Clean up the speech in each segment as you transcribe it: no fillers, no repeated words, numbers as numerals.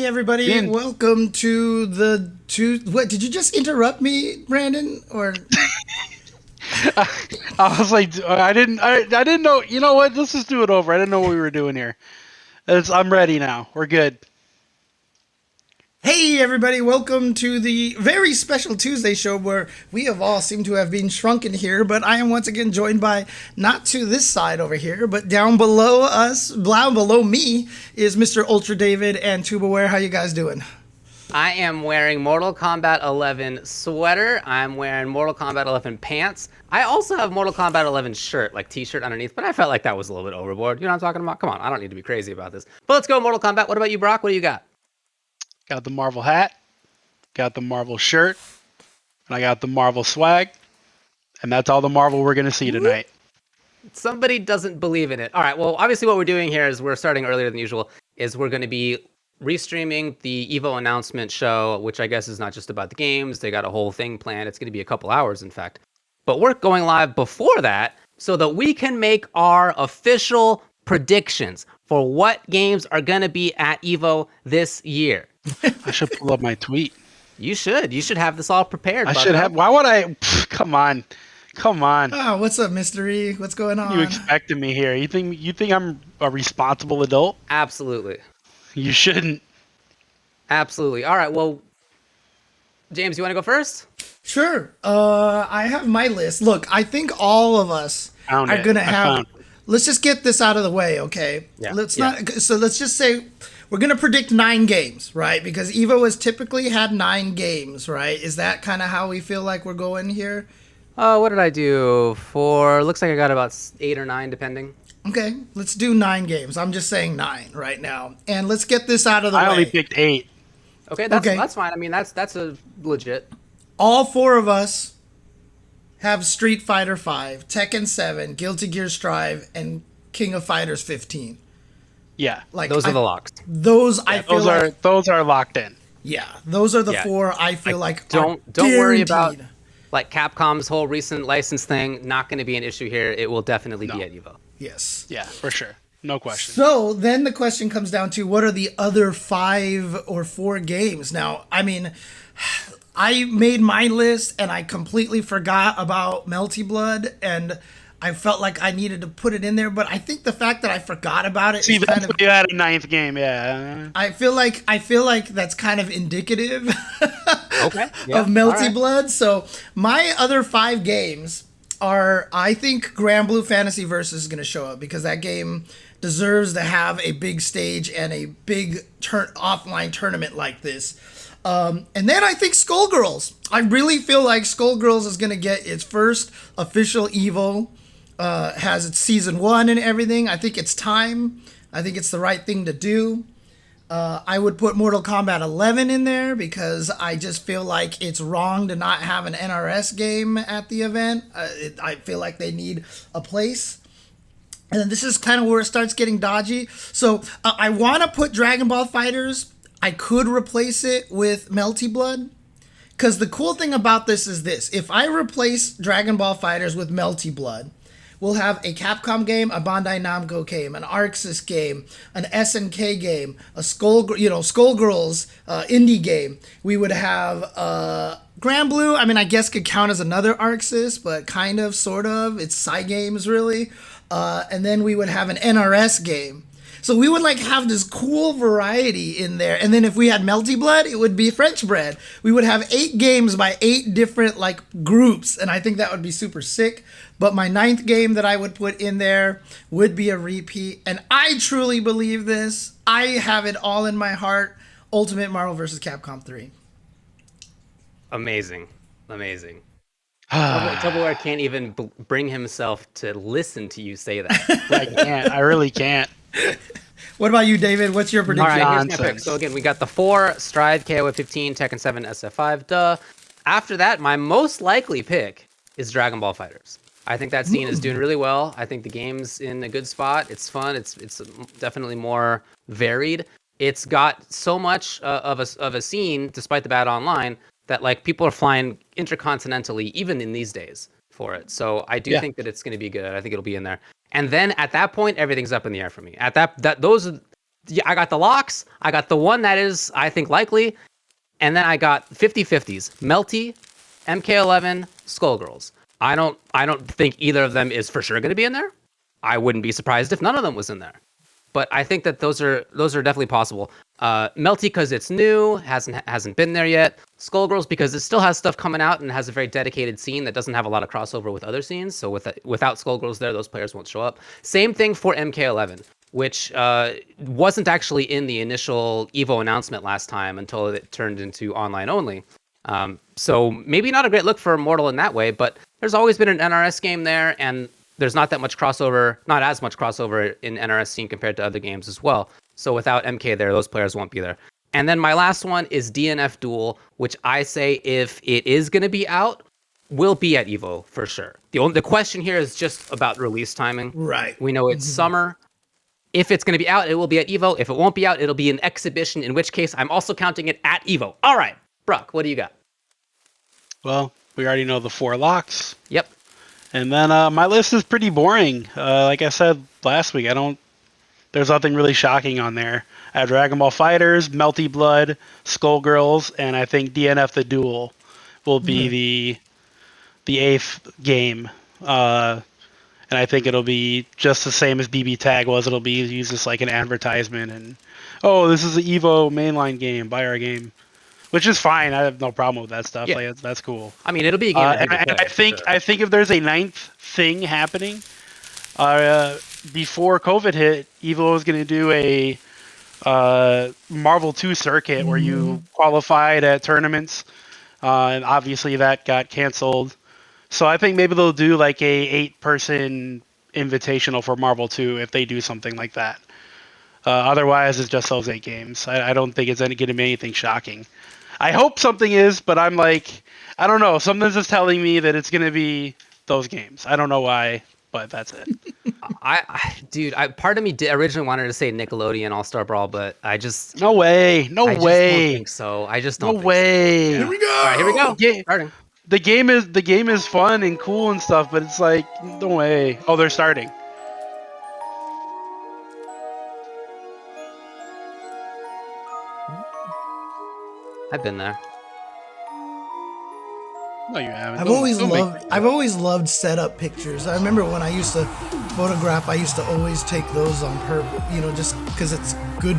everybody, welcome to the what, did you just interrupt me, Brandon? Or I was like, I didn't know. You know what? Let's just do it over. I didn't know what we were doing here. I'm ready now. We're good. hey everybody, welcome to the very special Tuesday show where we have all seemed to have been shrunken here, but I am once again joined by, not to this side over here, but down below us, down below me, is Mr. UltraDavid and TuboWare. How you guys doing? I am wearing Mortal Kombat 11 sweater. I'm wearing Mortal Kombat 11 pants. I also have Mortal Kombat 11 shirt, like t-shirt underneath, but I felt like that was a little bit overboard. You know what I'm talking about? Come on, I don't need to be crazy about this. But let's go Mortal Kombat. What about you, Brock? What do you got? Got the Marvel hat, got the Marvel shirt, and I got the Marvel swag. And that's all the Marvel we're going to see tonight. Somebody doesn't believe in it. All right, well, obviously what we're doing here is we're starting earlier than usual, is we're going to be restreaming the EVO announcement show, which I guess is not just about the games. They got a whole thing planned. It's going to be a couple hours, in fact. But we're going live before that so that we can make our official predictions for what games are going to be at EVO this year. I should pull up my tweet. You should. You should have this all prepared. I should have. Why would I? Come on. Oh, what's up, mystery? What's going on? You expected me here. You think I'm a responsible adult? Absolutely. You shouldn't. Absolutely. All right. Well, James, you want to go first? Sure. I have my list. Look, I think all of us are going to have. Let's just get this out of the way, okay? Yeah. Let's just say we're going to predict 9 games, right? Because EVO has typically had 9 games, right? Is that kind of how we feel like we're going here? What did I do? Looks like I got about 8 or 9, depending. Okay, let's do 9 games. I'm just saying 9 right now. And let's get this out of the way. I only picked 8. Okay, that's fine. I mean, that's a legit. All 4 of us have Street Fighter V, Tekken 7, Guilty Gear Strive, and King of Fighters 15. Yeah, like those are the locks. Those are locked in. Yeah, those are the 4 I feel like don't worry about like Capcom's whole recent license thing. Not going to be an issue here. It will definitely be at EVO. Yes. Yeah, for sure. No question. So then the question comes down to what are the other 5 or 4 games? Now, I mean, I made my list and I completely forgot about Melty Blood, and I felt like I needed to put it in there, but I think the fact that I forgot about it is kind of, you had a 9th game, yeah. I feel like that's kind of indicative of Melty Blood. So my other 5 games are, I think Granblue Fantasy Versus is going to show up because that game deserves to have a big stage and a big offline tournament like this. And then I think Skullgirls. I really feel like Skullgirls is going to get its first official EVO. Has its season 1 and everything. I think it's time. I think it's the right thing to do. I would put Mortal Kombat 11 in there because I just feel like it's wrong to not have an NRS game at the event. I feel like they need a place. And then this is kind of where it starts getting dodgy. So I want to put DragonBall FighterZ. I could replace it with Melty Blood. Because the cool thing about this is this. If I replace DragonBall FighterZ with Melty Blood, we'll have a Capcom game, a Bandai Namco game, an Arxis game, an SNK game, a Skullgirls indie game. We would have Granblue. I mean, I guess could count as another Arxis, but kind of, sort of. It's Cygames, really. And then we would have an NRS game. So we would like have this cool variety in there. And then if we had Melty Blood, it would be French bread. We would have 8 games by 8 different like groups. And I think that would be super sick. But my 9th game that I would put in there would be a repeat. And I truly believe this. I have it all in my heart. Ultimate Marvel vs. Capcom 3. Amazing. TuboWare can't even bring himself to listen to you say that. I can't. I really can't. What about you, David? What's your prediction? All right, here's my pick. So again, we got the 4, Stride, KOF 15, Tekken 7, SF5, duh. After that, my most likely pick is DragonBall FighterZ. I think that scene is doing really well. I think the game's in a good spot. It's fun. It's definitely more varied. It's got so much of a scene, despite the bad online, that like people are flying intercontinentally, even in these days, for it. So I do think that it's going to be good. I think it'll be in there. And then at that point, everything's up in the air for me. At that those yeah, I got the locks. I got the one that is, I think, likely. And then I got 50-50s. Melty, MK11, Skullgirls. I don't think either of them is for sure going to be in there. I wouldn't be surprised if none of them was in there. But I think that those are definitely possible. Melty because it's new, hasn't been there yet. Skullgirls because it still has stuff coming out and has a very dedicated scene that doesn't have a lot of crossover with other scenes. So without Skullgirls there, those players won't show up. Same thing for MK11, which wasn't actually in the initial EVO announcement last time until it turned into online only. So maybe not a great look for Immortal in that way, but there's always been an NRS game there, and there's not that much crossover, not as much crossover in NRS scene compared to other games as well. So without MK there, those players won't be there. And then my last one is DNF Duel, which I say if it is going to be out, will be at EVO for sure. The question here is just about release timing. Right. We know it's summer. If it's going to be out, it will be at EVO. If it won't be out, it'll be an exhibition, in which case I'm also counting it at EVO. All right, Brock, what do you got? Well, we already know the 4 locks. Yep. And then my list is pretty boring. Like I said last week, there's nothing really shocking on there. I have DragonBall FighterZ, Melty Blood, Skullgirls, and I think DNF the Duel will be the 8th game. And I think it'll be just the same as BB Tag was. It'll be used as like an advertisement and, oh, this is the EVO mainline game, buy our game. Which is fine. I have no problem with that stuff. Yeah. Like, that's cool. I mean, it'll be a game. And I think if there's a 9th thing happening, before COVID hit, EVO was going to do a Marvel 2 circuit where you qualified at tournaments, and obviously that got canceled. So I think maybe they'll do like a 8-person invitational for Marvel 2 if they do something like that. Otherwise, it's just those 8 games. I don't think it's going to be anything shocking. I hope something is, but I'm like, I don't know. Something's just telling me that it's going to be those games. I don't know why, but that's it. Dude, part of me originally wanted to say Nickelodeon All-Star Brawl, but I just... No way. No I just way. don't think so. I just don't No think way. So. Here we go. All right, here we go. Starting. The game is fun and cool and stuff, but it's like, no way. Oh, they're starting. I've been there. No, you haven't. I've always loved setup pictures. I remember when I used to photograph, I used to always take those on purpose, just because it's good.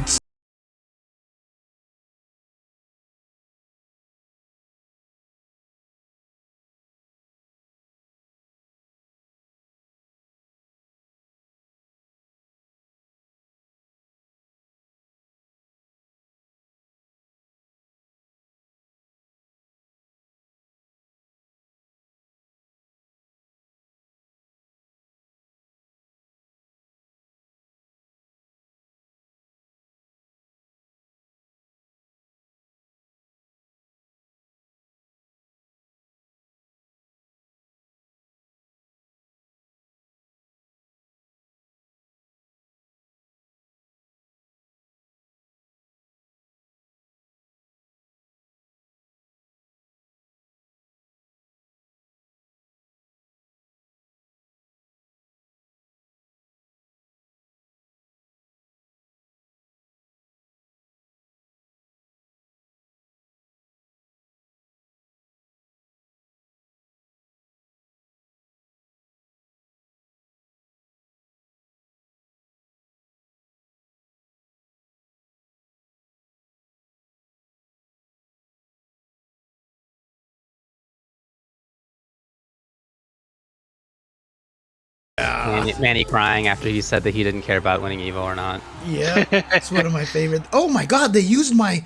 Manny crying after he said that he didn't care about winning EVO or not. Yeah, it's one of my favorite. Oh my God, they used my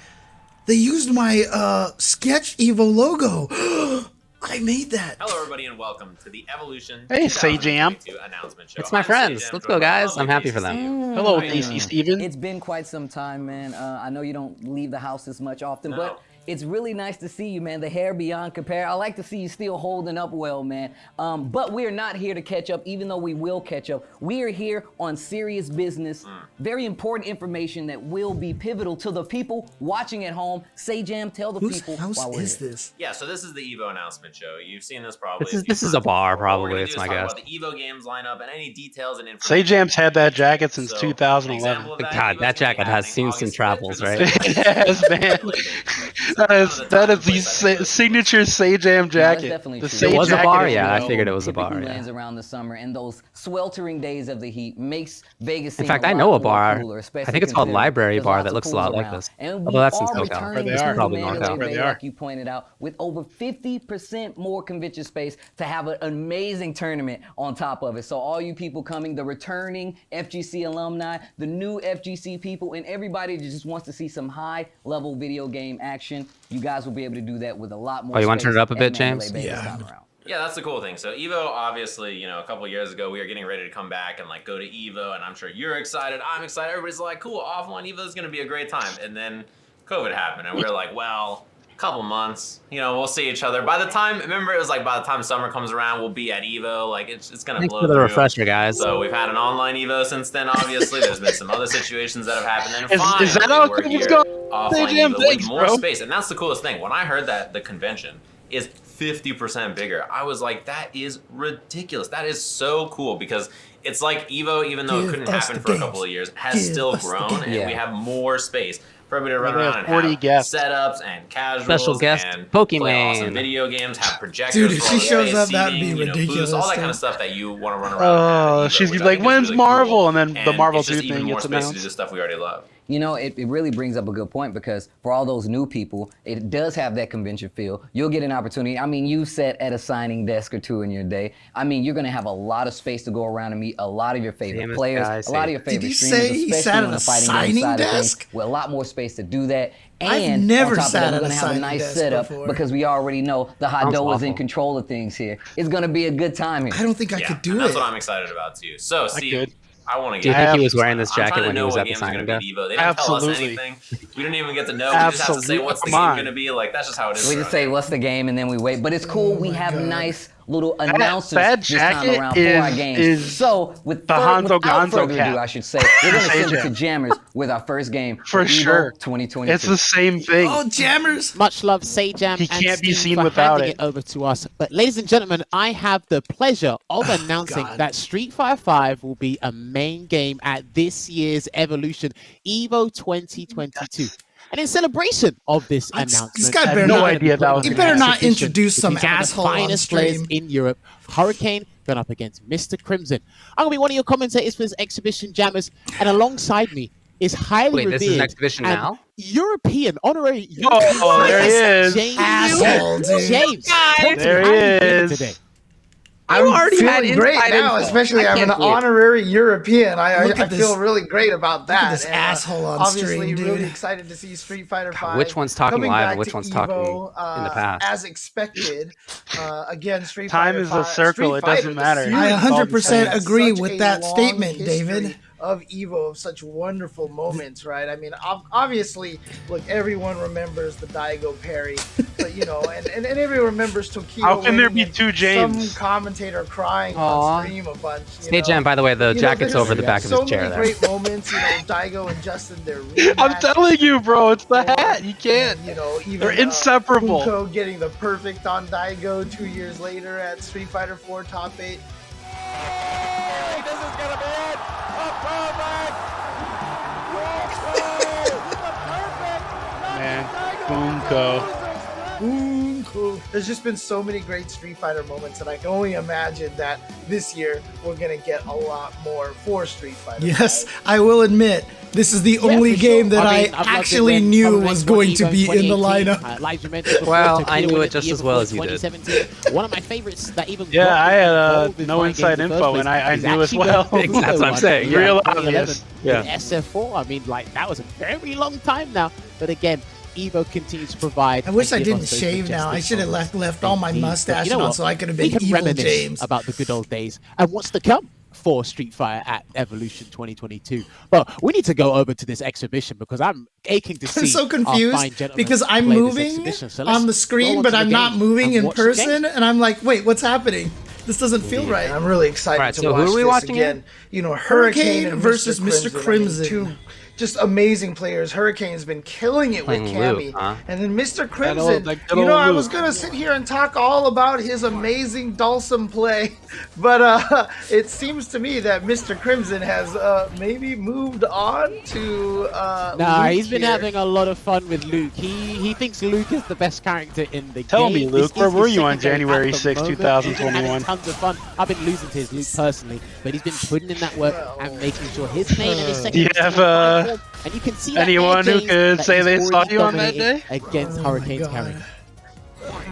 sketch EVO logo. I made that. Hello, everybody, and welcome to the Evolution Hey, Say Jam. announcement show. It's my friends. Let's go, guys. I'm happy for them. Hello, DC Steven. It's been quite some time, man. I know you don't leave the house as much often, but It's really nice to see you, man. The hair beyond compare. I like to see you still holding up well, man. But we are not here to catch up, even though we will catch up. We are here on serious business, very important information that will be pivotal to the people watching at home. Say Jam, tell the Whose people house why we're is here. this? Yeah, so this is the EVO announcement show. You've seen this probably. This is a bar, What we're probably. gonna It's do my is talk guess. about the EVO games lineup and any details and information. Say Jam's had that jacket since So, 2011. example of that, God, EVO's that gonna be jacket has happening seen some August 5th travels, through the right? 7th. Yes, man. That is the signature Say Jam jacket. definitely The true. Say It was a jacket, bar, if you yeah. I will. figured it was a bar. Typically Yeah. lands around the summer, and those sweltering days of the heat makes Vegas seem In fact, a I lot know a more bar. cooler, I especially think it's called considering Library there's Bar lots that of looks a pools lot like around. this. And Although we that's in are SoCal. returning Where they to are. the Probably Mandalay NorCal. Where Bay, they are. like you pointed out, with over 50% more convention space to have an amazing tournament on top of it. So all you people coming, the returning FGC alumni, the new FGC people, and everybody that just wants to see some high-level video game action, you guys will be able to do that with a lot more Oh, you wanna turn it up a space bit, at Mandalay James? Bay this Yeah. time around. Yeah, that's the cool thing. So EVO, obviously, you know, a couple of years ago, we were getting ready to come back and like go to EVO, and I'm sure you're excited. I'm excited. Everybody's like, cool, offline EVO is going to be a great time. And then COVID happened, and we were like, well, a couple months, you know, we'll see each other. By the time, remember, it was like by the time summer comes around, we'll be at EVO. Like it's going to Thanks blow for the through. refresher, guys. So we've had an online EVO since then. Obviously, there's been some other situations that have happened. And Is that how we're COVID's here, going? offline Say Jam, EVO thanks, with more bro. space, and that's the coolest thing. When I heard that the convention is 50% bigger, I was like, that is ridiculous. That is so cool because it's like EVO, even though it Give couldn't us happen the for a games. couple of years, has Give still us the grown, games. and Yeah. we have more space for everybody to run We have around and 40 have guests. setups and casuals Special guest and Pokemon. play awesome video games, have projectors. Dude, if for she all the shows space, up, that'd be seating, you know, booths, ridiculous, all that kind though. of stuff that you want to run around. and have at EVO, She's which gonna I be like, think is when's really Marvel? cool. And then the Marvel it's just 2 even thing more gets space to do announced. the stuff we already love. You know, it really brings up a good point because for all those new people, it does have that convention feel. You'll get an opportunity. I mean, you sat at a signing desk or two in your day. I mean, you're going to have a lot of space to go around and meet a lot of your favorite Famous players, guys, a lot of hey. your favorite Did he streamers, say he especially sat on at the a fighting game signing side of desk? things, with a lot more space to do that. I've And never on top of sat that, at we're a going to have a signing nice desk setup before. because we already know the Sounds Hado is in awful. control of things here. It's going to be a good time here. I don't think I Yeah, could do and it. that's what I'm excited about too. So, see, could. I want to Do you get. think he was wearing this I'm trying jacket to when he know was what at the games are signing gonna be desk? at EVO. They don't tell us Absolutely. anything. We don't even get to know. We just have to say Absolutely. what's the Come game on. going to be. Like that's just how it is. We around just say, here. what's the game, and then we wait. But it's cool. We my have God. nice little that announcements this time jacket around for our is- games. is So, with the Hanzo without Gonzo further ado, cap. I should say, we're going to Say send it to Jam. Jammers with our first game For EVO sure. 2022. It's the same thing. Oh, jammers! Much love, Sajam He and can't be Steve seen for without handing it. it over to us. But ladies and gentlemen, I have the pleasure of announcing God. that Street Fighter V will be a main game at this year's Evolution EVO 2022. And in celebration of this This announcement, guy better we're not- gonna be idea that putting was on He an better not exhibition introduce some between of the asshole on finest players stream. in Europe. Hurricane going up against Mr. Crimson. I'm going to be one of your commentators for this exhibition, Jammers. And alongside me is highly Wait, this is an revered exhibition and now? European, honorary Oh, European there he is. James Asshole, dude. James, talk to me. There How he are you feeling is. today? I'm already had feeling great inside now, info. especially I I'm an can't believe it. honorary European. I Look at feel this- really great about that. this And, asshole on obviously stream, dude. really excited to see Street Fighter V. Which one's talking coming live back and which to one's talking EVO, in the past? As expected. Again, Street Time Fighter is a V- circle, Street it doesn't Fighter, the matter. series I It's all 100% has agree such with a that long statement, history David. Of EVO, of such wonderful moments, right? I mean, obviously, look, everyone remembers the Daigo parry, but you know, and everyone remembers Tokyo. How can there winning be two and James? Some commentator crying Aw. on stream a bunch. You Stage Jam, by the way, the You know, jacket's there's over the back of so his chair many there. great moments, you know, Daigo and Justin, they're I'm rematch. telling you, bro, it's the hat. You can't. You know, even They're inseparable. Funko getting the perfect on Daigo 2 years later at Street Fighter 4 Top 8. Man, Funko. There's just been so many great Street Fighter moments, and I can only imagine that this year we're gonna get a lot more for Street Fighter. Yes, 5. I will admit, this is the only for game sure. that I, mean, I've loved it actually when knew Covenant was going to Evo be in the 2018, lineup. like you mentioned before, Well, Tokyo I knew winning it just the as year well before, as you did. 2017. One of my favorites that even Yeah, got I me had involved with no fighting inside games in the info, first and I place knew is as actually well. the That's what I'm one saying, in Real 2011 obvious. Yeah. in SF4. I mean, like, that was a very long time now. But again, EVO continues to provide. I wish and I give didn't us those shave now. I majestic should have moments. left all my Indeed. But mustache you know on what? so I could have We been can evil reminisce James. about the good old days and what's to come for Street Fighter at Evolution 2022. But we need to go over to this exhibition because I'm aching to see. I'm so our confused fine gentlemen because I'm play this moving exhibition. So let's on the go screen, on but to the I'm not game moving and in watch the game. person, and I'm like, wait, what's happening? This doesn't feel right. I'm really excited Alright, to so who watch are we this watching again. You know, Hurricane Hurricane and versus Mr. Mr. Crimson. Crimson. Two just amazing players. Hurricane's been killing it with Playing Cammy. Luke, huh? And then Mr. old- Crimson, that good you know, old I was Luke. going to sit here and talk all about his amazing Dulcim play, but it seems to me that Mr. Crimson has maybe moved on to Nah, Luke he's been here. having a lot of fun with Luke. He thinks Luke is the best character in the game. Tell me, This Luke, is where his were you on second game January at the 6, moment. 2021? He's been having tons of fun. I've been losing to his Luke personally, but he's been putting in that work and making sure his main and his second. Do you have, and you can see that anyone who James, could that say he's they saw already you on that dominating day? against Hurricane's carry. Man,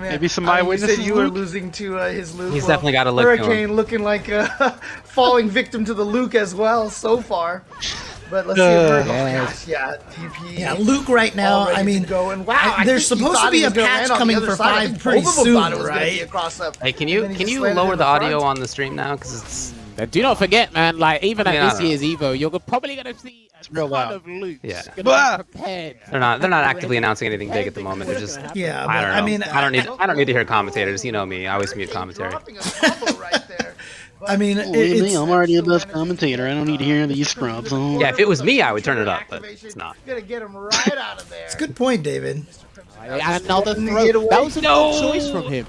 Maybe some you eyewitnesses, said you were Luke? losing to his Luke. He's definitely got a look to him. Hurricane looking like a falling victim to the Luke as well so far. But let's see if Hurricane. Yes. Yeah, TP. Yeah, Luke right now, all ready I mean, to go. And wow, I there's think he supposed to thought be he a was gonna patch land on the coming other for side. I 5 think pretty both of them soon, thought it was gonna be right? a cross-up. Hey, can And you then he just lower landed in the audio front. on the stream now? Because it's Do not forget, man, like even I mean, I at this don't know. year's Evo, you're probably going to see a real ton loud. of Luke. Yeah. Blah! Prepared. they're not actively announcing anything big at the moment. They're just Yeah, I but don't know. I mean, I don't need to hear commentators. You know me. I always mute commentary. Dropping a combo right there. I mean, Believe me, it's, I'm already a best commentator. I don't need to hear these scrubs. Oh. Yeah, if it was me, I would turn it up, but it's not. Gonna get him right out of there. it's a good point, David. And another Getting throw. it away. That was a good choice from him.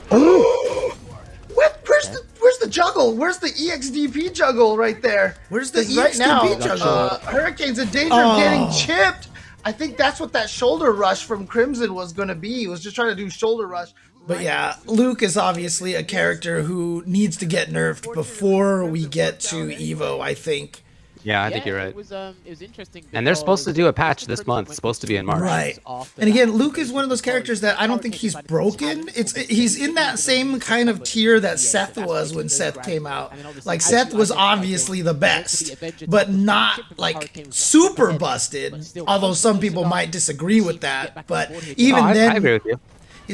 Where's the juggle? Where's the EXDP juggle right there? Where's the 'Cause right now, EXDP juggle? Hurricane's in danger Oh. of getting chipped. I think that's what that shoulder rush from Crimson was going to be. He was just trying to do shoulder rush. But yeah, Luke is obviously a character who needs to get nerfed before we get to EVO, I think. Yeah, I think you're right. It was interesting. And they're supposed to do a patch this month. It's supposed to be in March. Right. And again, Luke is one of those characters that I don't think he's broken. He's in that same kind of tier that Seth was when Seth came out. Like Seth was obviously the best, but not like super busted. Although some people might disagree with that. But even I then, agree with you.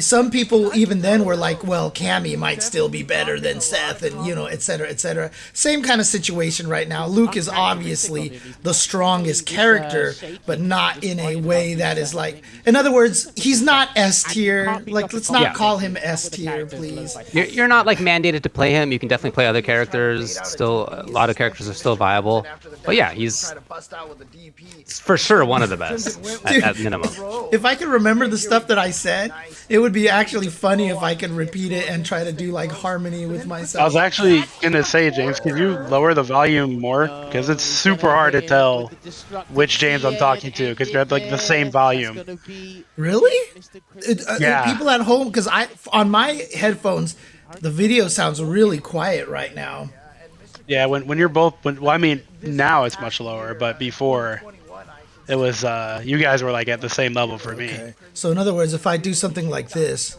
some people even then were like, well, Cammy might still be better than Seth, and you know, et cetera, et cetera. Same kind of situation right now. Luke is obviously the strongest character, but not in a way that is like, in other words, he's not S tier. Like, let's not Yeah. call him S tier, please. You're not like mandated to play him. You can definitely play other characters. Still, a lot of characters are still viable. But yeah, he's Trying to bust out with a DP. for sure one of the best at minimum. If I could remember the stuff that I said, it would be actually funny if I could repeat it and try to do like harmony with I was myself. actually gonna say, James, could you lower the volume more? Because it's super hard to tell which James I'm talking to, because you're at like the same volume. Really? Yeah. People at home, because on my headphones, the video sounds really quiet right now. Yeah, when you're both, well, I mean, now it's much lower, but before it was, you guys were like at the same level for me. Okay. So in other words, if I do something like this,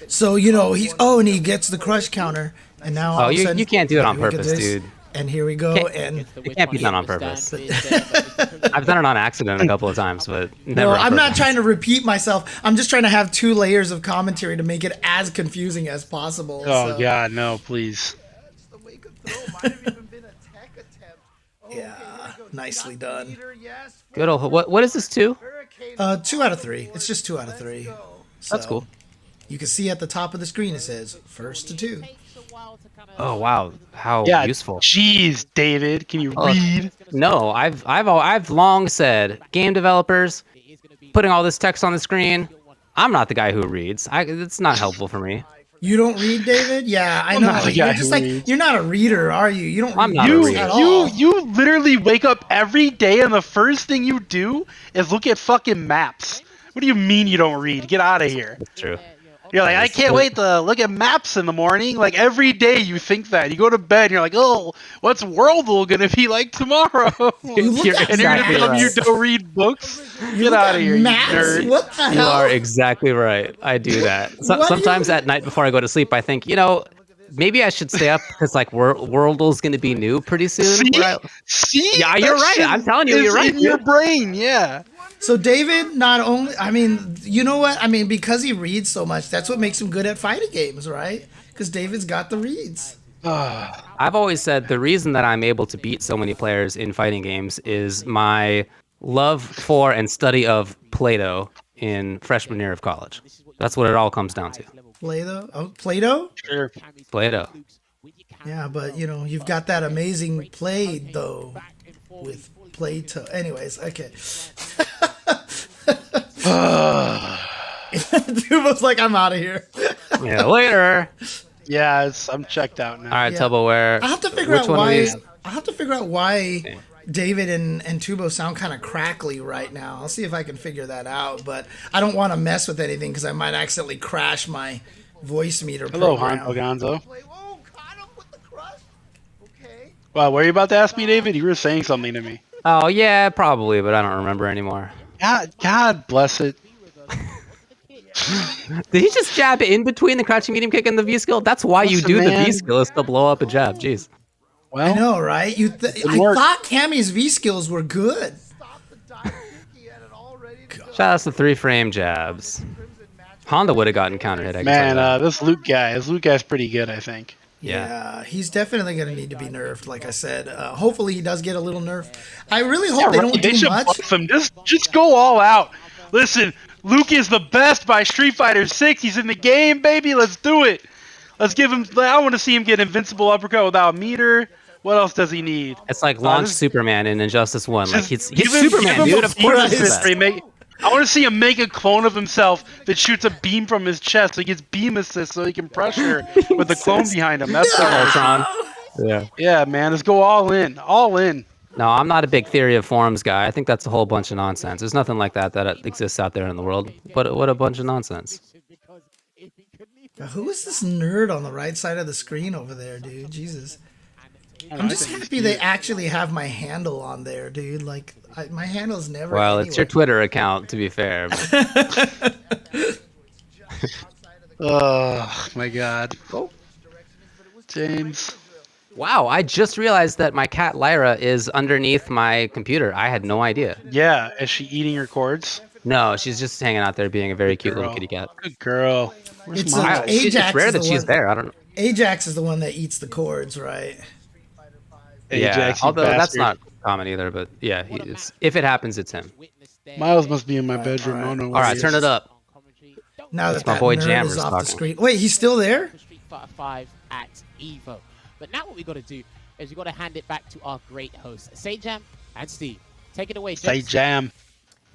so you know and he gets the crush counter, and now all Oh, of a sudden, you can't do it on here we get purpose, this, dude. And here we go, and It can't be done on purpose. I've done it on accident a couple of times, but never. well, on I'm not purpose. trying to repeat myself. I'm just trying to have 2 layers of commentary to make it as confusing as possible. Oh so, God, no, please. That's the wake of throw. Might have even been a tech attempt. Oh, Yeah, nicely done. Leader, yes, Good old. What is this too? Hurricane. 2 out of 3. It's just 2 out of 3. That's So, cool. You can see at the top of the screen it says first to 2. Oh wow, how Yeah, useful. Jeez, David, can you Oh, read? No, I've long said game developers putting all this text on the screen. I'm not the guy who reads. It's not helpful for me. You don't read, David? Yeah, I know. not the guy You're who just like reads. you're not a reader, are you? You don't I'm read not a news reader. at all. You literally wake up every day and the first thing you do is look at fucking maps. What do you mean you don't read? Get out of here. It's true. You're like, I can't wait to look at maps in the morning. Like every day you think that. You go to bed and you're like, oh, what's Worldle gonna be like tomorrow? You look You're at And you're gonna exactly tell me you right. don't read books? Get Look out at of here, you maps? nerd. What the You hell? are exactly right. I do that. What do you- Sometimes at night before I go to sleep, I think, maybe I should stay up because like Worldle's gonna be new pretty soon. See? Where I- See? Yeah, you're That right. shit I'm telling you, is you're right, in your dude. brain, yeah. So David, not only, I mean, you know what? I mean, because he reads so much, that's what makes him good at fighting games, right? Because David's got the reads. I've always said the reason that I'm able to beat so many players in fighting games is my love for and study of Play-Doh in freshman year of college. That's what it all comes down to. Play-Doh? Oh, Play-Doh? Sure. Play-Doh. Yeah, but you know, you've got that amazing Play-Doh with Play-Doh. Anyways, okay. Tubo's like, I'm out of here. Yeah, later. Yeah, I'm checked out now. All right, Yeah. TuboWare. I have to figure out why. I have to figure out why David and Tubo sound kind of crackly right now. I'll see if I can figure that out, but I don't want to mess with anything because I might accidentally crash my voice meter Hello, program. Gonzo. Whoa, caught him with the crush. Okay. Wow, were you about to ask me, David? You were saying something to me. Oh, yeah, probably, but I don't remember anymore. God bless it. Did he just jab in between the crouching medium kick and the V skill? That's why you Listen, do the man. V skill, is to blow up a jab. Jeez. Well, I know, right? I work. thought Cammy's V skills were good. Stop the dive kick. He had it all ready to go. Shout out to 3-frame jabs. Honda would have gotten counter hit. I can tell you man, that. this Luke guy's pretty good, I think. Yeah. He's definitely going to need to be nerfed, like I said. Hopefully he does get a little nerf. I really hope they don't do should much. buff him. Just go all out. Listen, Luke is the best by Street Fighter 6. He's in the game, baby. Let's do it. Let's give him. I want to see him get invincible uppercut without meter. What else does he need? It's like launch this- Superman in Injustice 1. Like he's give him- Superman, give him dude. a Of course feat he's the history. best. I want to see him make a clone of himself that shoots a beam from his chest so he gets beam assist so he can pressure with the clone behind him. That's the Ultron. Yeah. Yeah, man. Let's go all in. All in. No, I'm not a big theory of forms guy. I think that's a whole bunch of nonsense. There's nothing like that exists out there in the world. But what a bunch of nonsense. Who is this nerd on the right side of the screen over there, dude? Jesus. I'm just happy they actually have my handle on there, dude. Like, my handle's never. Well, it's your anywhere. Twitter account, to be fair. But Oh, my God. James. wow, I just realized that my cat Lyra is underneath my computer. I had no idea. Yeah, is she eating her cords? No, she's just hanging out there being a very cute little girl. kitty cat. Good girl. Where's It's Mom? Ajax It's rare is that the she's one- there. I don't know. Ajax is the one that eats the cords, right? Yeah, Ajax, you although that's bastard. not common either. But yeah, if it happens, it's him. Miles must be in my bedroom. Alright. Oh, no, All right, turn it up. Now That's that my boy nerd Jammer's is off talking. the screen. Wait, he's still there? Street Fighter 5 at EVO. But now what we got to do is we got to hand it back to our great hosts, Sajam and Steve. Take it away, Say gents. jam.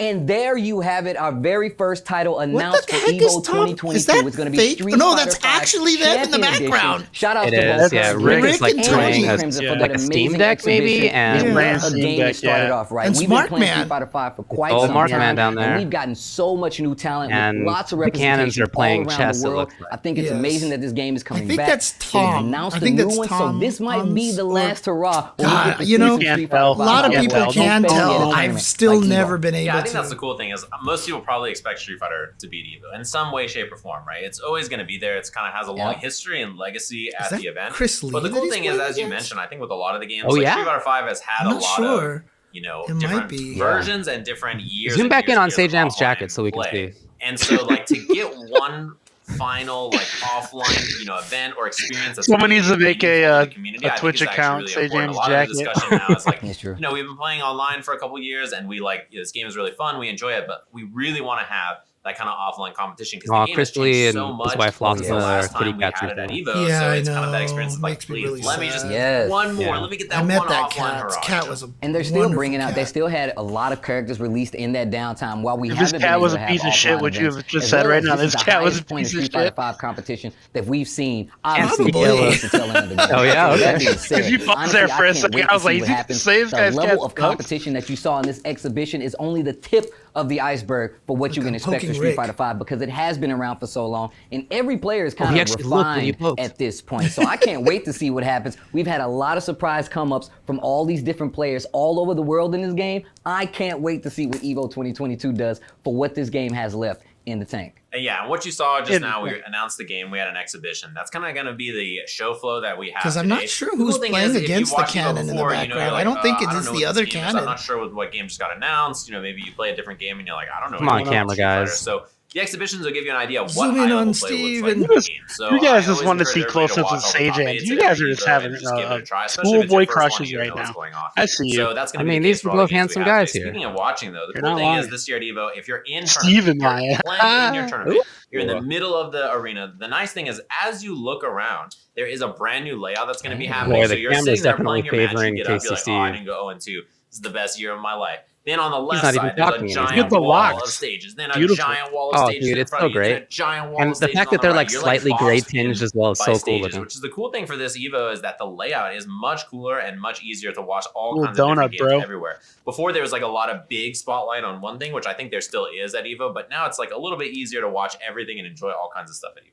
And there you have it, our very first title What announced the for heck is EVO Tom? 2022. Is that It's going to be fake? Street No, Fighter that's 5 actually them in the Champion Edition. background. Shout out It to is, both yeah. us. Rick Rick is like and playing Tony. a, Crimson Yeah. for like that a Steam amazing Deck, maybe, exhibition. and This Yeah. is a Steam game Deck, that started yeah. off right. And We've been Smart playing Man. Street Fighter 5 for quite Oh, some Mark time, Man down there. and we've gotten so much new talent And with lots of the Cannons representation are playing all around chess, the it world. looks like. I think it's Yes. amazing that this game is coming think back. that's Tom. They've announced I think a new that's one, Tom so this might be the or- last hurrah. when we God, get to you see know, some Street Can't Fighter tell. A lot of five. people Don't can fail me at a tell. I've tournament still like EVO. never been able Yeah, I to. think that's the cool thing is most people probably expect Street Fighter to beat EVO in some way, shape, or form, right? It's always going to be there. It's kind of has a long Yeah. history and legacy at that the event. Chris Lee But the that cool he's thing is, playing as you against? mentioned, I think with a lot of the games, Oh, like yeah? Street Fighter 5 has had I'm a not lot sure. of, you know, It might different be. versions and different years. Zoom and back years in and on years of Sajam's offline jacket so we can play. see. And so, like, to get one final, like, offline, you know, event or experience that's Someone really needs to make meaningful a, to the community, a I think Twitch is actually account, really say important. James A lot of the Jacket. discussion now is like, That's true. you know, we've been playing online for a couple years, and we like this game is really fun. We enjoy it, but we really want to have that kind of offline competition because Oh, the game Chris has changed Lee so and much his wife lost since the last kitty time we cat had it at recently. EVO. Yeah, so I it's kind of that know. experience of like, Makes me please really let me just sad. Yes. one more. Yeah. Let me get that I met one that offline cat. hurrah. Cat was a And they're still wonderful bringing out. They cat. still had a lot of characters released in that downtime. While we If this haven't cat been was able a to piece of have shit, offline what you events, have just as said well right as now, this is this the cat was a highest point piece of of Street Fighter shit. 5 competition that we've seen. Obviously, Probably. towards the tail end of the game. Oh, yeah? So that Okay. being said, If you paused honestly, there for a can't second, wait I was to see like, what "Did you happens. say this The guy's level cat of sucks?" competition that you saw in this exhibition is only the tip of the iceberg for what you Look, can I'm expect poking from Street Rick. Fighter 5 because it has been around for so long, and every player is he kind of actually looked when you refined poked. at this point. So I can't wait to see what happens. We've had a lot of surprise come-ups from all these different players all over the world in this game. I can't wait to see what EVO 2022 does for what this game has left in the tank. And yeah, and what you saw just Yeah. now, we announced the game. We had an exhibition. That's kind of going to be the show flow that we have. 'Cause I'm not today. sure The who's cool thing playing is, if you against the watched EVO cannon in the before, you know, background. you're like, I don't think I it don't is know the what other this game is. cannon. I'm not sure what game just got announced. You know, maybe you play a different game and you're like, I don't know. Come on, anything about camera Street Fighter. guys. So the exhibitions will give you an idea of what Zoom in high on level play Steve looks and- like in the game. So You guys I just always want to encourage see everybody close-ups watch of all the Sage top Hands. eights You and guys are every just Evo having and just give it a try, a especially if it's schoolboy your first one crushes and you don't right know what's now. going on. I see you. So that's going I to be mean, the these case for are all the both games we handsome have guys today. here. Speaking of watching, though, the You're cool not thing lying. is this year at EVO, if you're in Steven tournament, you're Maya. playing in your tournament, you're in the middle of the arena. The nice thing is, as you look around, there is a brand new layout that's going to be happening. Boy, So the you're camera's sitting there definitely playing your match, you favoring get up, you're like, Casey oh, I Steve. didn't go 0-2. This is the best year of my life. Then on the left not even side, there's talking a anymore. giant Get the wall locks. of stages. Then a Beautiful. giant wall of Oh, stages dude, in it's front so of you. Then great. a giant wall And of the stages fact on that the they're right. like You're slightly boxed gray in tinged as well is by so cool stages, looking. which is the cool thing for this Evo is that the layout is much cooler and much easier to watch all Little kinds of different donut, games bro. everywhere. Before there was like a lot of big spotlight on one thing, which I think there still is at Evo, but now it's like a little bit easier to watch everything and enjoy all kinds of stuff at Evo.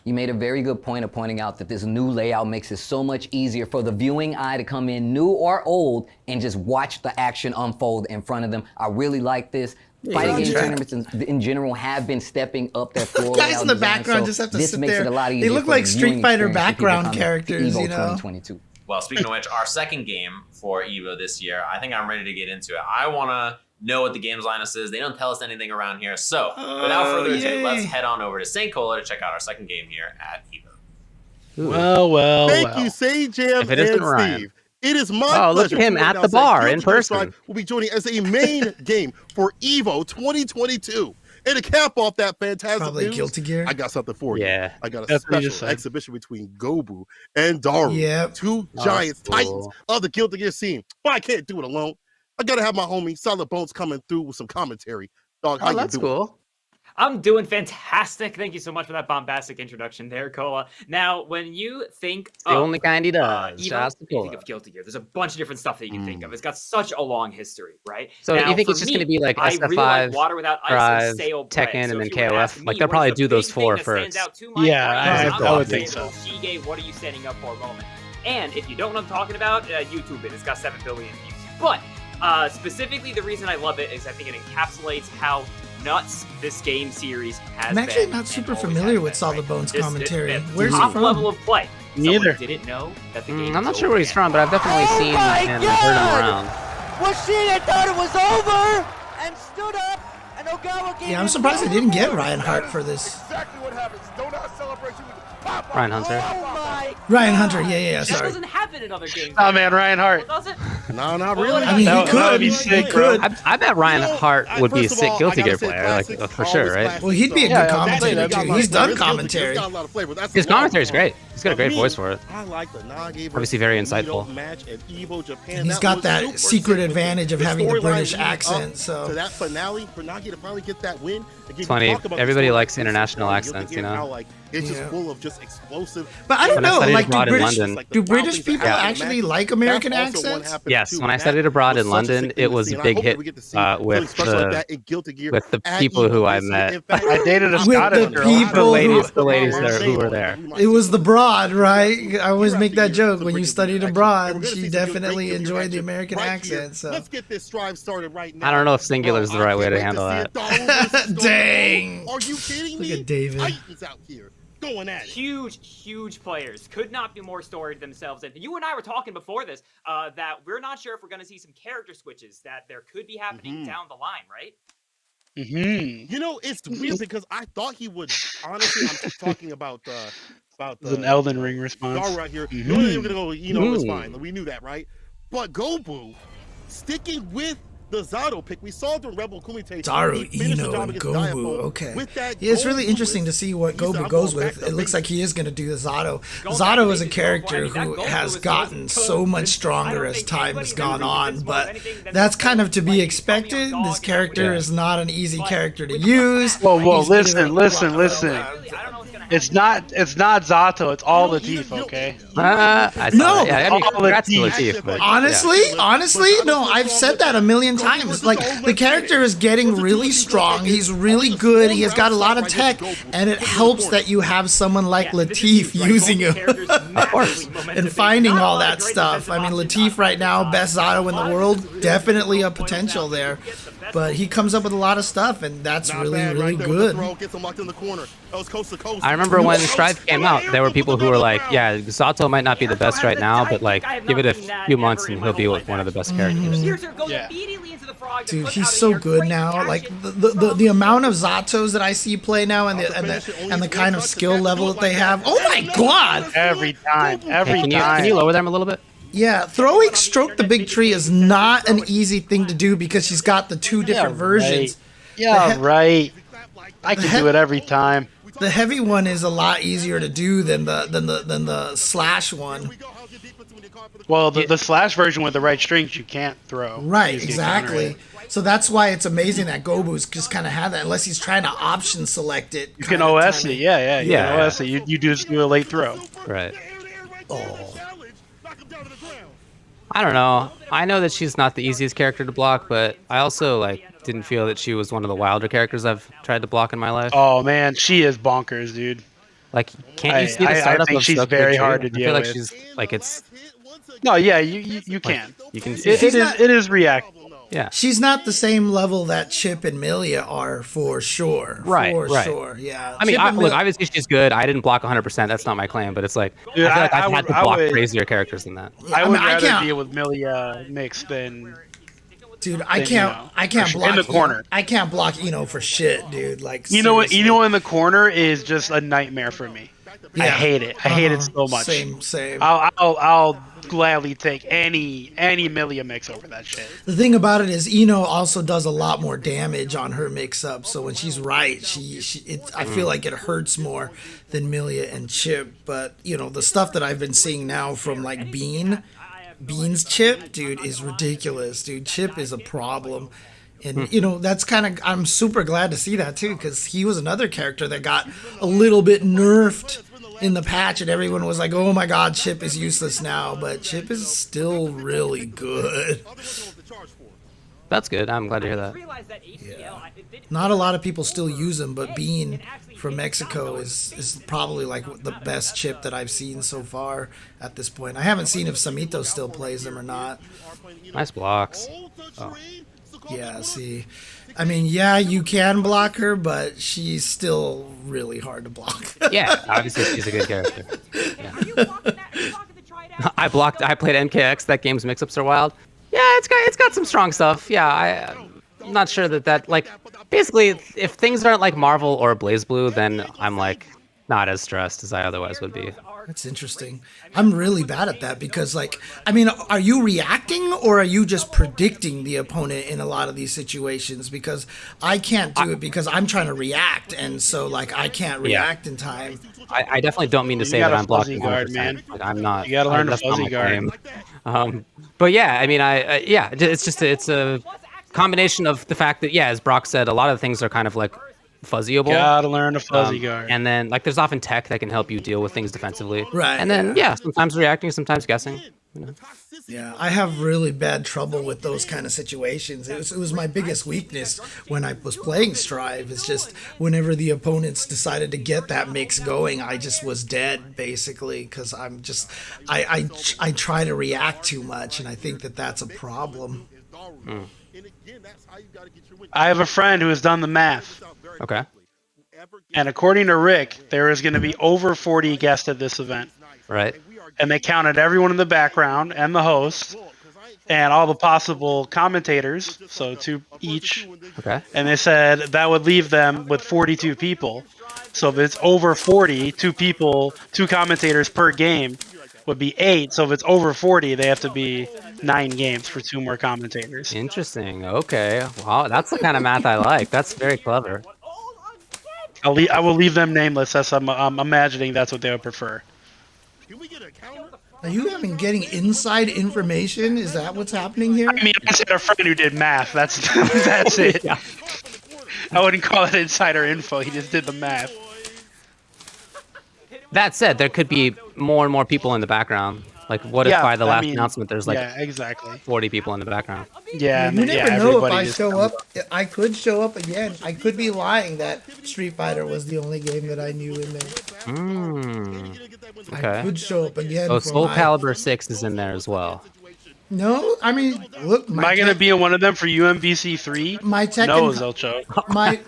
You made a very good point of pointing out that this new layout makes it so much easier for the viewing eye to come in, new or old, and just watch the action unfold in front of them. I really like this. Fighting game tournaments in general have been stepping up their floor Guys layout in the design, background so just have to this sit makes there. it a lot They easier look for like the Street viewing Fighter experience for people background coming to characters, EVO you know? 2022. Well, speaking of which, our second game for EVO this year, I think I'm ready to get into it. I want to know what the game's lineup is. They don't tell us anything around here. So, without further ado, yay. let's head on over to St. Cola to check out our second game here at EVO. Well. Thank you, Sage Jam If it isn't and Ryan. Steve. It is my Oh, look pleasure at him to at announce the bar that in Guilty Gear person. Strive will be joining as a main game for EVO 2022. And to cap off that fantastic Probably news, Guilty Gear. I got something for you. Yeah. I got a That's what you special said. exhibition between Gobu and Daru, Yep. two Oh, giants, cool. titans of the Guilty Gear scene. But I can't do it alone. I gotta have my homie Solid Bones coming through with some commentary. Dog, how Oh, you that's doing? cool. I'm doing fantastic. Thank you so much for that bombastic introduction there, Cola. Now, when you think The of only kind he does. Evo, Shout out to you think Cola. of Guilty Gear. There's a bunch of different stuff that you can think of. It's got such a long history, right? So now, you think for it's just me, going to be like I really SF5, like Water Without Ice Drive, and Sail Bread. Tekken, So and then if you were to ask KOF? me, Like, they'll what probably is the do those big thing four that stands first. out to my Yeah, brain? I I'm would gonna think say, so. Shige, what are you standing up for a moment? And if you don't know what I'm talking about, YouTube it. It's got 7 billion views. But specifically, the reason I love it is I think it encapsulates how nuts this game series has I'm actually been not and super always familiar has with been, Solid right? Bones This- commentary. this Where's he top from? level of play. Neither. Someone didn't know that the game I'm not was sure where he's over from, but I've definitely seen and heard him around. Washida thought it was over and stood up, and Ogawa gave Yeah, I'm him surprised they no didn't get reward. Ryan Hart for this. Exactly what happens. Donut celebration with Pop. Ryan Hunter. Oh my Ryan Hunter, yeah, That sorry. doesn't happen in other games. Oh, man, Ryan Hart. Does it? No, not Well, really. I mean, That he would could. be He sick, bro. could. I bet Ryan You know, Hart would be a first of sick all, Guilty I Gear gotta say player, classics like, for are sure, always right? classics, Well, he'd be a so- good Yeah, commentator definitely. too. He's done commentary. His commentary's great. He's got a great voice for it. I like the Nagi Obviously very versus Toledo insightful. match at EVO Japan. And he's That got was that super secret sick. advantage of The having the storyline British leading accent, up so- to that finale for Nagi to finally get that win. It's funny, everybody likes international accents, you know? How, like, it's just Yeah. full of just explosive. But I don't When I know, studied like, abroad in London- Like, the do wild British things that people happen in actually matches. like American That's also what accents? happened, Yes, too, when I and studied that abroad was in such a London, sick thing it to was see, a and I big hope that hit we get to see with something special like the that in Guilty Gear with the at people who EVO I this year. met. In fact, I dated a With Scottish the girl. people the ladies there who were there. It was the broad, right? I always make that joke. When you studied abroad, she definitely enjoyed the American accent. So, let's get this strive started right now. I don't know if singular is the right way to handle that. Dang. Are you kidding me? Look at David. Titans out here going at it. Huge players. Could not be more storied themselves. And you and I were talking before this that we're not sure if we're going to see some character switches that there could be happening down the line, right? Mm-hmm. You know, it's weird because I thought he would. Honestly, I'm talking about It's an Elden Ring response. Daru right here. You know, they were gonna go. You know, it's fine. We knew that, right? But Gobu sticking with the Zato pick. We saw the Rebel Kumite. Daru, he finished the Ino, job and against Gobu. Diapo Okay. with that Yeah, it's really gold interesting to list. see what He said, Gobu "I'm goes going back with. to It looks like he is going to do the Zato. Going back Zato to is a basics, character I mean, that who Gobu has is gotten so so good. much I stronger don't as think time anybody has has gone ever on, beaten but anything that that's he's kind done. of to Like, be he's coming expected. on dog This and character everything. is not an easy But character to with the use. fact- Whoa, He's been listen. I don't know what's gonna It's happen. not Zato. It's all Latif, okay? I saw No. that. Yeah, I mean, All congrats to Latif. Latif. But Honestly, no, I've said that a million times. Like, the character is getting really strong. He's really good. He has got a lot of tech, and it helps that you have someone like Latif using him and finding all that stuff. I mean, Latif right now, best Zato in the world, definitely a potential there. But he comes up with a lot of stuff, and that's Not really, bad, really right there with the good. throw, gets him locked in the corner. That was coast to coast. I remember when Strive came out, there were people who were like, yeah, Zato might not be the best right now, but like, give it a few months and he'll be one of the best characters. Piercer goes Yeah. immediately into the Dude, he's so good now. Like the amount of Zatos that I see play now, and the kind of skill level that they have. Oh my god! Every time, every Can time. you lower them a little bit? Yeah, throwing stroke the big tree is not an easy thing to do because she's got the two different versions. Yeah, right. I can do it every time. The heavy one is a lot easier to do than the slash one. Well, the slash version with the right strings you can't throw. Right, You can exactly. counter it. So that's why it's amazing that Gobu's just kind of had that, unless he's trying to option select it. You can OS it, yeah. You Yeah. can OS it. You just do a late throw. Right. Oh. I don't know. I know that she's not the easiest character to block, but I also didn't feel that she was one of the wilder characters I've tried to block in my life. Oh man, she is bonkers, dude. Like, can't you see the I startup think of she's Stroke the very Big Tree? hard to I deal feel like with. she's it's No, yeah, you can. you can see It is reactable. Yeah. She's not the same level that Chip and Milia are, for sure. Right, For right. sure, yeah. I mean, Chip and look, Mil- obviously she's good. I didn't block 100%. That's not my claim, but it's like, Dude, I feel like I I've had would- to I block would- crazier characters than that. Yeah, I would mean, rather can't- deal with Milia mixed than Dude, you know, I can't block in the corner. I can't block Eno for shit, dude. Like, You know what? seriously. Eno in the corner is just a nightmare for me. I Yeah. hate it. I hate it so much. Same. I'll gladly take any Milia mix over that shit. The thing about it is Eno also does a lot more damage on her mix-up. So when she's right, I feel like it hurts more than Milia and Chip. But the stuff that I've been seeing now from like Bean's Chip, dude, is ridiculous. Dude, Chip is a problem. And, that's kind of, I'm super glad to see that too, because he was another character that got a little bit nerfed in the patch, and everyone was like, oh my god, Chip is useless now. But Chip is still really good. That's good. I'm glad to hear that. Not a lot of people still use him, but Bean from Mexico is probably like the best Chip that I've seen so far at this point. I haven't seen if Samito still plays him or not. Nice blocks. Oh. Yeah, see. I mean, yeah, you can block her, but she's still really hard to block. Yeah, obviously she's a good character. Yeah. I played MKX. That game's mix-ups are wild. Yeah, it's got some strong stuff. Yeah, I'm not sure that basically if things aren't like Marvel or BlazBlue, then I'm like not as stressed as I otherwise would be. That's interesting. I'm really bad at that because, are you reacting or are you just predicting the opponent in a lot of these situations? Because I can't do it because I'm trying to react, and so I can't react in time. I definitely don't mean to say that I'm blocking guard, man. I'm not. You gotta learn the that's not fuzzy my guard. claim. But yeah, I mean, it's a combination of the fact that, as Brock said, a lot of things are kind of like fuzzyable. Gotta learn a fuzzy guard. And then there's often tech that can help you deal with things defensively. Right. And then sometimes reacting, sometimes guessing. Yeah, I have really bad trouble with those kind of situations. It was my biggest weakness when I was playing Strive. It's just whenever the opponents decided to get that mix going, I just was dead basically because I try to react too much, and I think that's a problem. I have a friend who has done the math. Okay. And according to Rick, there is going to be over 40 guests at this event. Right. And they counted everyone in the background and the host and all the possible commentators, so 2 each. Okay. And they said that would leave them with 42 people. So if it's over 40, 2 people, 2 commentators per game would be 8. So if it's over 40, they have to be 9 games for 2 more commentators. Interesting. Okay. Wow, that's the kind of math I like. That's very clever. I will leave them nameless, as I'm imagining that's what they would prefer. Are you even getting inside information? Is that what's happening here? I mean, I said a friend who did math. That's it. Yeah. I wouldn't call it insider info. He just did the math. That said, there could be more and more people in the background. Like, what if by the last announcement there's exactly 40 people in the background? Yeah, you never know if I everybody show up. I could show up again. I could be lying that Street Fighter was the only game that I knew in there. Okay. I could show up again. Oh, for Soul my- Calibur 6 is in there as well. No, I mean, look. Am I going to be in one of them for UMBC 3? My Tekken, No, Zelcho.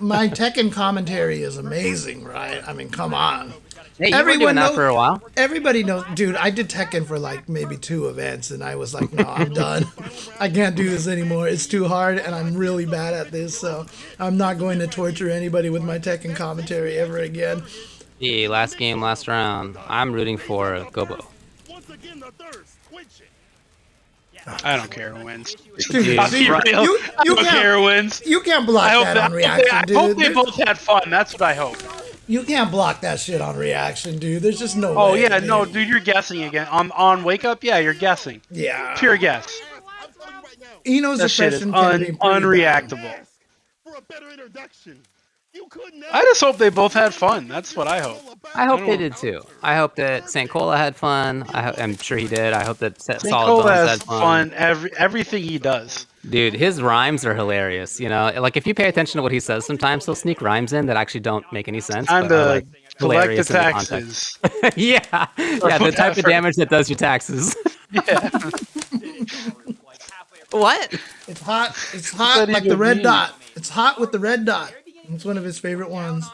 my Tekken commentary is amazing, right? I mean, come on. Hey, you were everyone doing that knows, for a while. everybody knows, dude. I did Tekken for like maybe 2 events, and I was like, no, I'm done. I can't do this anymore. It's too hard, and I'm really bad at this. So I'm not going to torture anybody with my Tekken commentary ever again. Hey, last game, last round. I'm rooting for Gobo. Once again, the thirst. Quench it. I don't care who wins. Dude, I'll see, be real. you I don't can't- care who wins. You can't block I hope that on I reaction, dude. hope they There's- both had fun. That's what I hope. You can't block that shit on reaction, dude. There's just no Oh way. yeah, no, dude, you're guessing again. On Wake Up, yeah, you're guessing. Yeah. Pure guess. I'm telling you right now. Eno's That shit is impression can be pretty bad. unreactable. For a better introduction. You couldn't I just hope they both had fun. That's what I hope. I hope they did too. I hope that St. Cola had fun. I'm sure he did. I hope that Solid Cole Bones has had fun. everything he does. Dude, his rhymes are hilarious. You know, like if you pay attention to what he says, sometimes he'll sneak rhymes in that actually don't make any sense. Time but are, to like, collect the hilarious in context. taxes. yeah, the type of whatever. damage that does your taxes. Yeah. What? It's hot. It's What hot do like you the red mean? dot. It's hot with the red dot. It's one of his favorite ones.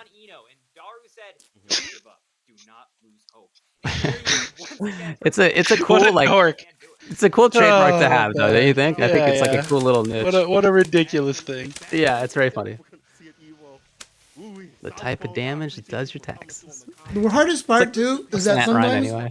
It's a cool What a like dork. it's a cool trademark to Oh, have though. Don't you think? I think Yeah, it's like yeah. a cool little niche. What a ridiculous thing. Yeah, it's very funny. see it, EVO. Ooh-wee. The type of damage that does your taxes. The hardest part too is that Snap rhyme sometimes anyway.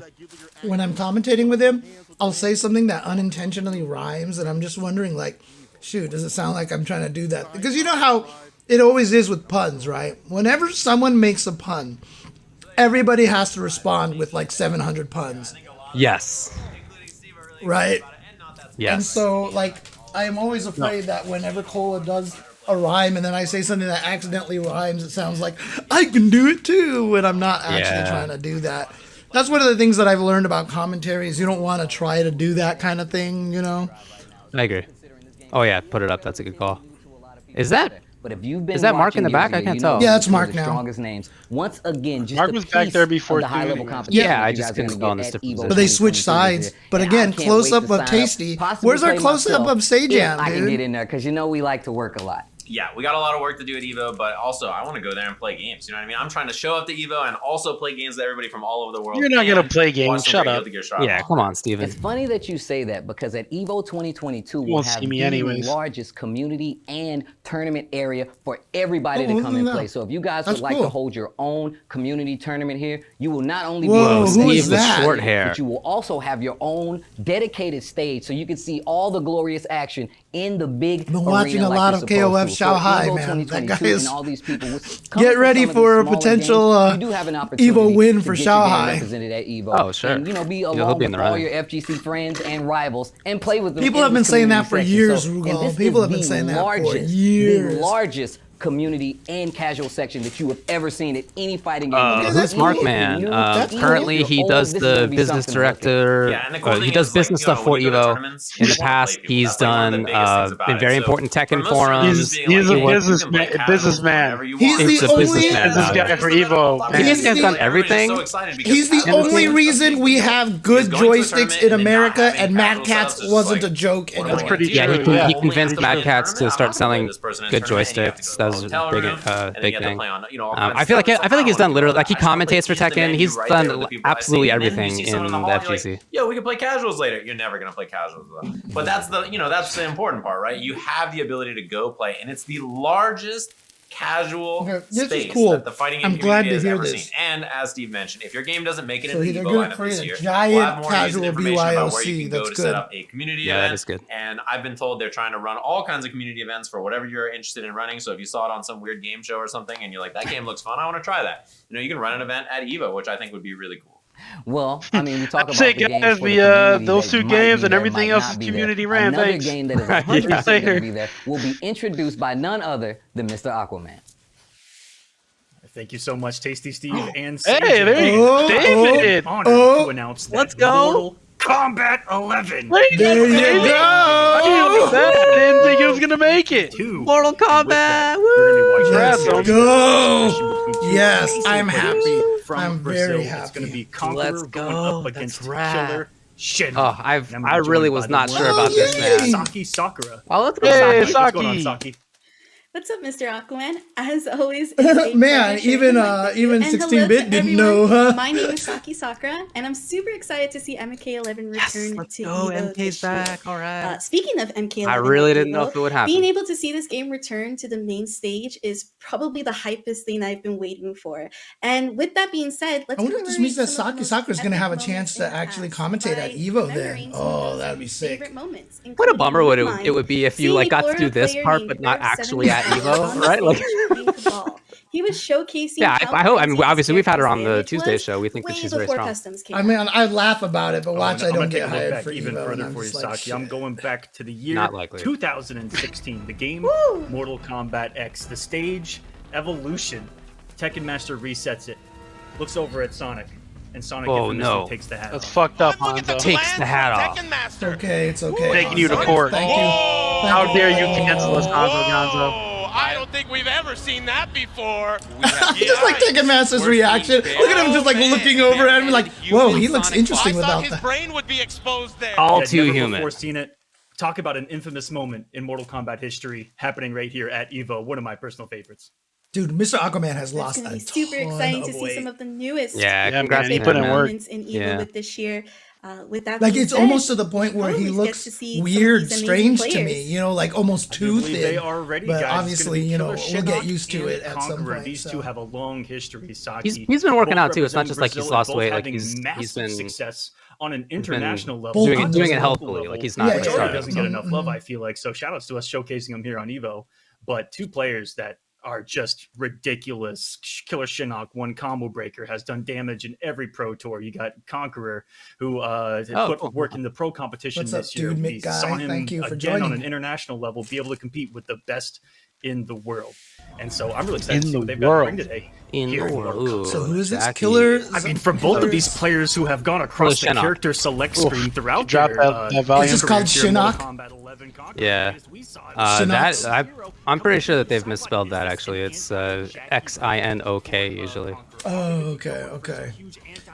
when I'm commentating with him, I'll say something that unintentionally rhymes, and I'm just wondering, like, shoot, does it sound like I'm trying to do that? Because you know how it always is with puns, right? Whenever someone makes a pun, everybody has to respond with like 700 puns, Yes. right? Yes. And so, like, I am always afraid that whenever Cola does a rhyme and then I say something that accidentally rhymes, it sounds like I can do it too when I'm not actually Yeah. trying to do that. That's one of the things that I've learned about commentary is you don't want to try to do that kind of thing, you know? I agree. Oh yeah, put it up. That's a good call. Is that? But if you've been Is that Mark in watching the back? years I ago, can't you know tell. Yeah, that's some of Mark the now. Strongest names. Once again, just Mark a was back piece there before of the high too, level anyway. competition. Yeah, I that you just guys are couldn't gonna tell in get this at different EVO position. But they switch 2022 sides. this year. But And again, I can't close wait up to of sign up, Tasty. possibly Where's our play close up myself of Sage if Jam, I can dude? get in there because you know we like to work a lot. Yeah, we got a lot of work to do at EVO, but also I want to go there and play games. You know what I mean? I'm trying to show up to EVO and also play games with everybody from all over the world. You're not gonna and play games, watch some shut great up. Guilty Gear Strive. Yeah, come on, Steven. It's funny that you say that because at EVO 2022 we'll won't have see me the anyways. largest community and tournament area for everybody Oh, to come and no. play. So if you guys That's would like cool. to hold your own community tournament here, you will not only Whoa, be able to who see is the that? Short hair. but you will also have your own dedicated stage so you can see all the glorious action in the big I've been watching arena a like lot you're of supposed KOF to. Shanghai, EVO man. That 2022 guy is- and all these people Get ready some of for a these smaller potential, games, you do have an opportunity EVO win to for get your game Shanghai. represented at EVO. Oh, sure. And, you know, be he'll along be in with the all running. your FGC friends and rivals and play with them. People in have been this saying that community for section. years, So, and Rugal. this People is have been the saying that for largest, years. The largest community and casual section that you have ever seen at any fighting game. that's Who's cool. Markman? That's Currently, cool. he does This is gonna the be business something wicked. director. Yeah, and the cool He thing does is, like, business you know, stuff for when you go to EVO. tournaments, In the you wanna past, play people. he's That's, like, one of the done biggest things about been it. very So, important for Tekken most tournaments, forums. He's being a like, hey, you can businessman- play casual businessman. whenever you He's want. the He's a only- businessman. This is guy for EVO. He's He's the- done everything. So excited because He's the casual only stuff reason being we built. have good Is going to a joysticks tournament in and not America, having and Mad casual Cats stuff is wasn't like, a joke what am I anymore. That's pretty gonna do? Yeah, he, true, yeah. he convinced Only Mad after Cats the to tournament, start I'm gonna selling play this person in a good tournament, and you have to joysticks. go That to was a a hotel big, room, and then big you have to thing. play on, you know, all kinds of I feel like stuff. he's done literally I like he just wanna play commentates for Tuesday Tekken. menu He's right there with done the people I see. absolutely And then you everything see in someone the hall, and you're FGC. like, yo, we can play casuals later. You're never gonna play casuals though. But that's the important part, right? You have the ability to go play, and it's the largest casual Okay, this is space cool. that the fighting game I'm glad community to has hear ever this. seen. And as Steve mentioned, if your game doesn't make it So into they're the EVO gonna lineup create this a year, giant we'll have more news and casual information about where BYOC. you can go That's to set good. up a community Yeah, event. that is good. And I've been told they're trying to run all kinds of community events for whatever you're interested in running. So if you saw it on some weird game show or something and you're like, that game looks fun, I want to try that. You know, you can run an event at EVO, which I think would be really cool. Well, I mean, we talk about say, the games guys, for the the, community those that two might games be and there, everything might else not is be community there. ran, Another thanks. game that is Yeah, 100% going to later. be there will be introduced by none other than Mr. Aquaman. Thank you so much, Tasty Steve and Hey, Sage. there you Oh, go. David! Honored Oh. to announce that Let's go. Mortal Kombat 11 There you Baby. go. I didn't think he was gonna make it. 2. Mortal And with that, Kombat, We're going to be Congrats, watching Let's go. between two Yes, amazing I'm players happy. From I'm Brazil. very It's going to happy. be Conqueror Let's going go. up against That's right. Killer Shen. Oh, And I'm I joined really by was the not one sure about this, yay. man. Saki Sakura. Oh, let's go, Hey, Saki. What's going on, Saki. Saki? What's up, Mr. Aquaman? As always, it's a Man, pleasure sharing my even and hello 16-bit to didn't everyone. know, huh? My name is Saki Sakura, and I'm super excited to see MK11 return to EVO this year. All right. Speaking of MK11, I really at didn't know EVO, if it would happen. being able to see this game return to the main stage is probably the hypest thing I've been waiting for. And with that being said, let's I wonder if this means that Saki Sakura's going to have a epic chance to moments in the actually past commentate by at EVO then. remembering some of Oh, those that'd be sick. favorite moments, What a bummer would including it would be if you seeing like a got to do Florida this player part named but not Eric actually at 7 EVO, on right? Like, stage playing Cabal. He was showcasing. yeah, how I hope. I mean, crazy obviously his we've had her on character's the damage Tuesday was show. We think that way she's very before strong. customs came I mean, out. I laugh about it, but watch, I I'm don't gonna get take a look hired back for even EVO. further and I'm for you, just like, Saki. I'm shit. going back to the year Not likely. 2016. The game Woo! Mortal Kombat X. The stage Evolution. Tekken Master resets it. Looks over at Sonic, and Sonic Oh, infamously no. takes the hat That's off. fucked up, Hanzo. Takes the hat off. It's okay, it's okay. Taking you to Hanzo. court. Thank you. How dare you cancel us, Hanzo Gonzo? I don't think we've ever seen that before. Just like Tekken Master's reaction. Look at him just like looking over at me like, whoa, he looks interesting I thought without his that. brain would be exposed there. All Yeah, too never human. Before seen it. Talk about an infamous moment in Mortal Kombat history happening right here at EVO. One of my personal favorites. Dude, Mr. Aquaman has It's lost going to a be super ton exciting of to see weight. some of the newest Yeah, congrats man, he to put him, in man. work. moments in EVO Yeah. with this year. With that Like being it's said, almost to the point where he always get looks to see some of weird, these amazing strange to me. players. You know, like almost too Arguably, they thin. are ready, But guys. It's gonna obviously, be you know, Killer we'll get Shinnok used to and it at some Conqueror. point. These so. two have a long history. Saki. He's been working both out too. It's not just like representing he's lost Brazil weight. and Like both he's having massive been success on an international level. Bulking doing does it it. healthfully. Like he's not Yeah, like yeah, Majority starving. doesn't get enough love, Mhm. I feel like. So shout outs to us showcasing him here on EVO. But two players that are just ridiculous. Killer Shinnok, one combo breaker, has done damage in every pro tour. You got Conqueror, who put work in the pro competition What's up, this year. dude, We Mick guy? saw him Thank you for again on joining. an international level be able to compete with the best in the world. And so I'm really excited to In see what the they've got to bring world. today. In here the Mortal world. Kombat. So who is this Exactly. killer? I mean, from both of these players who have gone across the Shinnok. character select screen throughout Drop their that volume. It's just called careers here in Mortal Shinnok? Kombat 11 Conqueror, Yeah. as we saw it. I'm pretty sure that they've misspelled that actually. It's Xinok usually. Oh, okay.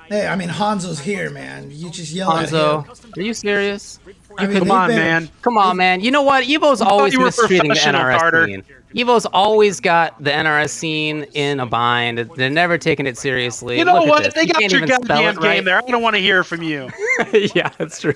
Hey, I mean, Hanzo's here, man. You just yell at Hanzo, him. are you serious? I mean, Come they on, better- man. Come on, man. You know what? Evo's always you were mistreating the professional, NRS Carter. scene. Evo's always got the NRS scene in a bind. They're never taking it seriously. You know Look at what? this. They You got can't your even spell goddamn it right. game there. I don't want to hear from you. Yeah, that's true.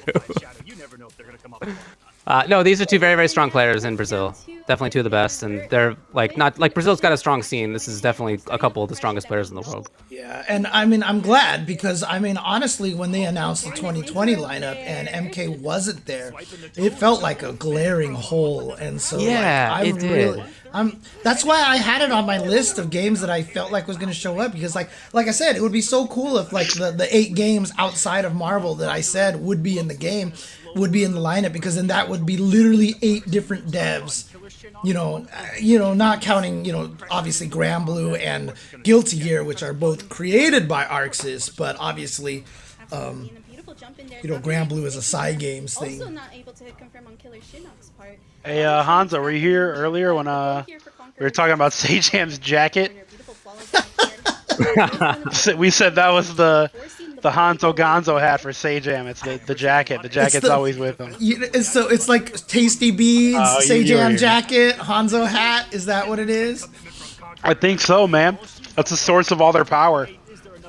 You never know if they're going to come up. No, these are two very, very strong players in Brazil. Definitely two of the best, and they're like not like Brazil's got a strong scene. This is definitely a couple of the strongest players in the world. Yeah, and I mean, I'm glad because I mean, honestly, when they announced the 2020 lineup and MK wasn't there, it felt like a glaring hole. And so, Yeah, like, it did. That's why I had it on my list of games that I felt like was going to show up because, like I said, it would be so cool if like the 8 games outside of Marvel that I said would be in the game would be in the lineup because then that would be literally 8 different devs. You know, not counting, obviously Granblue and Guilty Gear, which are both created by Arxis, but obviously, Granblue is a side games thing. Also not able to confirm on Killer Shinnok's part. Hey, Hanzo, were you here earlier when we were talking about Sajam's jacket? We said that was the Hanzo Gonzo hat for Sajam. It's the jacket. The jacket's always with him. So it's like Tasty Beads, you Sajam hear. jacket, Hanzo hat. Is that what it is? I think so, man. That's the source of all their power.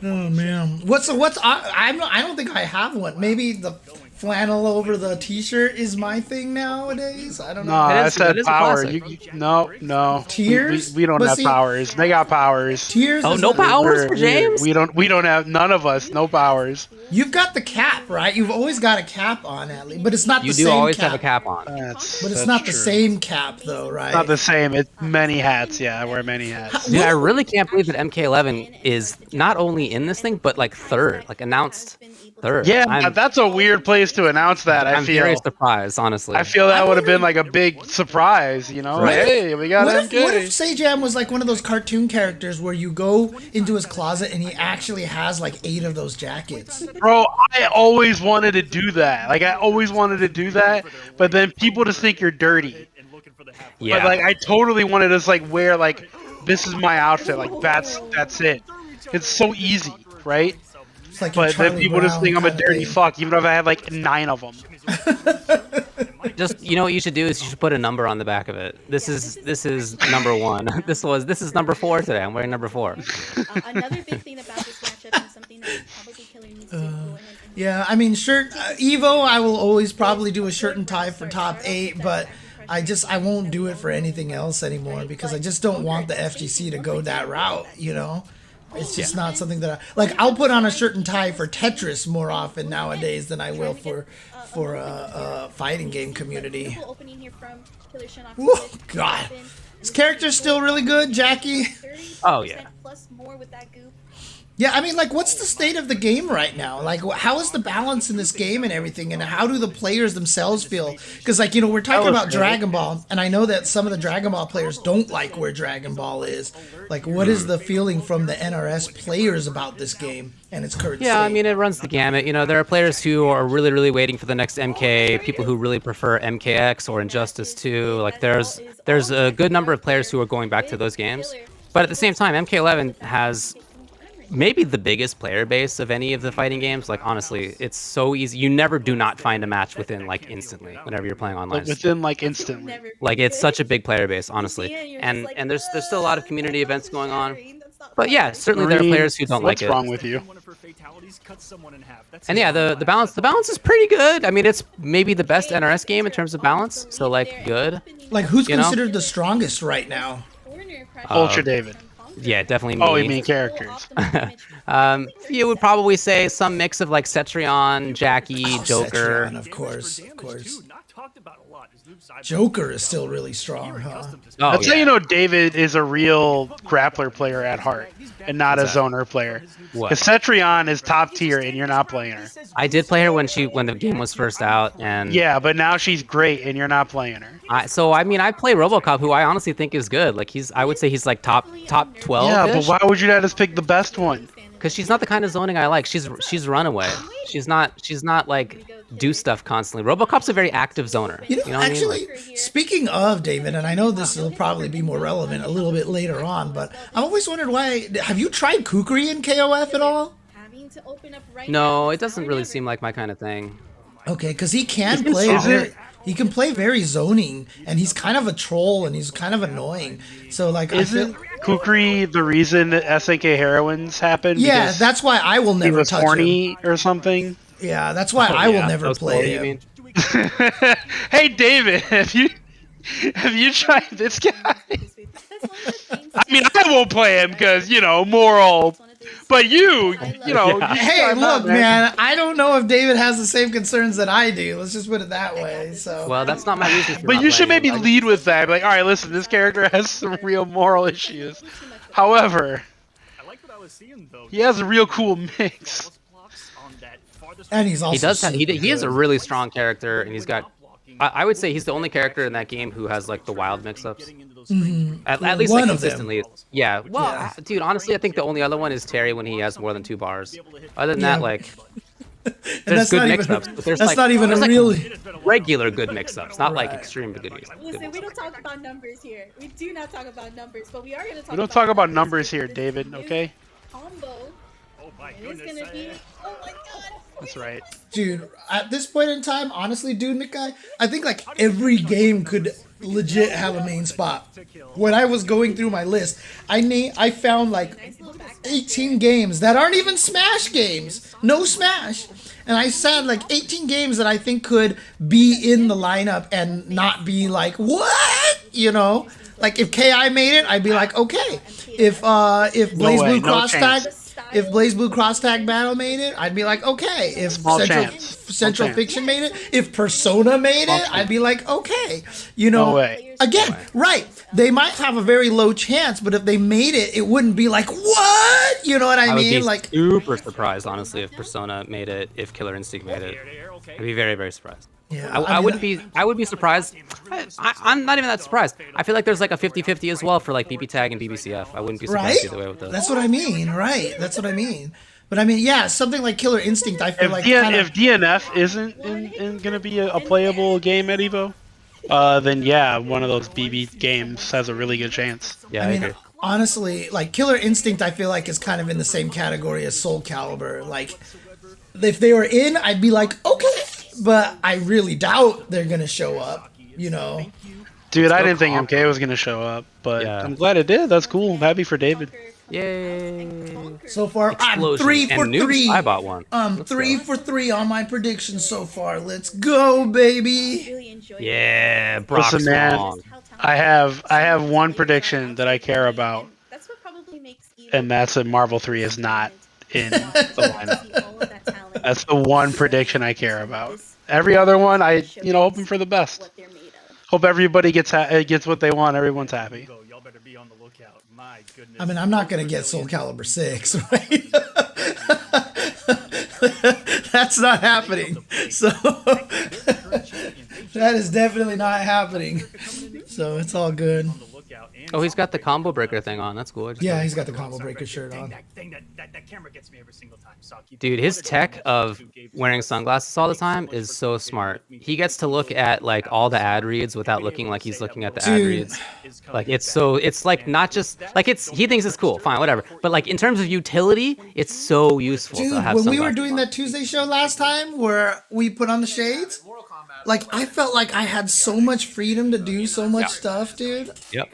Oh man, I don't think I have one. Maybe the flannel over the T-shirt is my thing nowadays. I don't know. No, I said it is a power. classic. No. Tears? We don't But have see- powers. They got powers. Tears. Oh, is no a- powers for James? We don't have none of us. No powers. You've got the cap, right? You've always got a cap on, at least, but it's not You the do same always cap. have a cap on. But it's not the same cap, though, right? It's not the same. It's many hats. Yeah, I wear many hats. Dude, I really can't believe that MK11 is not only in this thing, but like third, like announced third. Yeah, that's a weird place to announce that. I I'm feel. very surprised, honestly. I feel that would have been like a big surprise, you know? Right. Like, hey, we got What if MK. Sajam was like one of those cartoon characters where you go into his closet and he actually has like 8 of those jackets? Bro, I always wanted to do that. Like, I always wanted to do that, but then people just think you're dirty. Yeah. But, like, I totally wanted to just, like, wear, like, this is my outfit. Like, that's it. It's so easy, right? It's like But then Charlie people just Brown think I'm a kinda dirty thing. fuck, even if I had, like, 9 of them. Just you know what you should do is you should put a number on the back of it. This is number 1. This is number 4 today. I'm wearing number 4. Another big thing about this matchup and something that probably Killer needs to go ahead and Yeah, I mean, Evo, I will always probably do a shirt and tie for top 8, but I won't do it for anything else anymore because I just don't want the FGC to go that route, you know? It's just not something that I'll put on a shirt and tie for Tetris more often nowadays than I will for a fighting game community. Oh, God. This character's still really good, Jackie. Oh, yeah. Yeah, I mean, like, what's the state of the game right now? Like, how is the balance in this game and everything, and how do the players themselves feel? Because, like, you know, we're talking about Dragon Ball, and I know that some of the Dragon Ball players don't like where Dragon Ball is. Like, what is the feeling from the NRS players about this game and its current state? Yeah, I mean, it runs the gamut. You know, there are players who are really, really waiting for the next MK, people who really prefer MKX or Injustice 2. Like, there's a good number of players who are going back to those games. But at the same time, MK11 has maybe the biggest player base of any of the fighting games. Like, honestly, it's so easy. You never do not find a match within, like, instantly whenever you're playing online. Within, like, instantly. Like, it's such a big player base, honestly. And there's still a lot of community events going on. But yeah, certainly there are players who don't like it. What's wrong with you? And yeah, the balance is pretty good. I mean, it's maybe the best NRS game in terms of balance. So, like, good. Like, who's considered the strongest right now? UltraDavid. Yeah, definitely me. Oh, you mean characters? You would probably say some mix of like Cetrion, Jackie, Joker. Cetrion, of course. Joker is still really strong, huh? Oh, That's how you know David is a real grappler player at heart and not a zoner player. Because Cetrion is top tier and you're not playing her. I did play her when the game was first out, and yeah, but now she's great and you're not playing her. So I mean, I play RoboCop, who I honestly think is good. Like I would say he's like top 12. Yeah, but why would you not just pick the best one? Because she's not the kind of zoning I like. She's runaway. She's not like do stuff constantly. RoboCop's a very active zoner. You know actually, what I mean? Speaking of David, and I know this will probably be more relevant a little bit later on, but I've always wondered why. Have you tried Kukri in KOF at all? No, it doesn't really seem like my kind of thing. Okay, because he can play. He can play very zoning, and he's kind of a troll, and he's kind of annoying. So, like, isn't Kukri the reason that SNK heroines happened? Yeah, that's why I will never touch horny or something. Yeah, that's why I will never play him. Hey, David, have you tried this guy? I mean, I won't play him because moral. But you know. Yeah. Hey, look, man. I don't know if David has the same concerns that I do. Let's just put it that way. So. Well, that's not my reason. But you should maybe lead with that. Like, all right, listen, this character has some real moral issues. However, he has a real cool mix. And he's also he has a really strong character, and he's got. I would say he's the only character in that game who has like the wild mix-ups. Mm-hmm. At least like consistently. Yeah. Well, dude, honestly, I think the only other one is Terry when he has more than 2 bars. Other than that, like, there's good mix-ups. But there's not even really regular good mix-ups, not like extreme good mix-ups. Listen, we don't talk about numbers here. We do not talk about numbers, but we are going to talk. We don't talk about numbers here, David. Okay. Combo. Oh my goodness. Oh my god. That's right. Dude, at this point in time, honestly, dude, Mikai, I think like every game could legit have a main spot. When I was going through my list, I found like 18 games that aren't even Smash games. No Smash. And I said like 18 games that I think could be in the lineup and not be like, what? Like if KI made it, I'd be like, okay. If BlazBlue Cross Tag... If BlazBlue Cross Tag Battle made it, I'd be like, okay. If Central Fiction made it, if Persona made it, I'd be like, okay. No way. Again, right. They might have a very low chance, but if they made it, it wouldn't be like, what? You know what I mean? Would be like super surprised, honestly, if Persona made it, if Killer Instinct made it. I'd be very, very surprised. Yeah, I would be surprised. I'm not even that surprised. I feel like there's like a 50-50 as well for like BB Tag and BBCF. I wouldn't be surprised either way with those. That's what I mean, right? That's what I mean. But I mean, yeah, something like Killer Instinct, I feel if like if DNF isn't going to be a playable game at EVO, then yeah, one of those BB games has a really good chance. Yeah, I agree. Honestly, like Killer Instinct, I feel like is kind of in the same category as Soul Calibur. Like, if they were in, I'd be like, okay. but I really doubt they're gonna show up. You know, Dude, I didn't think MK was gonna show up, but I'm glad it did. That's cool. I'm happy for David. Yay! So far, I'm Explosion. 3 for And Noobs, 3. I bought one. 3 for 3 on my predictions so far. Let's go, baby. Yeah, Brock's Listen, man, long. I have one prediction that I care about, That's what probably makes and that's that Marvel 3 is not in the lineup. That's the one prediction I care about. Every other one, hoping for the best. Hope everybody gets what they want. Everyone's happy. Y'all better be on the lookout. My goodness. I mean, I'm not gonna get Soul Calibur 6, right? That's not happening. So that is definitely not happening. So it's all good. Oh, he's got the combo breaker thing on. That's cool. Yeah, he's got the combo breaker shirt on. That camera gets me every single time. Dude, his tech of wearing sunglasses all the time is so smart. He gets to look at like all the ad reads without looking like he's looking at the ad reads. Like it's like not just like he thinks it's cool, fine, whatever. But like in terms of utility, it's so useful Dude, to have when sunglasses. we were doing that Tuesday show last time where we put on the shades, like I felt like I had so much freedom to do so much stuff, dude. Yep.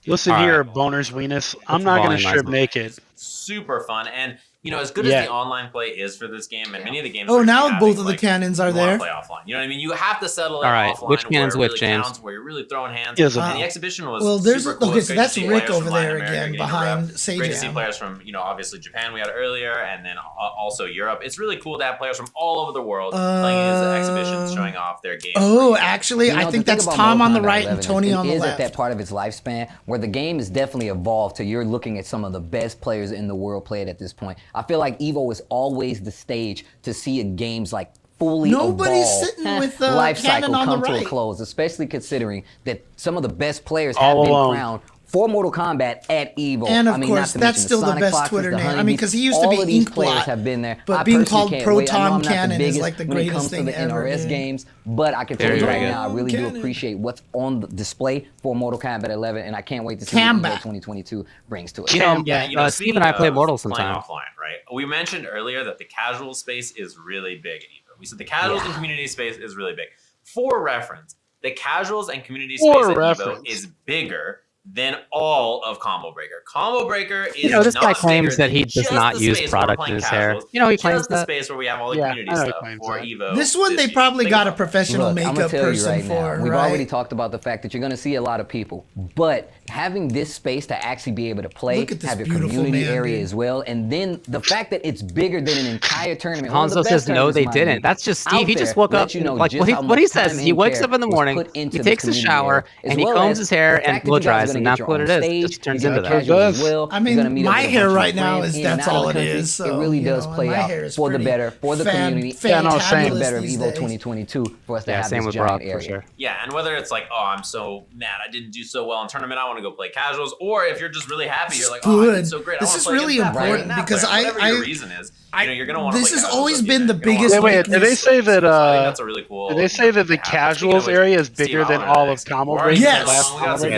Listen here, boners, weenus. I'm not gonna strip naked. Super fun, and as good as the online play is for this game, and many of the games. Oh, now both of the cannons are there. Play offline. You know what I mean? You have to settle it all right, offline. which cannons where it which, really James? counts, where you're really throwing hands. Yes, And the exhibition was well, there's super cool. okay, It's so great that's to see Rick players over from there Latin America again getting behind rep. Great to see Sajam. players from obviously Japan we had earlier, and then also Europe. It's really cool to have players from all over the world playing his exhibitions, showing off their games. Oh, actually, I think that's Tom on the right and Tony on the Is left. at that part of its lifespan where the game is definitely evolved to you're looking at some of the best players in the world play it at this point. I feel like EVO is always the stage to see a game's like fully Nobody's evolved sitting with the life cannon cycle on the come to right. a close, especially considering that some of the best players All have been alone. crowned for Mortal Kombat at EVO. And of I mean, course, not to that's mention still the Sonic best Foxes, Twitter the name. I mean, Honeybees, because he used to all be of these Inkblot, players have been there. but I being personally called can't Proton wait. I know I'm not the Cannon is biggest like the when it greatest comes to thing the ever, NRS dude. games, but I can tell Very you right good. now, I really do Cannon. appreciate what's on the display for Mortal Kombat 11, and I can't wait to see Kombat. what EVO 2022 brings to it. Steve and I play Mortal sometime. Offline, right? We mentioned earlier that the casual space is really big at EVO. We said the casuals and community space is really big. For reference, the casuals and community space at EVO is bigger than all of Combo Breaker. Combo Breaker is this guy not claims bigger that he than does just not the use space where we're product playing in his hair. casuals, He claims just the that. space where we have all the Yeah, community I know he stuff claims for that. EVO. This one, they year. probably Think got a about it. professional Look, I'm makeup gonna tell you person right for, now, we've right? already talked about the fact that you're going to see a lot of people, but having this space to actually be able to play, Look at this have your beautiful community man, area dude. as well, and then the fact that it's bigger than an entire tournament. one of the Hanzo best says no, tournaments, they mind didn't. you, That's just out Steve. He just there, woke let up. you know Like just what he, how what he much time says, he and wakes care up in the was morning, put he into the takes a community shower, area, as and he well combs as his hair the and fact that blow you guys are dries, gonna and get that's your what own it is. It stage, just turns you got into that. casuals as well. I You're mean, gonna meet up my with a hair bunch of right now friends is in and that's out of all the it country. is. So, It really you does know, play my out hair is for the pretty better, for the community, Yeah, no, same. for the better of these EVO days. 2022 for us to Yeah, have same this with giant Brock for area. sure. Yeah, and whether it's like, oh, I'm so mad I didn't do so well in tournament, I want to go play casuals, or if you're just really happy, you're like, oh, I Good. did so great. This I is want to play really against that player important and that because player. Whatever your I- reason is, you're gonna want to. This play has casuals always with been you. the You're gonna biggest wanna Wait, play did they weakness. say that? So I think that's a really cool. Did they say that the casuals area is bigger than all of Combo Breaker? Yes,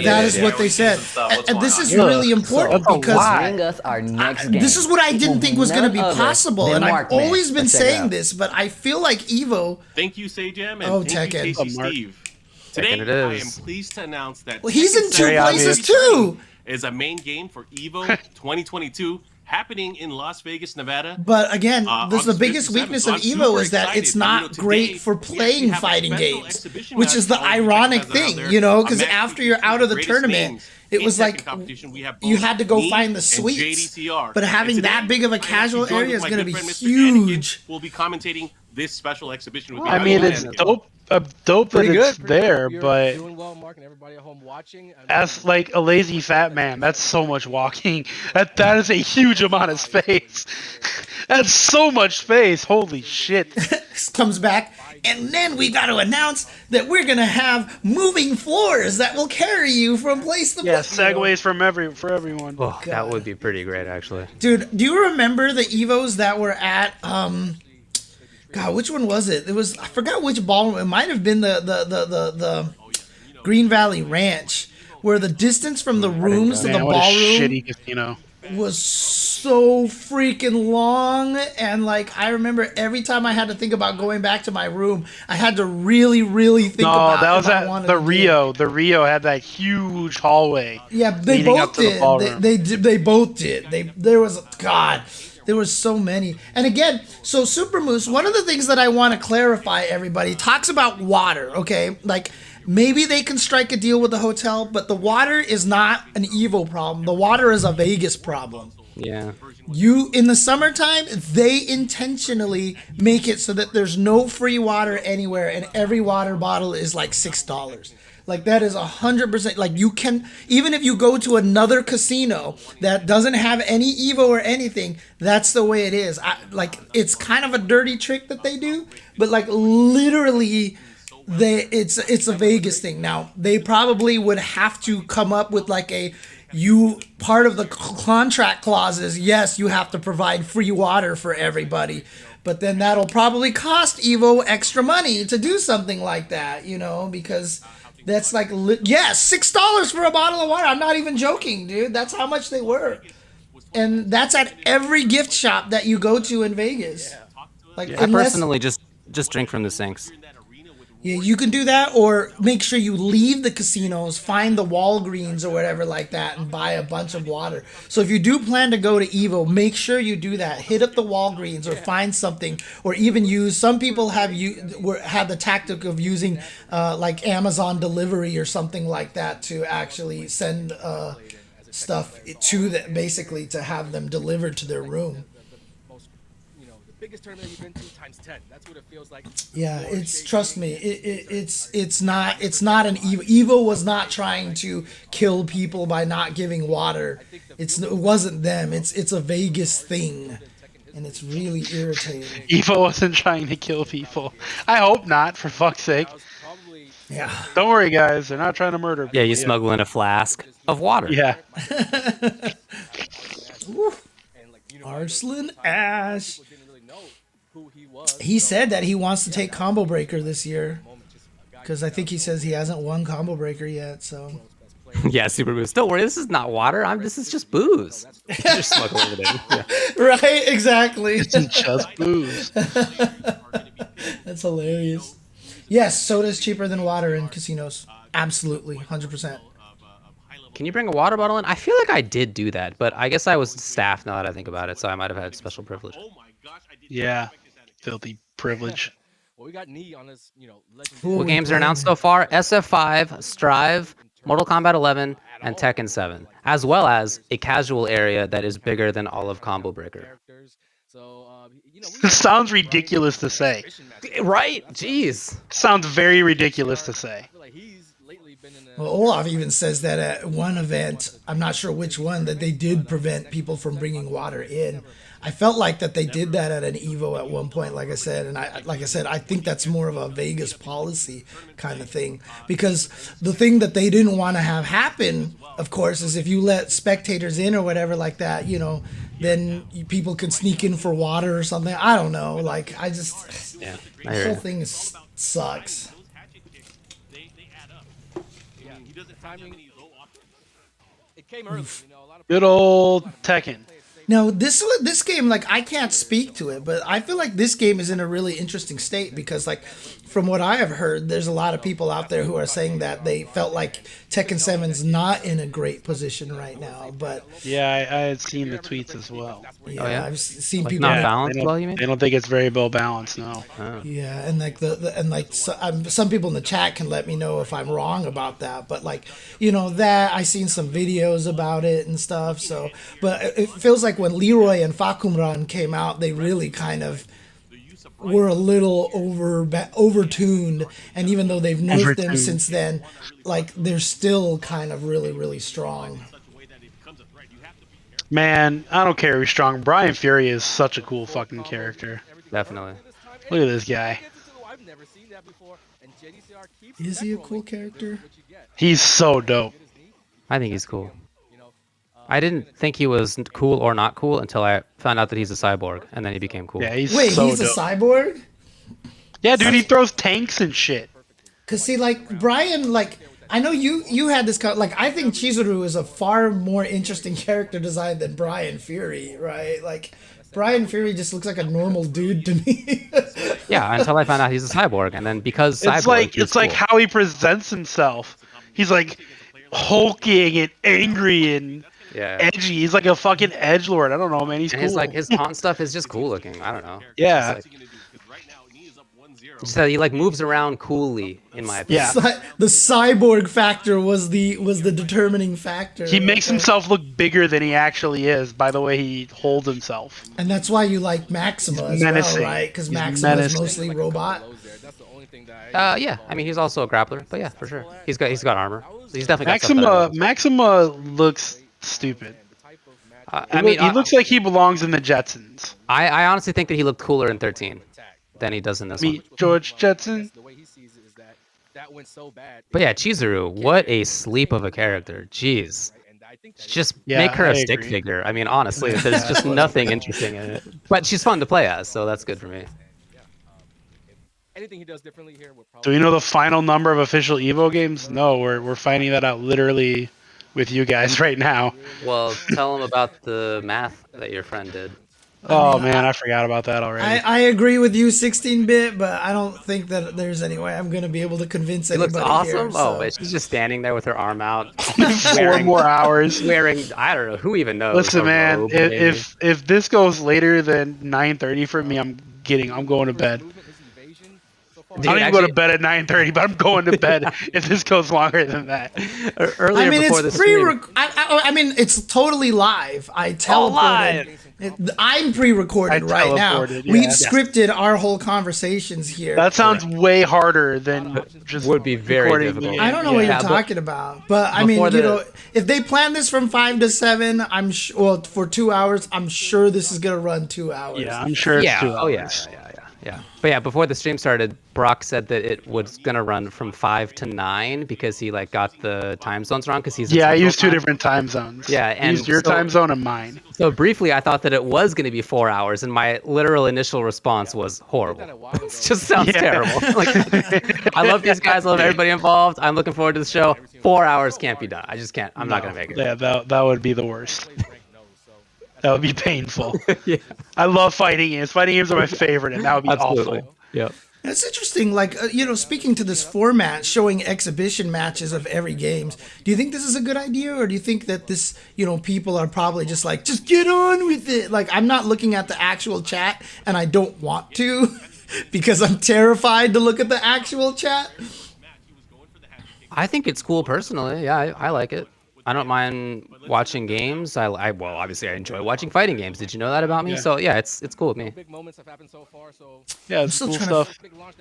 that is what they said. And this is really important That's a because lot. Bring us our next game. this is what I didn't think was going to be None other possible, than and I've Markman. always been Let's check it saying out. this, but I feel like EVO. Thank you, Sajam, and Oh, thank you, Tekken. Casey Steve. Today, Tekken it I am is. pleased to announce that Well, he's in Tekken two 7 places Returning too. is a main game for EVO 2022 happening in Las Vegas, Nevada. But again, this is the August biggest 5th to 7th. weakness So of I'm EVO super is that excited. it's And, not today, great for we actually playing have a fighting special games, exhibition which match is the for all you ironic Tekken fans out thing, there. you know, A because match after featuring you're some out of the greatest tournament, names it in was Tekken like competition. We have you both had to go me find the and sweets. JDTR. But having And that today, big of a I am actually casual joined area with is my going to good be friend, Mr. Anakin. huge. We'll be commentating this special exhibition with you. I mean, it's dope. Dope that Pretty it's good. there, You're but doing well, Mark, and everybody at home watching. as like a lazy fat man, that's so much walking. That is a huge amount of space. That's so much space. Holy shit! Comes back, and then we got to announce that we're going to have moving floors that will carry you from place to Yeah, place. segues for everyone. Oh, that would be pretty great, actually. Dude, do you remember the EVOs that were at God, which one was it? It was, I forgot which ballroom. It might have been the Green Valley Ranch, where the distance from the rooms to the Man, what a ballroom shitty casino. was so freaking long, and like I remember every time I had to think about going back to my room, I had to really think about. No, that was if I at wanted the to do it. Rio. The Rio had that huge hallway. Yeah, they leading both up to the did. ballroom. They both did. There was God. There was so many. And again, so Super Moose, one of the things that I want to clarify, everybody, talks about water, okay? Like, maybe they can strike a deal with the hotel, but the water is not an EVO problem. The water is a Vegas problem. Yeah. In the summertime, they intentionally make it so that there's no free water anywhere, and every water bottle is like $6. Like, that is 100%. Like, you can, even if you go to another casino that doesn't have any EVO or anything, that's the way it is. It's kind of a dirty trick that they do, but like literally, it's a Vegas thing. Now, they probably would have to come up with like part of the contract clauses. Yes, you have to provide free water for everybody. But then that'll probably cost EVO extra money to do something like that, because that's like, $6 for a bottle of water. I'm not even joking, dude. That's how much they were. And that's at every gift shop that you go to in Vegas. Like, I personally just drink from the sinks. Yeah, you can do that, or make sure you leave the casinos, find the Walgreens or whatever like that, and buy a bunch of water. So if you do plan to go to EVO, make sure you do that. Hit up the Walgreens or find something, or even use. Some people have the tactic of using like Amazon delivery or something like that to actually send stuff to them, basically to have them delivered to their room. Biggest tournament you've been to times 10. That's what it feels like. Yeah, trust me, it's not an EVO. EVO was not trying to kill people by not giving water. It wasn't them. It's a Vegas thing, and it's really irritating. EVO wasn't trying to kill people. I hope not, for fuck's sake. Yeah. Don't worry, guys. They're not trying to murder people. Yeah, you smuggle in a flask of water. Yeah. Arslan Ash. He said that he wants to take Combo Breaker this year, because I think he says he hasn't won Combo Breaker yet. So. Yeah, Super Boost. Don't worry, this is not water. This is just booze. Just smuggle it in. Yeah. Right, exactly. It's just booze. That's hilarious. Yes, soda's cheaper than water in casinos. Absolutely, 100%. Can you bring a water bottle in? I feel like I did do that, but I guess I was staff now that I think about it, so I might have had special privilege. Yeah, filthy privilege. Well, we got knee on this, What games are announced so far? SF5, Strive, Mortal Kombat 11, and Tekken 7, as well as a casual area that is bigger than all of Combo Breaker. This sounds ridiculous to say. Right? Jeez. Sounds very ridiculous to say. Well, Olaf even says that at one event, I'm not sure which one, that they did prevent people from bringing water in. I felt like that they did that at an EVO at one point, like I said, and I think that's more of a Vegas policy kind of thing, because the thing that they didn't want to have happen, of course, is if you let spectators in or whatever like that, then people could sneak in for water or something. I don't know. Like, the whole thing sucks. It came early, Good old Tekken. Now, this game, like, I can't speak to it, but I feel like this game is in a really interesting state because, like, from what I have heard, there's a lot of people out there who are saying that they felt like Tekken 7's not in a great position right now. But yeah, I had seen the tweets as well. Yeah, I've seen like people not balanced. Well, you mean? They don't think it's very well balanced. No. Oh. Yeah, and some people in the chat can let me know if I'm wrong about that. But like, that I seen some videos about it and stuff. So, but it feels like when Leroy and Fakumran came out, they really kind of were a little overtuned, and even though they've nerfed them since then, like, they're still kind of really, really strong. Man, I don't care who's strong. Brian Fury is such a cool fucking character. Definitely. Look at this guy. Is he a cool character? He's so dope. I think he's cool. I didn't think he was cool or not cool until I found out that he's a cyborg, and then he became cool. Yeah, he's Wait, so he's dope. a cyborg? Yeah, dude, he throws tanks and shit. Cause see, like, Brian, like, I know you had this like I think Chizuru is a far more interesting character design than Brian Fury, right? Like Brian Fury just looks like a normal dude to me. Yeah, until I found out he's a cyborg, and then because cyborg, It's like how he presents himself. He's like hulking and angry and edgy. He's like a fucking edgelord. I don't know, man. He's and cool. his taunt stuff is just cool looking. I don't know. Yeah. Just that he like moves around coolly, in my opinion. Yeah. The cyborg factor was the determining factor. He makes himself look bigger than he actually is by the way he holds himself. And that's why you like Maxima as well, right? Because Maxima is mostly robot. Yeah. I mean, he's also a grappler, but yeah, for sure. He's got armor. He's definitely got stuff that Maxima looks stupid. He looks like he belongs in the Jetsons. I honestly think that he looked cooler in 13 than he does in this one. George Jetson. But yeah, Chizuru, what a sleep of a character. Jeez. Just make her a stick figure. I mean, honestly, there's just nothing interesting in it. But she's fun to play as, so that's good for me. Anything he does differently here would Do we know the final number of official EVO games? No, we're finding that out literally with you guys right now. Well, tell him about the math that your friend did. Oh man, I forgot about that already. I agree with you, 16-bit, but I don't think that there's any way I'm going to be able to convince He anybody looks awesome. here. So. Oh, but she's just standing there with her arm out. 4 more hours. Wearing, I don't know, who even knows? Listen, A man, robe, if this goes later than 9:30 for me, I'm going to bed. Dude, I don't even go to bed at 9:30, but I'm going to bed if this goes longer than that. Earlier I mean, before it's the I mean, it's totally live. I teleported. I'm pre-recorded right now. teleported, We've yeah. scripted our whole conversations here. That sounds way harder than just would be very recording difficult. the- I don't know what you're Yeah, but talking about, but I mean, before you know, if they plan this from 5 to 7, well, for 2 hours, I'm sure this is gonna run 2 hours. Yeah, I'm sure it's Yeah. 2 Oh yeah. hours. Yeah. But yeah, before the stream started, Brock said that it was gonna run from 5 to 9 because he like got the time zones wrong because he's Yeah, I Central used 2 time. different time zones. Yeah, I and used your so- time zone and mine. So briefly, I thought that it was going to be 4 hours, and my literal initial response was horrible. It just sounds terrible. Like, I love these guys, I love everybody involved. I'm looking forward to the show. 4 hours can't be done. I just can't. I'm not going to make it. Yeah, that would be the worst. That would be painful. I love fighting games. Fighting games are my favorite, and that would be Absolutely. awful. Yep. It's interesting, like, you know, speaking to this format, showing exhibition matches of every games, do you think this is a good idea, or do you think that this, you know, people are probably just like, just get on with it? Like, I'm not looking at the actual chat, and I don't want to, because I'm terrified to look at the actual chat. I think it's cool personally. Yeah, I like it. I don't mind watching games. Well, obviously I enjoy watching fighting games. Did you know that about me? Yeah. So yeah, it's cool with me. big moments have happened so far. So Yeah, I'm it's still cool trying stuff.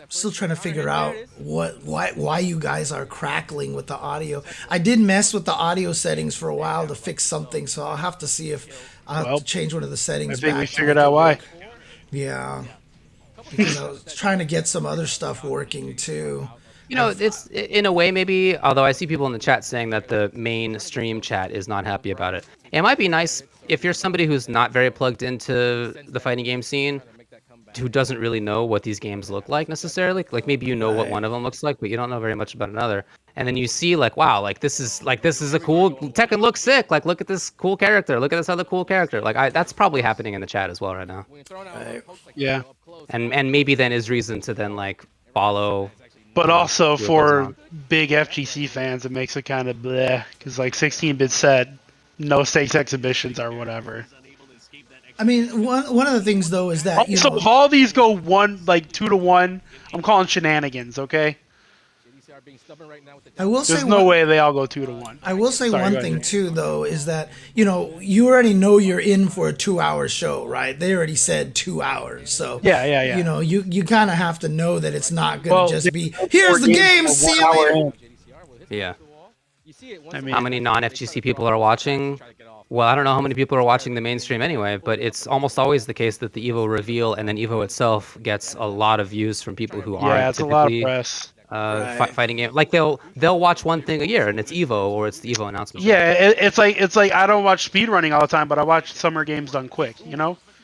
Still trying to figure out why you guys are crackling with the audio. I did mess with the audio settings for a while to fix something, so I'll have to see if I'll have to change one of the settings. I think we back to figured make out it why. work. Yeah, because I was trying to get some other stuff working too. You know, it's in a way maybe, although I see people in the chat saying that the main stream chat is not happy about it. It might be nice if you're somebody who's not very plugged into the fighting game scene, who doesn't really know what these games look like necessarily. Like maybe you know what one of them looks like, but you don't know very much about another. And then you see like, wow, like this is a cool Tekken looks sick. Like look at this cool character. Look at this other cool character. Like that's probably happening in the chat as well right now. Yeah. And maybe then is reason to then like follow. But also see what goes for on. big FGC fans, it makes it kind of bleh, because like 16-bit said, no stakes exhibitions or whatever. I mean, one of the things though is that Also, if all these go 2 to 1, I'm calling shenanigans. Okay. I will say There's no way they all go 2 to 1. I will say Sorry, one go thing ahead. too, though, is that you already know you're in for a 2-hour show, right? They already said 2 hours, so Yeah. you kind of have to know that it's not going to Well, just be here's the game, see you later. Yeah. I mean, How many non-FGC people are watching? Well, I don't know how many people are watching the mainstream anyway, but it's almost always the case that the EVO reveal and then EVO itself gets a lot of views from people who aren't yeah, it's a lot of typically press. fighting game. Like they'll watch one thing a year and it's EVO or it's the EVO announcement. Yeah, it's like I don't watch speedrunning all the time, but I watch summer games done quick. You know.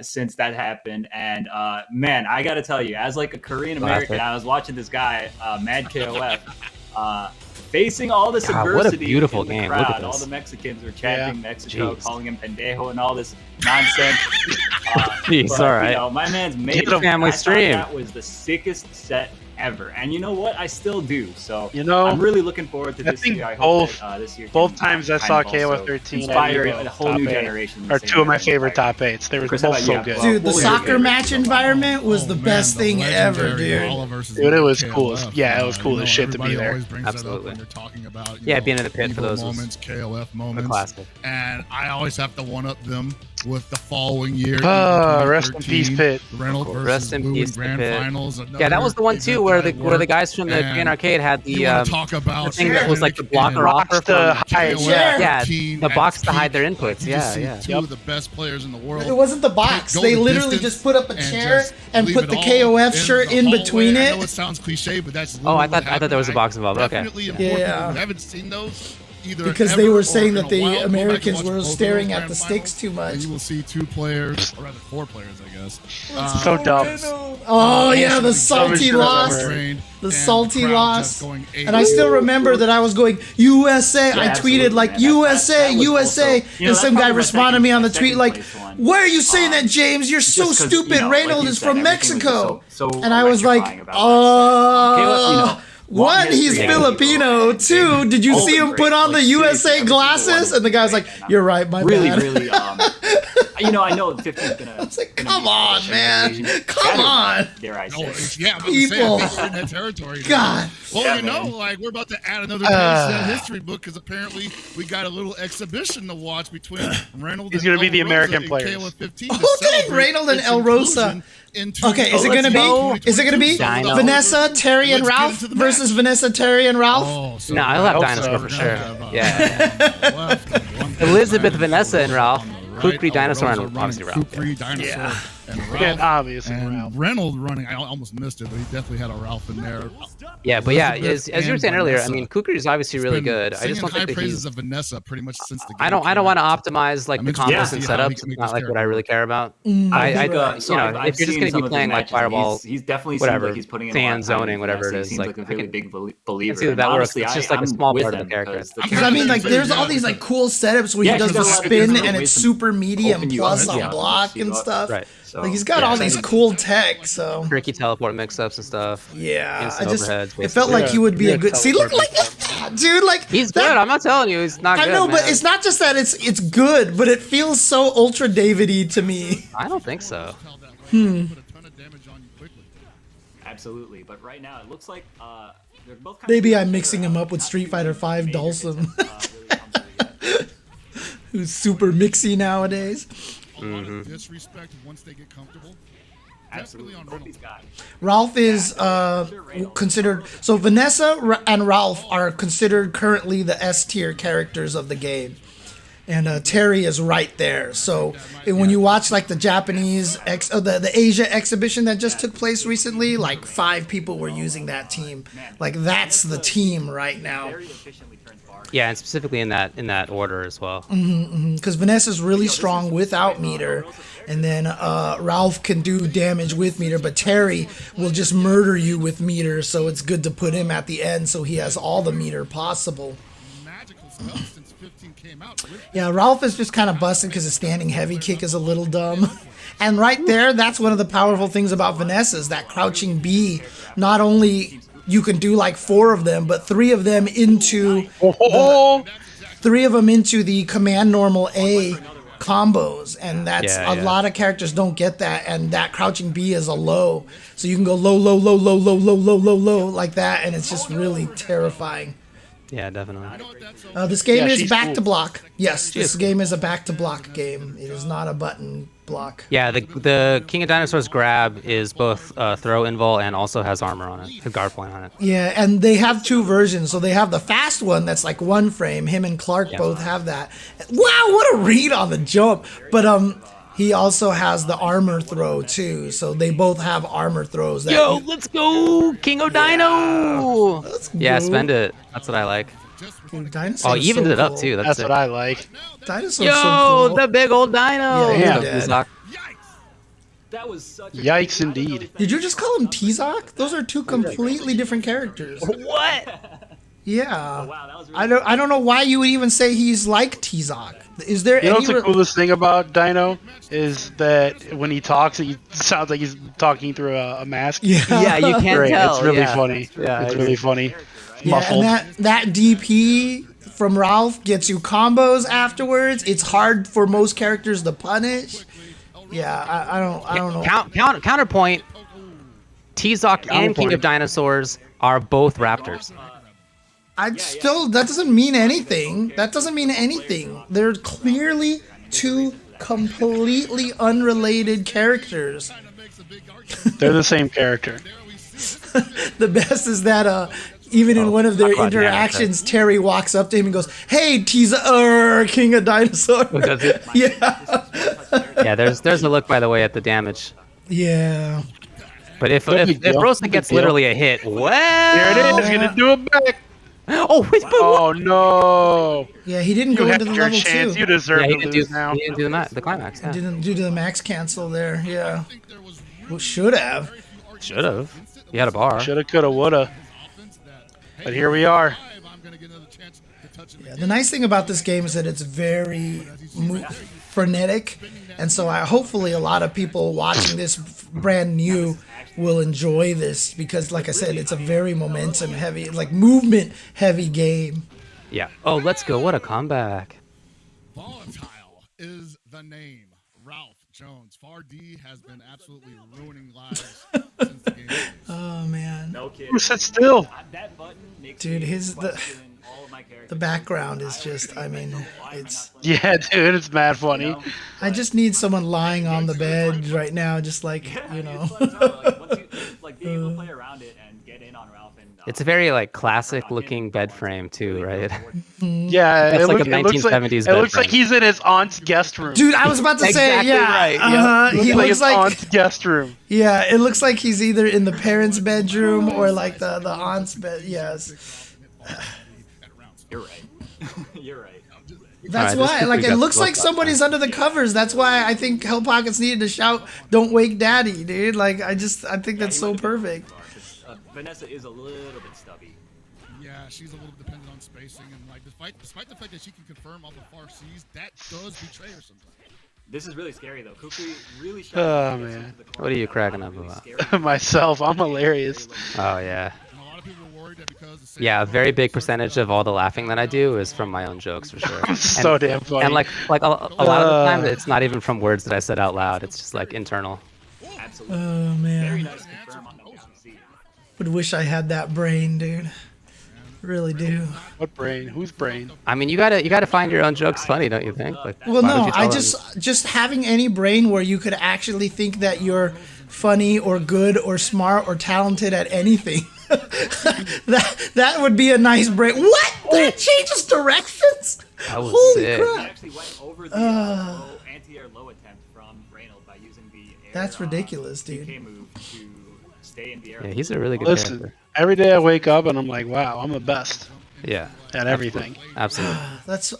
since that happened. And man, I got to tell you, as like a Korean American, Classic. I was watching this guy, Mad KOF, Facing all this God, adversity what a beautiful in the game. Look at crowd, all this. the Mexicans were chanting Mexico, Jeez. calling him pendejo and all this nonsense. Jeez, but, all right. You know, my man's made Get a family I thought stream. That was the sickest set ever, and you know what? I still do. So know, I'm really looking forward to I this think year. I both, hope that, this year both can, times I kind saw of also KOF 13 inspire and a whole new top eight generation. are two of my favorite top 8s. They were Chris, both how about so you? good. Dude, the What was your soccer favorite? match environment was the best thing ever, dude. Dude, it was cool. Yeah, it was cool as shit to be there. Absolutely. They're talking about Yeah, being in the pit for EVO those moments, KOF a moments, classic. and I always have to one up them with the following year. Rest in peace, Pit. Reynolds versus Rest in Blue peace, in grand Pit. finals. Yeah, that was the one too where the guys from the Green Arcade had the, talk about the thing that was like the blocker offer to from hide. yeah, the box to hide their inputs. You Yeah, see yeah. two of the best players in the world. It wasn't the box. Go They the literally distance just put up a and chair just and leave put it the all KOF in shirt the in hallway. between I know it. it sounds cliche, but that's Oh, I literally thought there was a box involved. Okay. Definitely important. Yeah. If you haven't seen those, either Because ever they or were saying in that a the while, go back and Americans watch were both of staring those at the grand sticks finals, too much. and you will see 2 players, or rather 4 players, I guess. So dumb. Oh yeah, the Salvage salty should have loss. ever- The salty loss. And I still remember that I was going, USA. I tweeted absolutely, like, man. USA, That was USA. also- you know, and some that's guy probably my responded to me on the second tweet like, place one. why are you saying that, James? You're so Just 'cause, stupid. you know, like Reynolds you is said, from everything was Mexico. so And I was like, electrifying about that set. Caleb, you know, long one, he's history. Filipino. 2, did you All see the him great, put on like, the seriously, USA every single one glasses? of And the guy was like, you're right, my really, bad. really, you know, I know 15's gonna. I was like, come on, man. Come on. Dare I say? Yeah, I'm People. about to say, I think you're in that territory. God. Well, Yeah, you know, man. like we're about to add another page to that history book because apparently we got a little exhibition to watch between Reynolds. He's and going to be the El American Rosa players. in KOF 15 Who to did celebrate Reynolds and its El Rosa? inclusion into Okay, is it gonna go. be? Is it gonna be Dino. Vanessa, Terry, and Let's get Ralph into the versus match. Vanessa, Terry, and Ralph? Oh, so No, I'll have hope Dinosaur so. for sure. Yeah. Elizabeth, Vanessa, and Ralph. Kukri, Dinosaur, and obviously Ralph. Kukri, Dinosaur, and Ralph. Yeah, obviously, and Ralph. Reynolds running. I almost missed it, but he definitely had a Ralph in there. Yeah, but yeah, Elizabeth as you were and saying earlier, I Vanessa. mean, Kukri is obviously He's really been good. I singing just don't high think that praises he's. of Vanessa pretty much since the game I don't came want to out. optimize like I'm the interested combos to and see how he setups. can make Not this like what I character really work. care about. I you know, So I've if you're just seen gonna some be of his playing like matches, and Fireball, he's definitely seems whatever, like he's putting in a fan lot of time zoning, into whatever that, it so is, he seems like, like a I very can- big I believer. can see that And that works. honestly, It's just like a I'm small with part of the him, character. 'cause the Because I mean, like, character there's is all these like cool setups where Yeah, he does he's the got a lot of spin different and ways it's to super medium open you plus up, on yeah, block you and up. stuff. Right. So, Like he's got yeah, all so these he's- cool tech. So tricky teleport mix-ups and stuff. yeah, Instant I just overheads, it felt basically. like he would be a good. See, look like dude, like He's that- good. I'm not telling you, he's not I good. know, but man. it's not just that it's good, but it feels so UltraDavid-y to me. I don't think so. Absolutely, but right now it looks like they're both kind Maybe of I'm mixing him up with Street Fighter V Dawson, who's super mixy nowadays. A lot of disrespect once they get comfortable. Absolutely on Reynolds. Ralph is considered so Vanessa and Ralph are considered currently the S tier characters of the game, and Terry is right there. So when you watch like the Japanese the Asia exhibition that just took place recently, like 5 people were using that team. Like that's the team right now. Yeah, and specifically in that order as well. Because Vanessa's really strong without meter, and then Ralph can do damage with meter, but Terry will just murder you with meter, so it's good to put him at the end so he has all the meter possible. Yeah, Ralph is just kind of busted because his standing heavy kick is a little dumb. And right there, that's one of the powerful things about Vanessa is that crouching B. Not only you can do like 4 of them, but 3 of them into the command normal A combos, and that's a lot of characters don't get that, and that crouching B is a low, so you can go low, low, low, low, low, low, low, low, low like that, and it's just really terrifying. Yeah, definitely. This game is she's back cool. to block. Yes, this game is a back to block game. It is not a button block. Yeah, the King of Dinosaurs grab is both throw invul and also has armor on it, a guard point on it. Yeah, and they have 2 versions. So they have the fast one that's like 1 frame. Him and Clark both have that. Wow, what a read on the jump. But he also has the armor throw too. So they both have armor throws. That Yo, let's go, King of Dino! Let's Yeah, go. spend it. That's what I like. Dude, Dinosaur Oh, is evened so it up cool. too. That's That's what I like. Dinosaur's Yo, so cool. the big old dino! Yeah, The yeah. Zok. That was such Yikes, indeed. Did you just call him T-Zoc? Those are 2 completely different characters. What? Yeah. Oh, wow, that was really I don't know why you would even say he's like T-Zoc. Is there You know any what's the coolest thing about Dino is that when he talks, he sounds like he's talking through a mask. Yeah. Yeah, you can't Great. tell. It's really yeah. funny. Yeah, It's really funny. Yeah, Muffled. and that DP from Ralph gets you combos afterwards. It's hard for most characters to punish. Yeah, I don't know. Counterpoint. T-Zoc and King of Dinosaurs are both Raptors. That doesn't mean anything. That doesn't mean anything. They're clearly two completely unrelated characters. They're the same character. The best is that even in one of their interactions, Terry walks up to him and goes, "Hey, King of Dinosaurs." Oh, does it? Yeah. Yeah, there's a look, by the way, at the damage. Yeah. But if Rosa gets literally a hit, well, There it is. Gonna do it back. Oh, no. Yeah, he didn't go into the level chance. 2. You deserve Yeah, to he lose now. didn't do the climax. Yeah. Didn't do the max cancel there. Yeah. Well, should have. Should have. You had a bar. Shoulda, coulda, woulda. But here we are. Yeah, the nice thing about this game is that it's very frenetic, and so hopefully a lot of people watching this brand new will enjoy this because, like I said, it's a very momentum heavy, like movement heavy game. Yeah. Oh, let's go. What a comeback. Volatile is the name. Ralph Jones. Far D has been absolutely ruining lives since the game. Oh man. No kidding. Who sit still? That button makes Dude, me the question all of my characters. the background is just, I mean, it's. Yeah, dude, it's mad funny. I just need someone lying on the bed right now, just like, you know. Like being able to play around it and get in on Ralph and It's a very like classic looking bed frame too, right? Yeah, That's like a it looks 1970s it bed looks like frame. he's in his aunt's guest room. Dude, I was about to say, Exactly yeah. right, He Looks like looks his like, aunt's guest room. yeah, it looks like he's either in the parents' bedroom or like the aunt's bed. Yes. You're right. You're right. That's All right, why. this Like, we it got looks like both up somebody's under the covers. That's why I think Hell Pockets needed to shout, "Don't wake Daddy," dude. Like, I think that's so perfect. Vanessa is a little bit stubby. Yeah, she's a little dependent on spacing, and like despite the fact that she can confirm off of far seas, that does betray her sometimes. This is really scary though. Kukui really shot. Oh man, What are you cracking up about? myself, I'm hilarious. Oh yeah. Yeah, a very big percentage of all the laughing that I do is from my own jokes for sure. So damn funny. And like a lot of the time, it's not even from words that I said out loud. It's just like internal. Absolutely. Oh man. Very nice confirm on the OC. Would wish I had that brain, dude. Really do. What brain? Whose brain? I mean, you gotta find your own jokes funny, don't you think? Like, Well, why no, would you I tell just having any brain where you could actually think that you're funny or good or smart or talented at anything. that would be a nice brain. What? That changes directions? That was Holy sick. He crap. actually went over the anti-air low attempt from Reynolds by using the air, That's ridiculous, dude. DK move to stay in the air. Yeah, he's a really good Listen, character. every day I wake up and I'm like, wow, I'm the best Yeah, at everything. absolutely.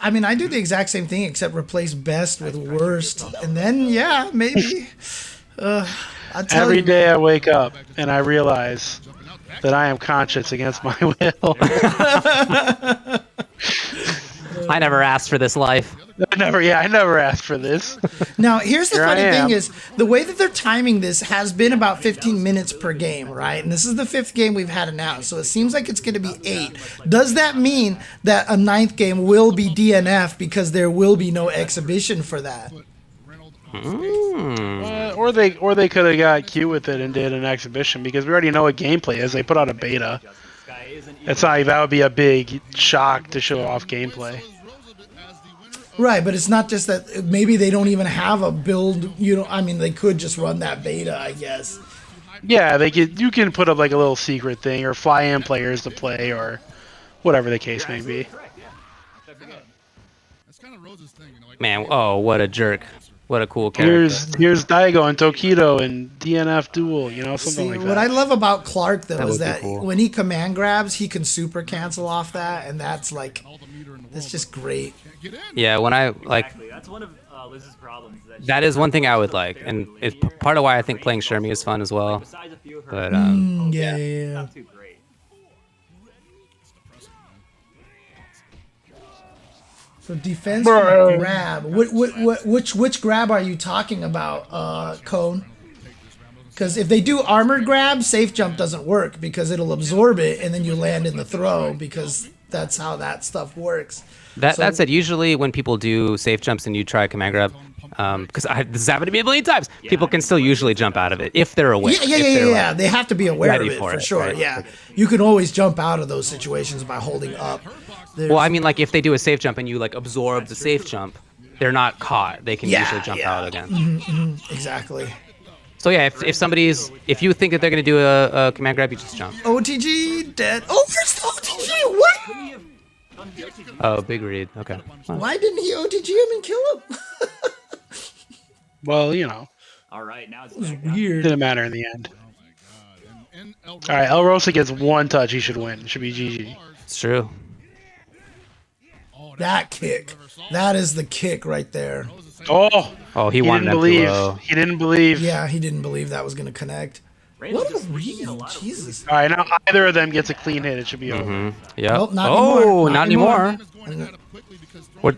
I mean, I do the exact same thing except replace best with worst. And then, yeah, maybe. I tell Every you. day I wake up and I realize that I am conscious against my will. I never asked for this life. I never asked for this. Now, here's the Here funny I am. thing is, the way that they're timing this has been about 15 minutes per game, right? And this is the 5th game we've had announced, so it seems like it's going to be 8. Does that mean that a 9th game will be DNF because there will be no exhibition for that? Or they could have got cute with it and did an exhibition because we already know what gameplay is. They put out a beta. That would be a big shock to show off gameplay. Right, but it's not just that maybe they don't even have a build, I mean, they could just run that beta, I guess. Yeah, you can put up like a little secret thing or fly in players to play or whatever the case may be. Man, oh, what a jerk. What a cool character. Here's Daigo and Tokido and DNF Duel, something like that. What I love about Clark, though, That is would be that cool. when he command grabs, he can super cancel off that, and that's just great. Yeah, when I Exactly. That's one of Liz's problems. that is one thing I would like, and it's part of why I think playing Shermie is fun as well. Besides a few of her But Yeah. not too great. So defense from grab. Which grab are you talking about, Cone? Because if they do armored grab, safe jump doesn't work because it'll absorb it and then you land in the throw because that's how that stuff works. That said, usually when people do safe jumps and you try command grab, because this has happened to me a million times, people can still usually jump out of it if they're aware. Yeah. They have to be aware of it for sure. Right? Yeah, you can always jump out of those situations by holding up. Well, I mean, like if they do a safe jump and you like absorb the safe jump, they're not caught. They can usually jump out again. Exactly. So yeah, if you think that they're gonna do a command grab, you just jump. OTG dead. Oh, first OTG. What? Oh, big read. Okay. Why didn't he OTG him and kill him? Well, you know. All right, now it's weird. Didn't matter in the end. All right, El Rosa gets one touch. He should win. It should be GG. It's true. That kick. That is the kick right there. Oh, he wanted didn't believe. He didn't believe. Yeah, he didn't believe that was going to connect. What a read. Jesus. All right, now either of them gets a clean hit. It should be over. Yeah. Nope, not anymore. What,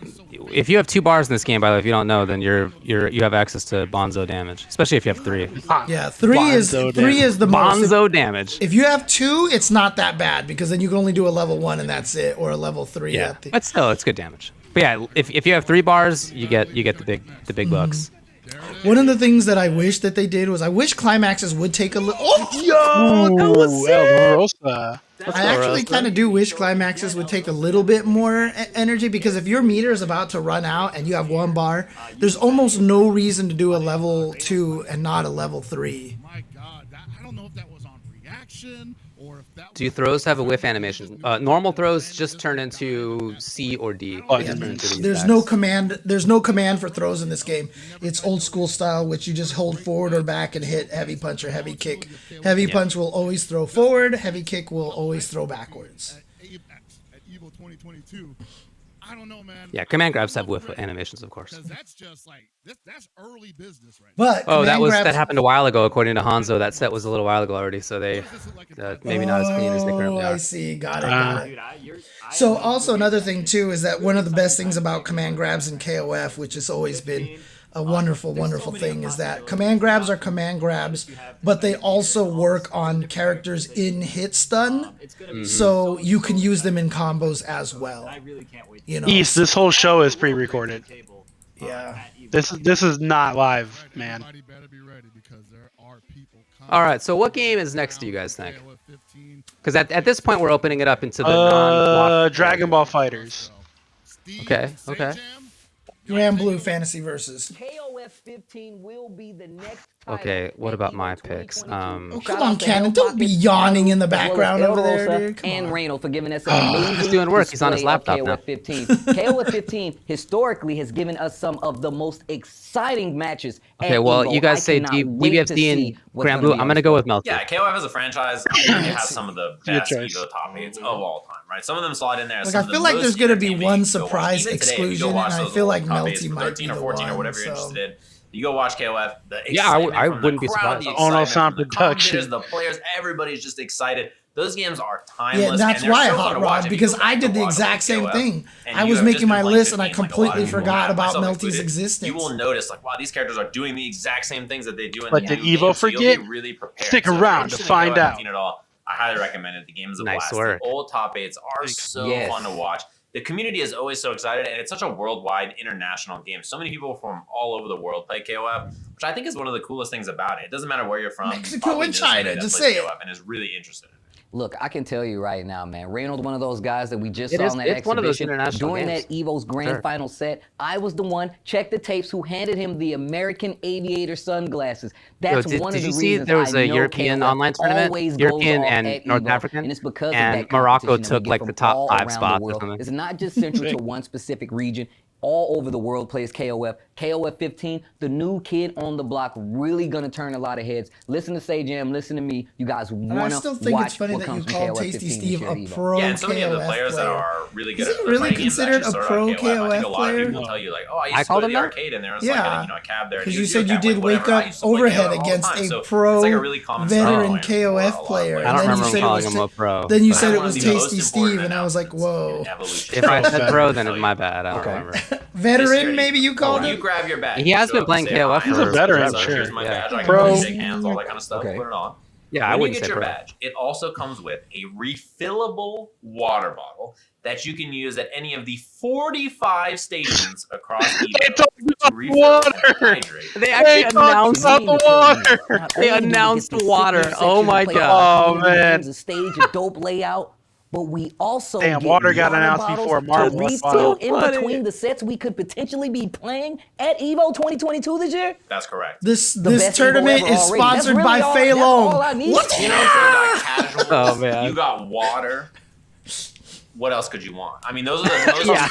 if you have 2 bars in this game, by the way, if you don't know, then you have access to Bonzo damage, especially if you have 3. Yeah, 3 is the most. Bonzo damage. If you have 2, it's not that bad because then you can only do a level 1 and that's it, or a level 3. Yeah, but still, it's good damage. But yeah, if you have 3 bars, you get the big bucks. One of the things that I wish that they did was I wish climaxes would take a little. Oh, yo, that was sick. I actually kind of do wish climaxes would take a little bit more energy because if your meter is about to run out and you have 1 bar, there's almost no reason to do a level 2 and not a level 3. My God, I don't know if that was on reaction or if that. Do throws have a whiff animation? Normal throws just turn into C or D. There's no command. There's no command for throws in this game. It's old school style, which you just hold forward or back and hit heavy punch or heavy kick. Heavy punch will always throw forward. Heavy kick will always throw backwards. At EVO 2022, I don't know, man. Yeah, command grabs have whiff animations, of course. That's just like that's early business, right? But that happened a while ago, according to Hanzo. That set was a little while ago already, so they maybe not as clean as they currently are. I see. Got it. So also another thing too is that one of the best things about command grabs in KOF, which has always been a wonderful, wonderful thing, is that command grabs are command grabs, but they also work on characters in hit stun, so you can use them in combos as well. You know, East, this whole show is pre-recorded. Yeah. This is not live, man. All right, so what game is next, do you guys think? Because at this point, we're opening it up into the non-block. DragonBall FighterZ. Okay. Granblue Fantasy Versus. KOF 15 will be the next. Okay, what about my picks? Oh, come on, Cannon. Don't be yawning in the background over there, dude. Come and on. Reynolds for giving us an amazing He's doing work. He's on his laptop now. KOF 15. KOF 15 historically has given us some of the most exciting matches. Okay, well, you guys say DBFZ and Granblue. I'm going to go with Melty. Yeah, KOF as a franchise, I think it has some of the best EVO top 8s of all time, right? Some of them slide in there. Like, I feel like there's going to be one surprise exclusion, and I feel like Melty might be the 14 or whatever you're interested in. You go watch KOF. I wouldn't be surprised. Sound production. The players, everybody's just excited. Those games are timeless. Yeah, that's why Hot Rod, because I did the exact same thing. I was making my list and I completely forgot about Melty's existence. You will notice, like, wow, these characters are doing the exact same things that they do in but the did EVO forget? Really prepared. Stick around to find out. I highly recommend it. The game is a Nice blast. work. The old top 8s are so fun to watch. The community is always so excited, and it's such a worldwide, international game. So many people from all over the world play KOF, which I think is one of the coolest things about it. It doesn't matter where you're from. Mexico and China, just say it. KOF and is really interested in it. Look, I can tell you right now, man. Reynolds, one of those guys that we just saw in that it's one of those exhibition international during games. that EVO's grand final set. I was the one, check the tapes, who handed him the American Aviator sunglasses. That's one of the reasons did you see there was a European online tournament? European and North African? And it's because of and that Morocco competition that took we like get the from top all 5 around the spots or world. something. It's not just central to one specific region. all over the world plays KOF. KOF 15, the new kid on the block, really gonna turn a lot of heads. Listen to Say Jam, listen to me. You guys And I wanna still think watch it's funny what that you comes from called KOF Tasty 15 Steve this a year, Evo. pro Yeah, and so many of the KOF players that player. are really good Is at he the really fighting games considered actually a start pro on KOF. I think a lot of KOF people will tell you like, oh, I used to called go to him the that? arcade and there was Yeah. like a cab there. Because and you said you cab, did like, wake whatever. I up used to play overhead KOF all the against time. a So pro it's like a really common veteran style for a lot KOF of player. players. I don't And then remember you said calling it was him a pro. Then you but- said it One was of the most Tasty important Steve, and I was like, whoa. Evolution. If I said Better pro, tell then you. it's my bad. I don't Okay. remember. Veteran, maybe you called You him? grab your badge. He has Show been up, playing say, KOF "Hi, for I'm veteran, so sure. Here's my Yeah. badge. I Pro. can shake hands, all that kind of stuff. Okay. Put it on. Yeah, I When you wouldn't get say your pro. badge, it also comes with a refillable water bottle that you can use at any of the 45 stations across EVO to refill water. and hydrate. They actually announced about the water. Not They only do we announced get the water. sticker Oh section my to play God. our Oh, community man. games, a stage, a dope layout, but we also Damn, get water got announced bottles before to Marvel refill bottle. in between the sets we could potentially be playing at EVO 2022 this year. That's correct. This best tournament Evo is ever already. sponsored That's by really Fei that's all I Long. need. What? You know what I'm saying? You got casuals. Oh, man. You got water. What else could you want? I mean, those are the most Yeah,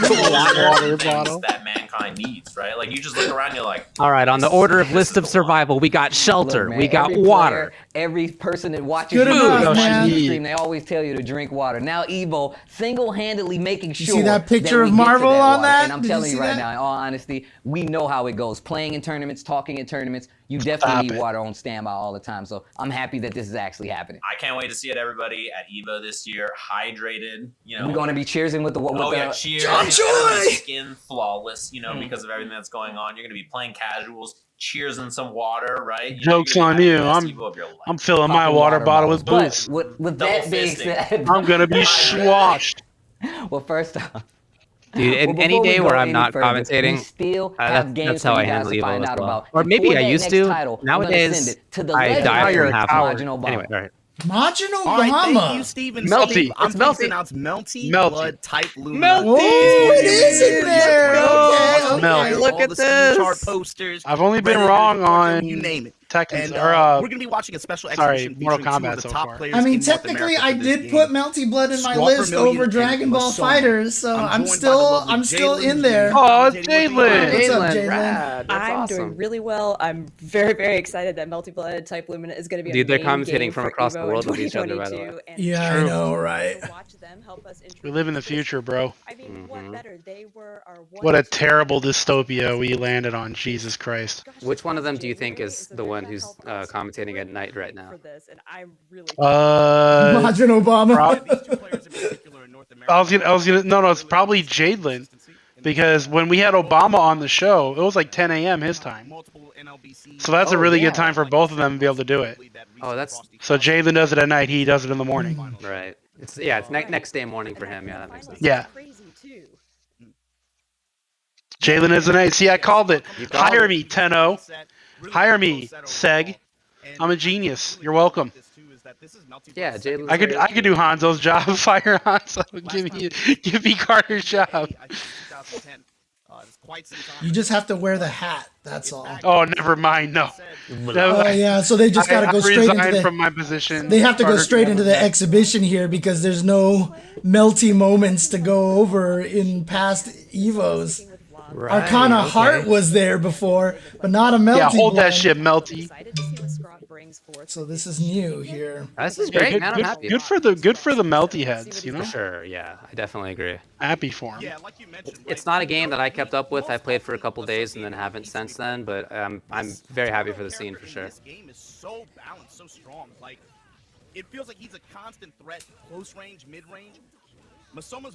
water things bottle. that mankind needs, right? Like you just look around, you're like, All right, on the order of list of survival, we got shelter, Look, man, we got every water. player, every person that watches Good you enough, on man. the stream, they always tell you to drink water. Now Evo single-handedly making You sure see that picture we of get to Marvel on water. that? And I'm Did you telling you see right that? now, in all honesty, we know how it goes. Playing in tournaments, talking in tournaments, you definitely need water on standby all the time. So I'm happy that this is actually happening. I can't wait to see it, everybody, at EVO this year, hydrated. You know, We're going to be cheersing with the cheers! John Joy! Everybody's skin flawless, you know, because of everything that's going on. You're going to be playing casuals, cheers in some water, right? You know, Joke's you're on gonna be you. having the best EVO of your life. I'm filling my Popping water bottle with But booze. with that being fisting. said, I'm gonna be swashed. well, first off, Dude, well, any before we day go where I'm any not further, commentating, we still have games that's how for I you guys handle to Evo find as out well. about. Or And maybe for I that used next to. title, I'm gonna Nowadays, send it to the I die legendary from half one. Majin Obama. Anyway, all right. Majin All right, thank you, Obama. Steven. Melty. Steve, I'm It's pleased to Melty. announce Melty, Melty. Blood type Lumina. Melty! Oh, it is in there. Okay, Melty. okay. Look All at the Steam chart this. posters. I've only been Redditors, wrong Fortune, on you name it. Tekken. And Or, we're gonna be watching a special sorry, exhibition Mortal featuring two Kombat of the so top far. players I mean, in North technically, America I for this did game. put Melty Blood in my Swap list Vermilion over and Dragon Ball Masoma. FighterZ, so I'm I'm joined by the still lovely still Jalen, in there. who's Oh, commentating with me. Jalen. What's up, Jalen, Jalen? rad. That's I'm awesome. doing really well. I'm very, very excited that Melty Blood type Lumina is going to be Dude, a they're main commentating game from for across the EVO world in with each other, by the way. 2022, and Yeah, I True. know, right? to watch them help us We live in the future, bro. I mean, what better? They were our What a terrible dystopia we landed on. Jesus Christ. Which one of them do you think is the one who's commentating at night right now? for this, and I'm really Majin Obama. I was gonna, no, it's probably Jadlin, because when we had Obama on the show, it was like 10 a.m. his time. So that's a really good time for both of them to be able to do it. Oh, that's So Jadlin does it at night, he does it in the morning. right. It's next day morning for him. Yeah, that makes sense. Yeah. Jalen is an A. See, I called it. Hire me, Tenno. Hire me, Seg. I'm a genius. You're welcome. Yeah, Jalen. I could do Hanzo's job. Fire Hanzo. Give me Carter's job. You just have to wear the hat. That's all. Oh, never mind. No. Oh yeah, so they just gotta go straight into resigned the. from my position. They have to go Carter straight can into have the that. exhibition here because there's no melty moments to go over in past Evos. Right, Arcana okay. Heart was there before, but not a melty. Yeah, hold that blend. shit, Melty. So this is new here. This is Yeah, great, good, man. I'm good, happy. good for the Melty heads, you know? For sure, yeah, I definitely agree. Happy for him. It's not a game that I kept up with. I played for a couple days and then haven't since then, but I'm very happy for the scene for sure. This game is so balanced, so strong. Like, it feels like he's a constant threat, close range, mid range.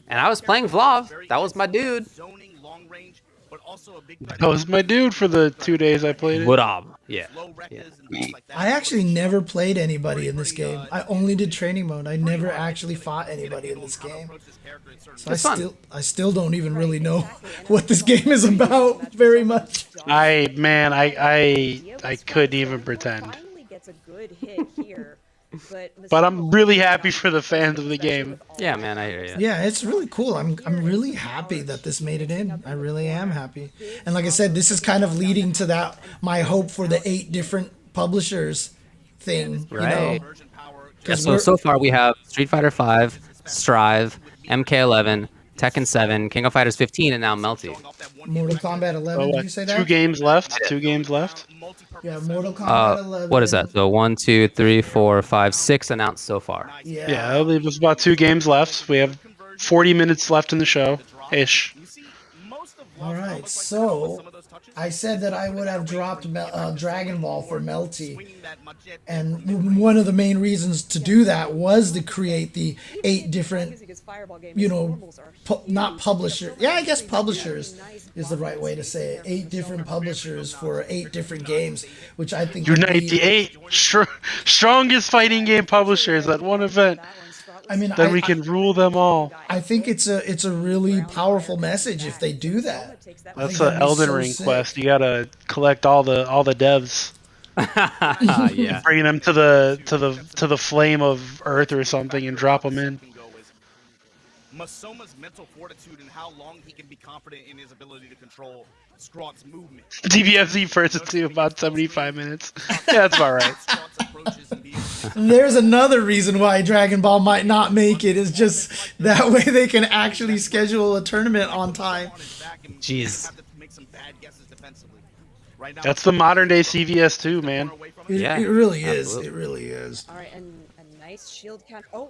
And I was playing Vlav. That was my dude. Zoning, long range, but also a big That was my dude for the 2 days I played it. Vlav. Yeah. I actually never played anybody in this game. I only did training mode. I never actually fought anybody in this game. So It's fun. I still don't even really know what this game is about very much. I couldn't even pretend. gets a good hit here. But I'm really happy for the fans of the game. Yeah, man, I hear you. Yeah, it's really cool. I'm really happy that this made it in. I really am happy. And like I said, this is kind of leading to that my hope for the 8 different publishers thing. Right. You know? Yeah, so far we have Street Fighter V, Strive, MK11, Tekken 7, King of Fighters 15, and now Melty. Mortal Kombat 11. Did you say that? 2 games left. 2 games left. Yeah, Mortal Kombat 11. What is that? So 1, 2, 3, 4, 5, 6 announced so far. Yeah, I believe there's about 2 games left. We have 40 minutes left in the show, ish. All right, so I said that I would have dropped Dragon Ball for Melty, and one of the main reasons to do that was to create the 8 different, not publishers. Yeah, I guess publishers is the right way to say it. 8 different publishers for 8 different games, which I think unite the 8 strongest fighting game publishers at one event. I mean, then we can rule them all. I think it's a really powerful message if they do that. That's an Elden Ring quest. You gotta collect all the devs. Yeah. Bring them to the flame of Earth or something and drop them in. Masoma's mental fortitude and how long he can be confident in his ability to control Scrott's movement. DBFZ first to about 75 minutes. Yeah, that's about right. There's another reason why Dragon Ball might not make it, is just that way they can actually schedule a tournament on time. Jeez. That's the modern day CVS too, man. It really is. It really is. All right, and a nice shield count. Oh.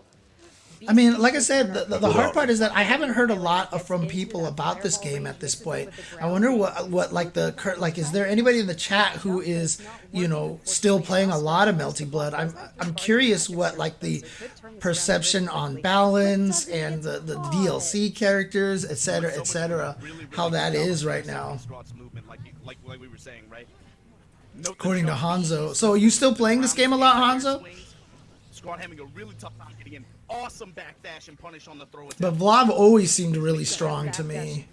I mean, like I said, the hard part is that I haven't heard a lot from people about this game at this point. I wonder what like is there anybody in the chat who is, still playing a lot of Melty Blood? I'm curious what like the perception on balance and the DLC characters, etc., how that is right now. Like we were saying, right? According to Hanzo. So are you still playing this game a lot, Hanzo? Scrott having a really tough time getting in. Awesome backdash and punish on the throw attack. But Vlad always seemed really strong to me.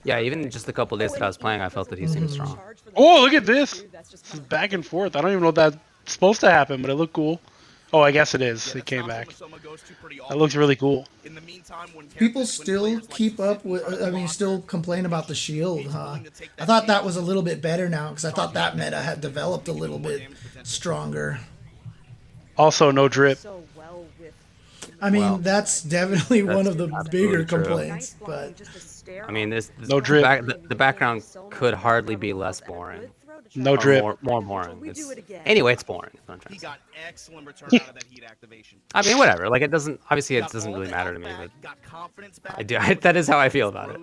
Yeah, even just a couple days that I was playing, I felt that he seemed strong. Oh, look at this! This is back and forth. I don't even know if that's supposed to happen, but it looked cool. Oh, I guess it is. It came back. That looks really cool. People still keep up with, still complain about the shield, huh? I thought that was a little bit better now, because I thought that meta had developed a little bit stronger. Also, no drip. I mean, that's definitely one of the bigger complaints, but... I mean, no drip. The background could hardly be less boring. No drip. More boring. Anyway, it's boring. That's what I'm trying to say. He got excellent return out of that heat activation. I mean, whatever. Like, it doesn't really matter to me, but I do. That is how I feel about it.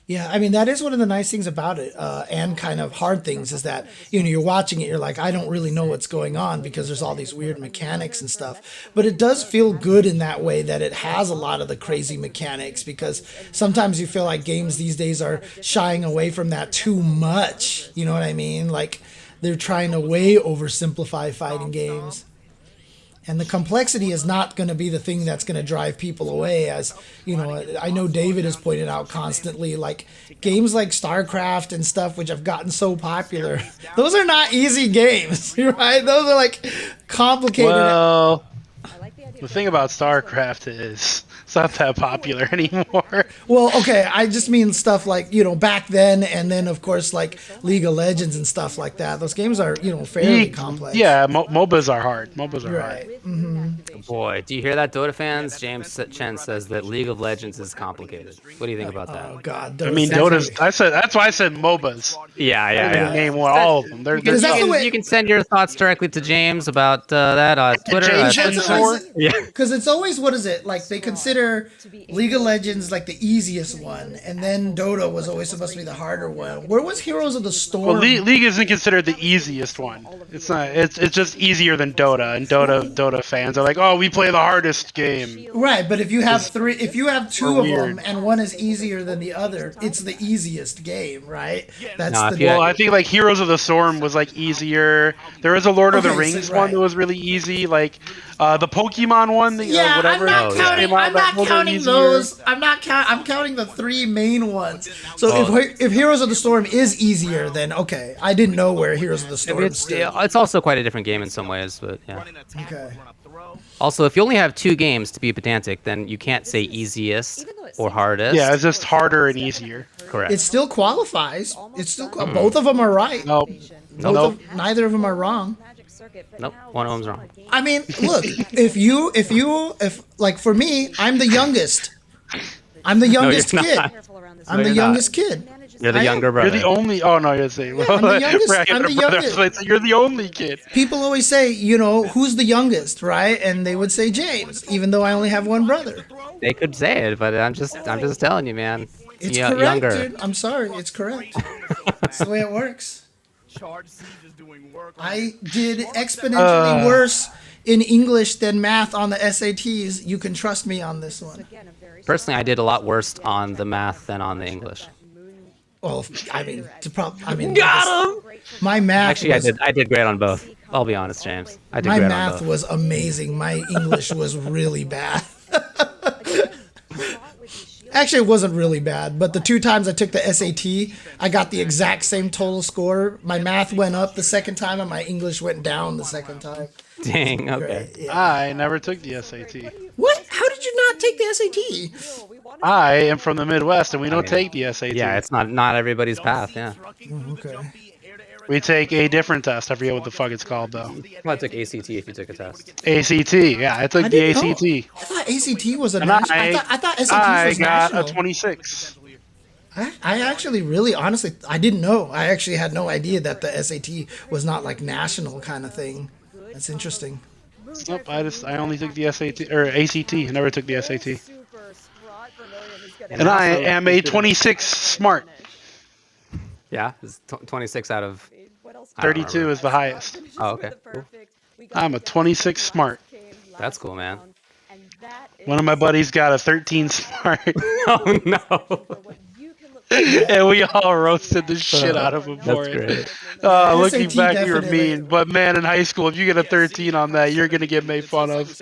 Yeah, I mean, that is one of the nice things about it, and kind of hard things, is that, you're watching it, you're like, I don't really know what's going on because there's all these weird mechanics and stuff. But it does feel good in that way that it has a lot of the crazy mechanics, because sometimes you feel like games these days are shying away from that too much. You know what I mean? Like, they're trying to way oversimplify fighting games. And the complexity is not going to be the thing that's going to drive people away. As, I know David has pointed out constantly, like, games like StarCraft and stuff, which have gotten so popular, those are not easy games, right? Those are, like, complicated. Well, the thing about StarCraft is it's not that popular anymore. Well, okay, I just mean stuff like, back then, and then, of course, like League of Legends and stuff like that. Those games are, fairly complex. Yeah, MOBAs are hard. MOBAs are hard. Mm-hmm. Boy, do you hear that, Dota fans? Chen says that League of Legends is complicated. What do you think about that? Oh, God. I mean, Dota's... that's why I said MOBAs. Yeah. Name all of them. You can send your thoughts directly to James about that on Twitter. Because it's always, what is it? Like, they consider League of Legends like the easiest one, and then Dota was always supposed to be the harder one. Where was Heroes of the Storm? Well, League isn't considered the easiest one. It's not. It's just easier than Dota, and Dota fans are like, oh, we play the hardest game. Right, but if you have two of them and one is easier than the other, it's the easiest game, right? Well, I think like Heroes of the Storm was like easier. There was a Lord of the Rings one that was really easy, like the Pokemon one. Whatever. I'm not counting those. I'm counting the 3 main ones. So if Heroes of the Storm is easier, then okay. I didn't know where Heroes of the Storm stood. It's also quite a different game in some ways, but yeah. Okay. Also, if you only have 2 games to be pedantic, then you can't say easiest or hardest. Yeah, it's just harder and easier. Correct. It still qualifies. It's still both of them are right. Nope. Neither of them are wrong. Nope, one of them's wrong. I mean, look, if like for me, I'm the youngest. I'm the youngest you're kid. not. I'm No, the you're youngest kid. You're the I am. younger brother. You're the only. Oh no, you're the same. I'm the youngest. Right, I'm the brother. youngest. So you're the only kid. People always say, you know, who's the youngest, right? And they would say James, even though I only have one brother. They could say it, but I'm just telling you, man. It's Yeah, correct, younger. dude. I'm sorry. It's correct. That's the way it works. I did exponentially worse in English than math on the SATs. You can trust me on this one. Personally, I did a lot worse on the math than on the English. Well, I mean, Got him! My math. Actually, was, I did great on both. I'll be honest, James. I did my great on math both. was amazing. My English was really bad. Actually, it wasn't really bad, but the 2 times I took the SAT, I got the exact same total score. My math went up the second time, and my English went down the second time. Dang, okay. I never took the SAT. What? How did you not take the SAT? I am from the Midwest, and we don't take the SAT. Yeah, it's not everybody's path, yeah. Okay. We take a different test. I forget what the fuck it's called, though. I took ACT if you took a test. ACT, yeah, I took the didn't know. ACT. I thought ACT was a And national. I thought SAT I was got national. a 26. I actually really, honestly, I didn't know. I actually had no idea that the SAT was not like national kind of thing. That's interesting. Nope, I only took the SAT or ACT. I never took the SAT. And I am a 26 smart. Yeah, it's 26 out of 32 is the highest. Oh, okay. Cool. I'm a 26 smart. That's cool, man. One of my buddies got a 13 smart. Oh no. And we all roasted the shit out of him for That's it. great. Looking SAT back, we were definitely. mean. But man, in high school, if you get a 13 on that, you're gonna get made fun of.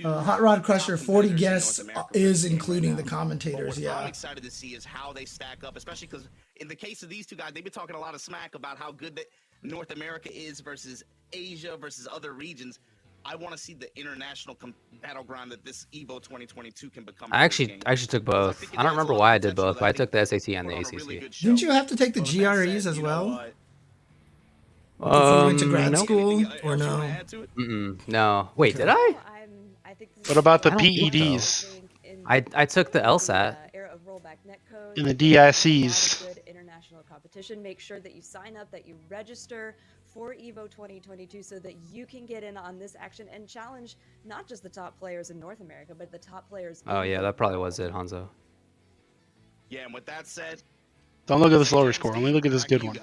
Hot Rod Crusher, 40 guests is including the commentators. I'm Yeah. excited to see is how they stack up, especially because in the case of these two guys, they've been talking a lot of smack about how good that North America is versus Asia versus other regions. I want to see the international battleground that this EVO 2022 can become. I actually took both. I don't remember why I did both, but I took the SAT and the ACT. Didn't you have to take the GREs as well? Before you went to grad school, or no? No. Wait, did I? What about the I don't think PEDs I took the LSAT. and the DICs? International competition. Make sure that you sign up, that you register for EVO 2022 so that you can get in on this action and challenge not just the top players in North America, but the top players. Oh yeah, that probably was it, Hanzo. Yeah, and with that said, Don't look at this lower score. Only look at this good one.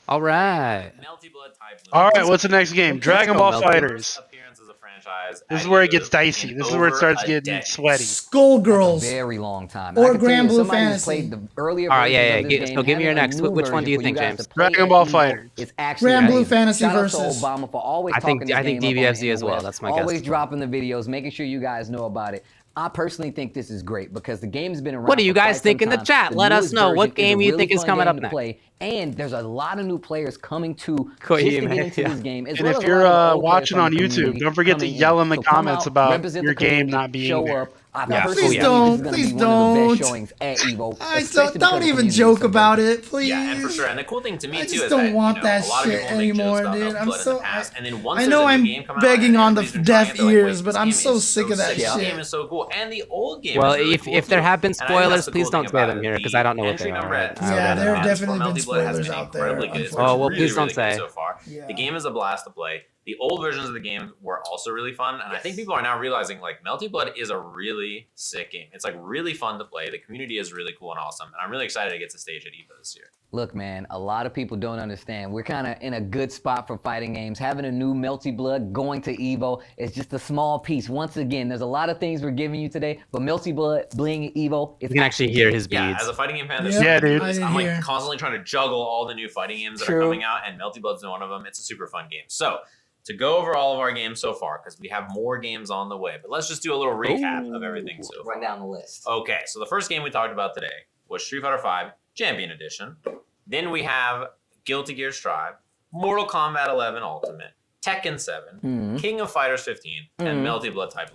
All right. Melty Blood type. All right, what's the next game? Dragon Ball FighterZ. Appearance as a franchise. This is where it gets dicey. This is where it starts getting sweaty. Skullgirls. Very long time. Or I can tell you, Granblue somebody who's Fantasy. played the earlier All right, versions yeah. of this So give me your having a next. new Which one do you version think, for guys James? to play Dragon Ball at EVO FighterZ. is actually Granblue amazing. Fantasy Shout out to versus- Obama for always I think talking this game up on DBFZ as well. NOS, That's my guess always as well. dropping the videos, making sure you guys know about it. I personally think this is great because the game's been around. What do you for guys quite think some in the time. chat? Let us newest know what version game a you really think is fun coming game up to next. play. And there's a lot of new players coming to Cool, just yeah, to get man, into yeah. this game. As And well if as a you're lot of the old watching players on from the YouTube, community don't forget to coming yell in the So come comments out, about represent your the game community, not being show there. up. I Yeah, personally Please think don't, this is gonna please be one of the don't. best showings at EVO. I especially don't because the even community is joke so good. about it, please. Yeah, and for sure. And the cool thing to me I too just is don't that want you know, that a lot of shit people make jokes anymore, about dude. Melty I'm Blood in so. the past, and then once I there's know a new I'm game come out, begging and on the everybody's been deaf trying it, they're like, ears, wait, but this I'm game so is sick of that This shit. game is so cool, and the old game. Well, is really if cool there too. have been And I think that's spoilers, the please cool don't thing say about them it. here because The I don't know what entry they are. number at Yeah, there have $10 definitely for been Melty Blood has spoilers been out there, incredibly good. It's unfortunately. Oh, well, really, please don't really good say. so far. Yeah. The game is a blast to play. The old versions of the game were also really fun, and I think people are now realizing like Melty Blood is a really sick game. It's like really fun to play. The community is really cool and awesome, and I'm really excited to get to stage at EVO this year. Look, man, a lot of people don't understand. We're kind of in a good spot for fighting games. Having a new Melty Blood going to EVO is just a small piece. Once again, there's a lot of things we're giving you today, but Melty Blood being at EVO, You can actually hear his Yeah, beads. as a fighting game fan, there's Yeah, so many dude. games. I I'm like hear. constantly trying to juggle all the new fighting games that are True. coming out, and Melty Blood's one of them. It's a super fun game. So to go over all of our games so far, because we have more games on the way, but let's just do a little recap of everything so far. Run down the list. Okay, so the first game we talked about today was Street Fighter V Champion Edition. Then we have Guilty Gear Strive, Mortal Kombat 11 Ultimate, Tekken 7, King of Fighters 15, and Melty Blood Type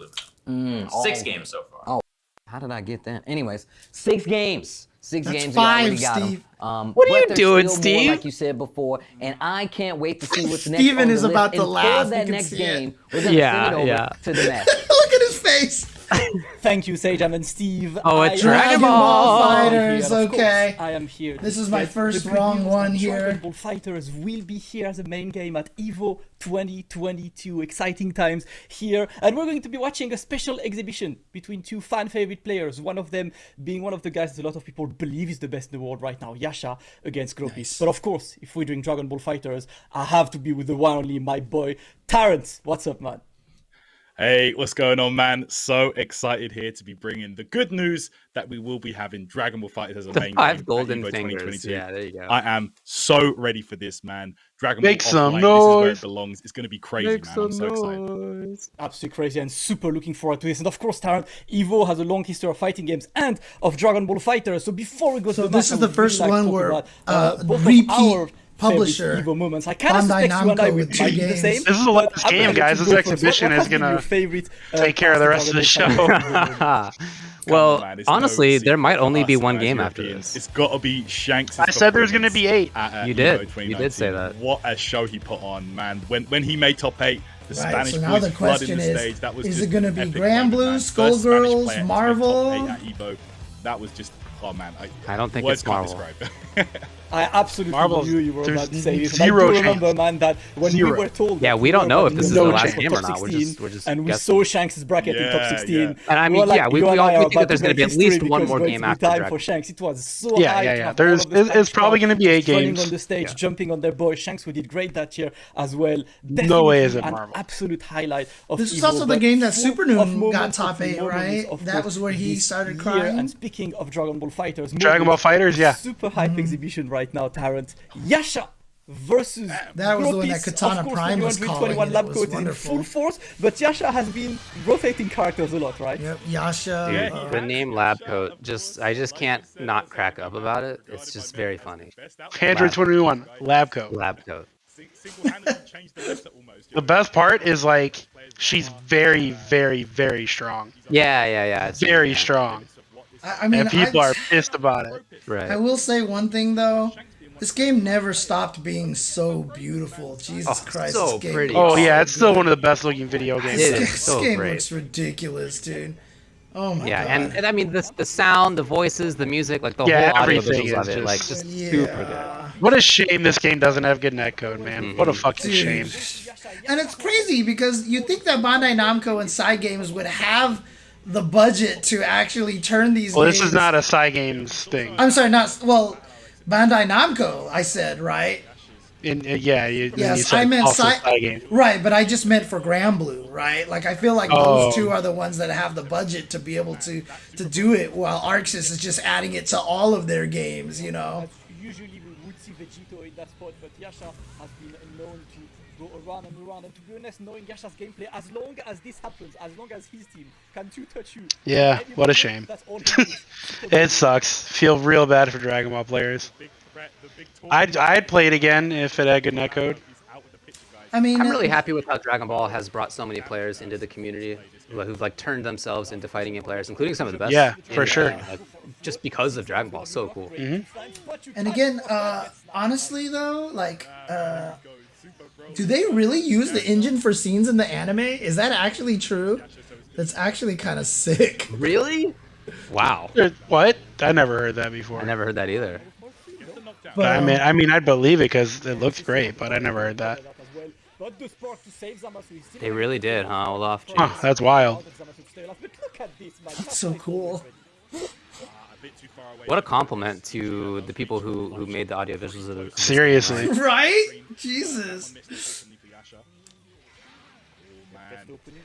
Lumina. 6 games so far. Oh. How did I get that? Anyways, 6 games. 6 That's games. 5, You already got Steve. them. What are you there's doing, still Steve? More, like you said before, and I can't wait to see what's next. Steven on is the about list. to And laugh. For that You can next see game, it. we're gonna send it over to the match. Look at his face. Thank you, Sage and Steve. Oh, a I- Dragon Ball I'm Fighters, here, of course. okay. I am here. This is my But first the good wrong news is one that here. Dragon Ball FighterZ will be here as a main game at EVO 2022. Exciting times here. And we're going to be watching a special exhibition between 2 fan favorite players. One of them being one of the guys that a lot of people believe is the best in the world right now, Yasha, against Gropis. But of course, if we're doing Dragon Ball FighterZ, I have to be with the one only, my boy, Terrence. What's up, man? Hey, what's going on, man? So excited here to be bringing the good news that we will be having Dragon Ball FighterZ as a main game. 5 golden at EVO fingers. 2022. Yeah, there you go. I am so ready for this, man. Dragon Make Ball some Offline, this is where noise. it belongs. It's going to be crazy, man. I'm so excited. Absolutely crazy and super looking forward to this. And of course, Taran, EVO has a long history of fighting games and of Dragon Ball FighterZ. So before we go to the this match, is the first one where both repeat of our publisher favorite EVO moments. I kind of Bandai suspect you and I Namco will with be 2 the games. same. This is the but last I'm game, gonna guys. let This you go first. exhibition What is has been gonna your favorite, take care of the rest of the show. Well, man, it's honestly, no there might secret only for be us one as game after Europeans. this. It's got to be Shanks. I said there's going to be 8. You EVO did. You 2019. did say that. What a show he put on, man. When he made top 8, the Right, Spanish so now boys the flooding question the is, stage. That was is just it going to be epic Granblue, moment, man. First Spanish player Skullgirls, to make Marvel? top 8 at EVO. That was just, oh man. I don't think words it's can't Marvel. describe it. I absolutely Marvel's- knew you were there's about to say this. zero I do remember, chance. man, that when we Zero. were told, Yeah, that we don't know if this is no the last chance game for or top not. We're 16, just and we guessing. saw Shanks' bracket in top Yeah, 16. yeah. And I We mean, were like, yeah, we you and all I are think that about there's to going to be make at least history one because more it's game going to be after time Dragon. for Shanks. It was so Yeah, hyped yeah, to yeah. have all There's- of the it's Spanish probably crowd gonna be 8 running games. on the stage, Yeah. jumping on their boy. Shanks, who did great that year as well. No way is it Definitely Marvel. An absolute highlight of This is EVO, also the but game that full Super of Noon got moments, top of 8, memories, right? of That course, was where he this started year. crying. And speaking of Dragon Ball FighterZ, Dragon Ball FighterZ, yeah. super hype exhibition right now, Tarrant. Yasha versus That was the one that Gropis. Katana Of course, Prime the was 121 calling, and lab it was coat is in wonderful. full force, but Yasha has been rotating characters a lot, right? Yep, Yasha. Dude, the name Lab Coat, I just can't not crack up about it. It's just very funny. Android 21, Lab Coat. Lab Coat. The best part is like she's very, very, very strong. Yeah. It's Very strong. I mean, and people are pissed about it. Right. I will say one thing though. This game never stopped being so beautiful. Jesus Christ, so this game pretty. Oh looks yeah, so it's still good. one of the best looking video games. It ever. is This so game great. looks ridiculous, dude. Oh my Yeah, god. and I mean the sound, the voices, the music, like the Yeah, whole audio everything visuals of is it, like just- just super good. What a shame this game doesn't have good netcode, man. What a fucking Dude. shame. And it's crazy because you think that Bandai Namco and Side Games would have the budget to actually turn these Well, games. this is not a Cygames thing. I'm sorry, Bandai Namco, I said, right? Yeah, you Yes, said I meant also Side Cygames. Right, but I just meant for Granblue, right? Like I feel like Oh. those two are the ones that have the budget to be able to do it, while Arxis is just adding it to all of their games, you know. Usually we would see Vegito in that spot, but Yasha has been known to go around and around. And to be honest, knowing Yasha's gameplay, as long as this happens, as long as his team can two-touch you, Yeah, what a shame. that's all he needs. It sucks. Feel real bad for Dragon Ball players. I'd play it again if it had good netcode. I mean, I'm really happy with how Dragon Ball has brought so many players into the community who've like turned themselves into fighting game players, including some of the best. Yeah, for sure. Like, just because of Dragon Ball, so cool. And again, honestly though, like, do they really use the engine for scenes in the anime? Is that actually true? That's actually kind of sick. Really? Wow. What? I never heard that before. I never heard that either. But, I mean, I'd believe it because it looks great, but I never heard that. They really did, huh, Olaf? Huh, that's wild. That's so cool. What a compliment to the people who made the audio visuals of the Seriously. Right? Jesus.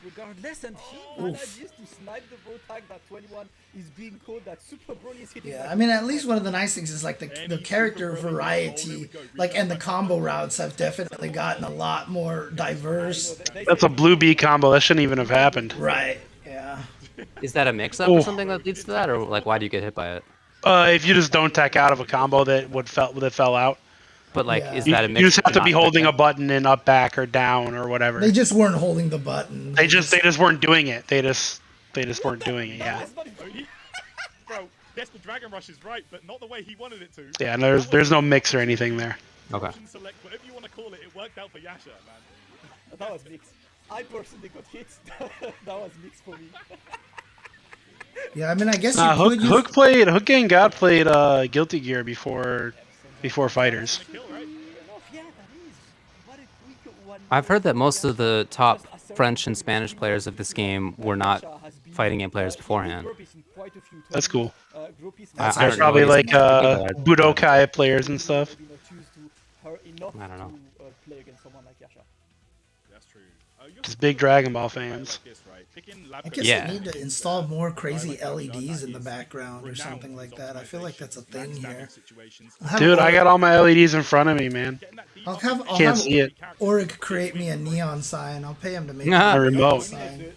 Regardless, and he manages to snipe the vote tag that 21 is being called, that Super Broly is hitting. Yeah, I mean, at least one of the nice things is like the character variety, like, and the combo routes have definitely gotten a lot more diverse. That's a blue bee combo. That shouldn't even have happened. Right. Yeah. Is that a mix-up or something that leads to that, or like why do you get hit by it? If you just don't tech out of a combo that fell out. But like, is You, that a mix? you just have to not be tech holding out? a button in up, back, or down, or whatever. They just weren't holding the button. They just weren't doing it. They just weren't doing it. Yeah. Yes, the Dragon Rush is right, but not the way he wanted it to. Yeah, and there's no mix or anything there. Okay. Select, whatever you want to call it, it worked out for Yasha, man. That was mixed. I personally got hit. That was mixed for me. Yeah, I mean, I guess you could use... Hook Gang God played Guilty Gear before Fighters. I've heard that most of the top French and Spanish players of this game were not fighting game players beforehand. That's cool. I don't probably know, like Budokai players and stuff. I don't know. Just big Dragon Ball fans. I guess they need to install more crazy LEDs in the background or something like that. I feel like that's a thing here. Dude, I got all my LEDs in front of me, man. I'll have see it. Auric create me a neon sign. I'll pay him to make A remote. Sign.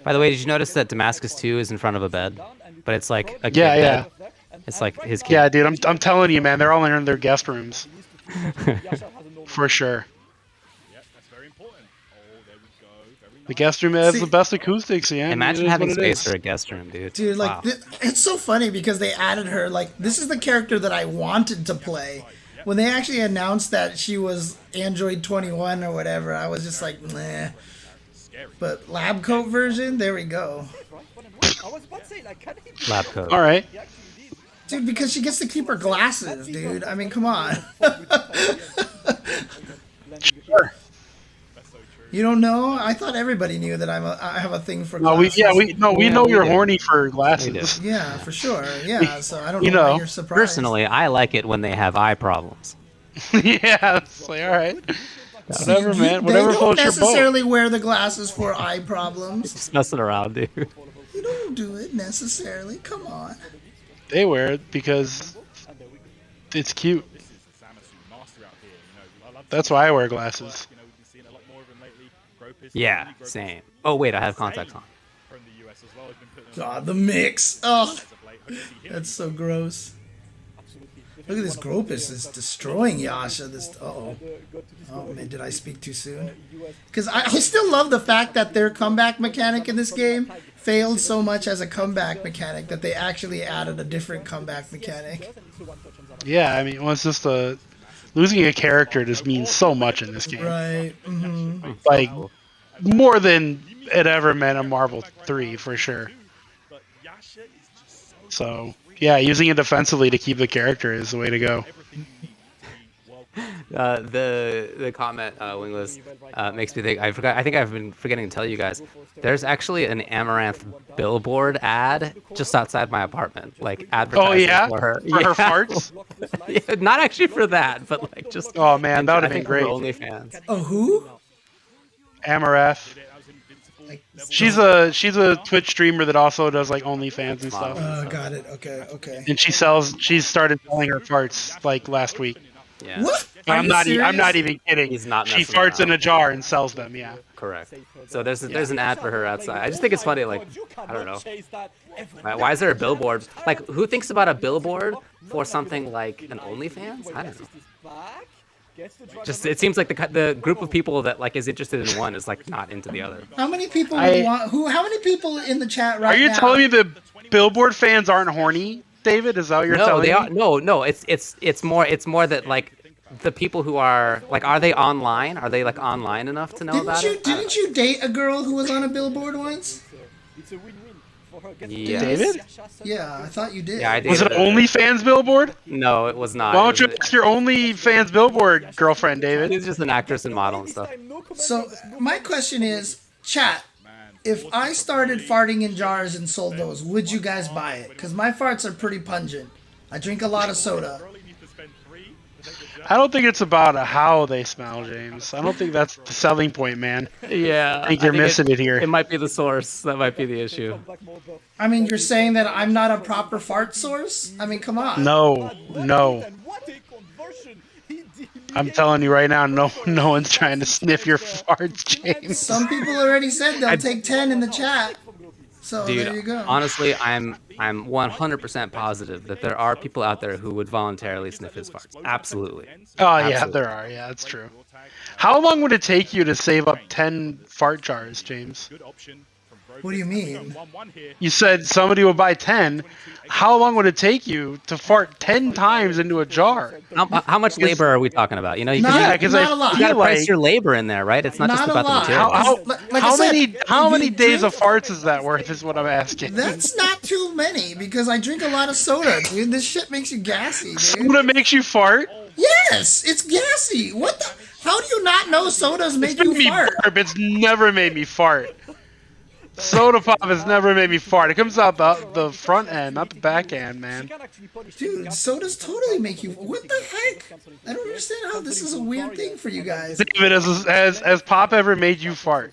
By the way, did you notice that Damascus 2 is in front of a bed? But it's like a kid yeah. bed. It's like his kid. Yeah, dude, I'm telling you, man, they're all in their guest rooms. For sure. The guest room has the best acoustics, yeah. Imagine having space for a guest room, dude. Dude, like, wow. It's so funny because they added her. Like, this is the character that I wanted to play. When they actually announced that she was Android 21 or whatever, I was just like, nah. But lab coat version, there we go. Lab coat. All right. Dude, because she gets to keep her glasses, dude. I mean, come on. Sure. You don't know? I thought everybody knew that I have a thing for No, glasses. we know you're horny for glasses. Yeah, for sure. Yeah, so I don't know why you're surprised. Personally, I like it when they have eye problems. Yeah, it's like, all right. Whatever, man. Whatever they don't floats your boat. necessarily wear the glasses for eye problems. Just messing around, dude. You don't do it necessarily. Come on. They wear it because it's cute. That's why I wear glasses. Yeah, same. Oh, wait, I have contacts on. God, the mix. Oh, that's so gross. Look at this Gropus is destroying Yasha. Oh man, did I speak too soon? Because I still love the fact that their comeback mechanic in this game failed so much as a comeback mechanic that they actually added a different comeback mechanic. Yeah, I mean, well, it's just losing a character just means so much in this game. Right. Mm-hmm. Like, more than it ever meant in Marvel 3, for sure. So, yeah, using it defensively to keep the character is the way to go. The comment, Wingless, makes me think. I think I've been forgetting to tell you guys. There's actually an Amaranth billboard ad just outside my apartment, like advertising for her. For her farts. Yeah, not actually for that, but like just. Oh man, that would have been great. OnlyFans. Oh, who? Amaranth. She's a Twitch streamer that also does like OnlyFans and stuff. Got it. Okay. And she started selling her farts like last week. Yeah. What? I'm not even kidding. He's not. She farts in a jar and sells them. Yeah. Correct. So there's an ad for her outside. I just think it's funny. Like, I don't know. Why is there a billboard? Like, who thinks about a billboard for something like an OnlyFans? I don't know. Just it seems like the group of people that like is interested in one is like not into the other. How many people How many people in the chat right now? Are you telling me the billboard fans aren't horny, David? Is that what you're telling me? No. It's more that like the people who are like, are they online? Are they like online enough to know about it? Didn't you date a girl who was on a billboard once? It's a win-win for her. Yeah. David? Yeah, I thought you did. Yeah, I did. Was it OnlyFans billboard? No, it was not. Why don't you ask your OnlyFans billboard girlfriend, David? She's just an actress and model and stuff. So my question is, chat, if I started farting in jars and sold those, would you guys buy it? Because my farts are pretty pungent. I drink a lot of soda. I don't think it's about how they smell, James. I don't think that's the selling point, man. Yeah. I think you're missing it here. It might be the source. That might be the issue. I mean, you're saying that I'm not a proper fart source? I mean, come on. No. I'm telling you right now, no one's trying to sniff your farts, James. Some people already said they'll take 10 in the chat. So Dude, there you go. Honestly, I'm 100% positive that there are people out there who would voluntarily sniff his farts. Absolutely. Oh yeah, there are. Yeah, that's true. How long would it take you to save up 10 fart jars, James? What do you mean? You said somebody would buy 10. How long would it take you to fart 10 times into a jar? How much labor are we talking about? You know, you Not- can, not a lot. you gotta feel price like- your labor in there, right? It's not just Not a about the lot. materials. Like I said, how if many you days drink- of farts is that worth? Is what I'm asking. That's not too many because I drink a lot of soda, dude. This shit makes you gassy, dude. Soda makes you fart. Yes, it's gassy. What the? How do you not know sodas make you Made me fart? burp. It's never made me fart. Soda pop has never made me fart. It comes out the front end, not the back end, man. Dude, sodas totally make you. What the heck? I don't understand how this is a weird thing for you guys. David, has pop ever made you fart?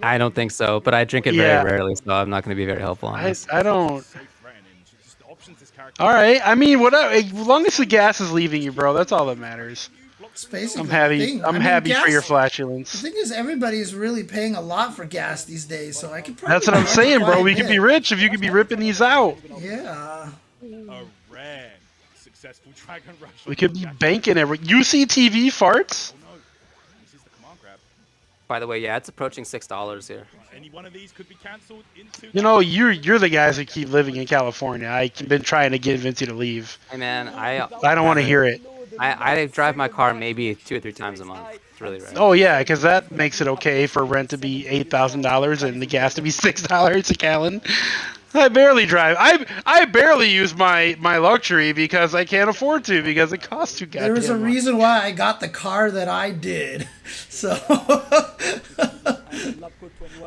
I don't think so, but I drink it Yeah. very rarely, so I'm not going to be very helpful on this. I don't. All right. I mean, whatever. As long as the gas is leaving you, bro, that's all that matters. It's basically I'm happy. the thing. I'm I mean, happy for gas- your The flatulence. thing is, everybody is really paying a lot for gas these days, so I could probably. That's what I'm buy saying, bro. quite a We could bit. be rich if you could be ripping these out. Yeah. A rare successful Dragon Rush. We could be banking every. UCTV farts. By the way, yeah, it's approaching $6 here. Any one of these could be cancelled into. You know, you're the guys who keep living in California. I've been trying to get Vinci to leave. Hey man, I don't want to hear it. I drive my car maybe 2 or 3 times a month. It's really rare. Oh yeah, because that makes it okay for rent to be $8,000 and the gas to be $6 a gallon. I barely drive. I barely use my luxury because I can't afford to because it costs too goddamn There was a much. reason why I got the car that I did. So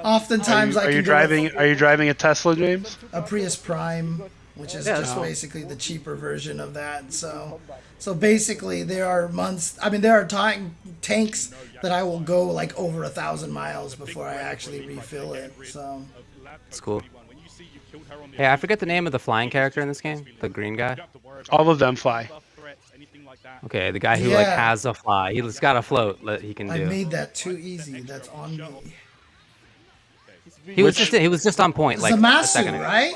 oftentimes I Are can you go driving? with Are you driving a Tesla, James? a Prius Prime, which is Yeah, just no. basically the cheaper version of that. So basically, there are months. I mean, there are tanks that I will go like over 1,000 miles before I actually refill it. So It's cool. Hey, I forget the name of the flying character in this game. The green guy. All of them fly. Okay, the guy who like Yeah. has a fly. He's got a float that he can I do. made that too easy. That's on me. He was just on point like a Zamasu, second ago. right?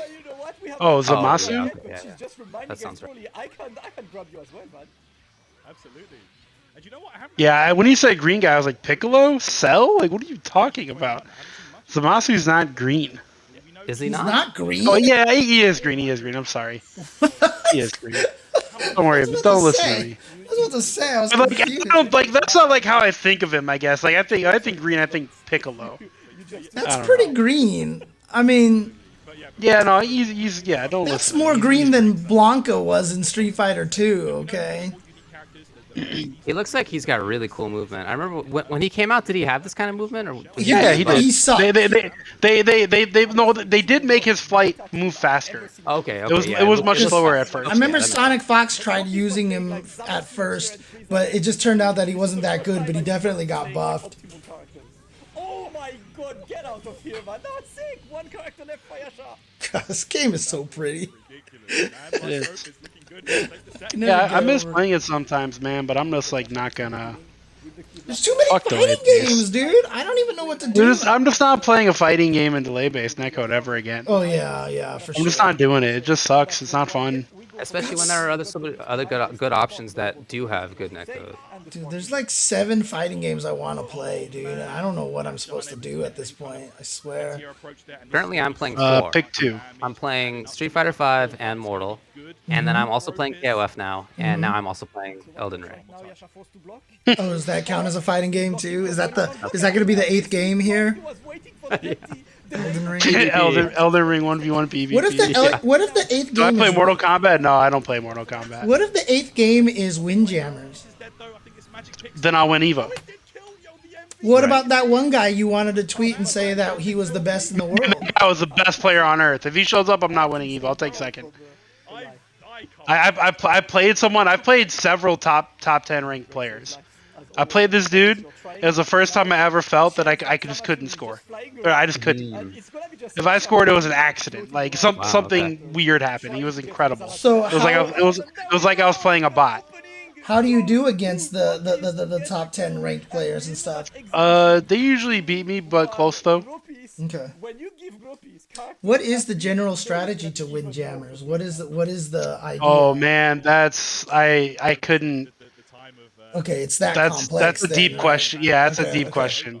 Oh, Zamasu? yeah, okay, yeah. That sounds right. I can grab you as well, man. Absolutely. And you know what? Yeah, when you say green guy, I was like Piccolo, Cell. Like, what are you talking about? Zamasu's not green. Is he He's not? not green. Oh yeah, he is green. He is green. I'm sorry. He is green. Don't worry. Don't listen to me. I was about to say. I was But, like, confused. I don't, like that's not like how I think of him. I guess. Like I think green. I think Piccolo. That's don't pretty green. I mean, Yeah, no, he's yeah. Don't that's listen. more green than Blanca was in Street Fighter 2. Okay. He looks like he's got really cool movement. I remember when he came out. Did he have this kind of movement? Or Yeah, he did. He sucked. They did make his flight move faster. Okay, It was yeah, it was much looks- slower at first. I remember Yeah, that Sonic Fox tried using him at first, but it just turned out that he wasn't that good. But he definitely got buffed. Oh my god, get out of here, man. That's sick. One character left, fire shot. God, this game is so pretty. It is. Can never Yeah, I get miss over it. playing it sometimes, man. But I'm just like not gonna. There's too many Fuck delay fighting base. games, dude. I don't even know what to do. I'm just not playing a fighting game in delay-based netcode ever again. Oh yeah, for I'm sure. just not doing it. It just sucks. It's not fun. Especially when there are other good options that do have good netcode. Dude, there's like 7 fighting games I want to play, dude. I don't know what I'm supposed to do at this point. I swear. Currently, I'm playing 4. Pick 2. I'm playing Street Fighter 5 and Mortal, and then I'm also playing KOF now, and now I'm also playing Elden Ring. Oh, does that count as a fighting game too? Is that going to be the 8th game here? Elden Ring. Elden Ring 1v1 PvP. What if the 8th Do I game play is Mortal Kombat? No, I don't play Mortal Kombat. What if the 8th game is Windjammers? Then I'll win EVO. What about that one guy you wanted to tweet and say that he was the best in the world? I was the best player on earth. If he shows up, I'm not winning EVO. I'll take second. I played someone. I've played several top 10 ranked players. I played this dude. It was the first time I ever felt that I just couldn't score. Or I just couldn't. If I scored, it was an accident. Like something weird happened. He was incredible. So it was like I was playing a bot. How do you do against the top 10 ranked players and stuff? They usually beat me, but close though. Okay. What is the general strategy to Windjammers? What is the idea? Oh man, I couldn't. Okay, it's that That's complex. a then, deep right? question. Yeah, that's a Okay, deep okay. question.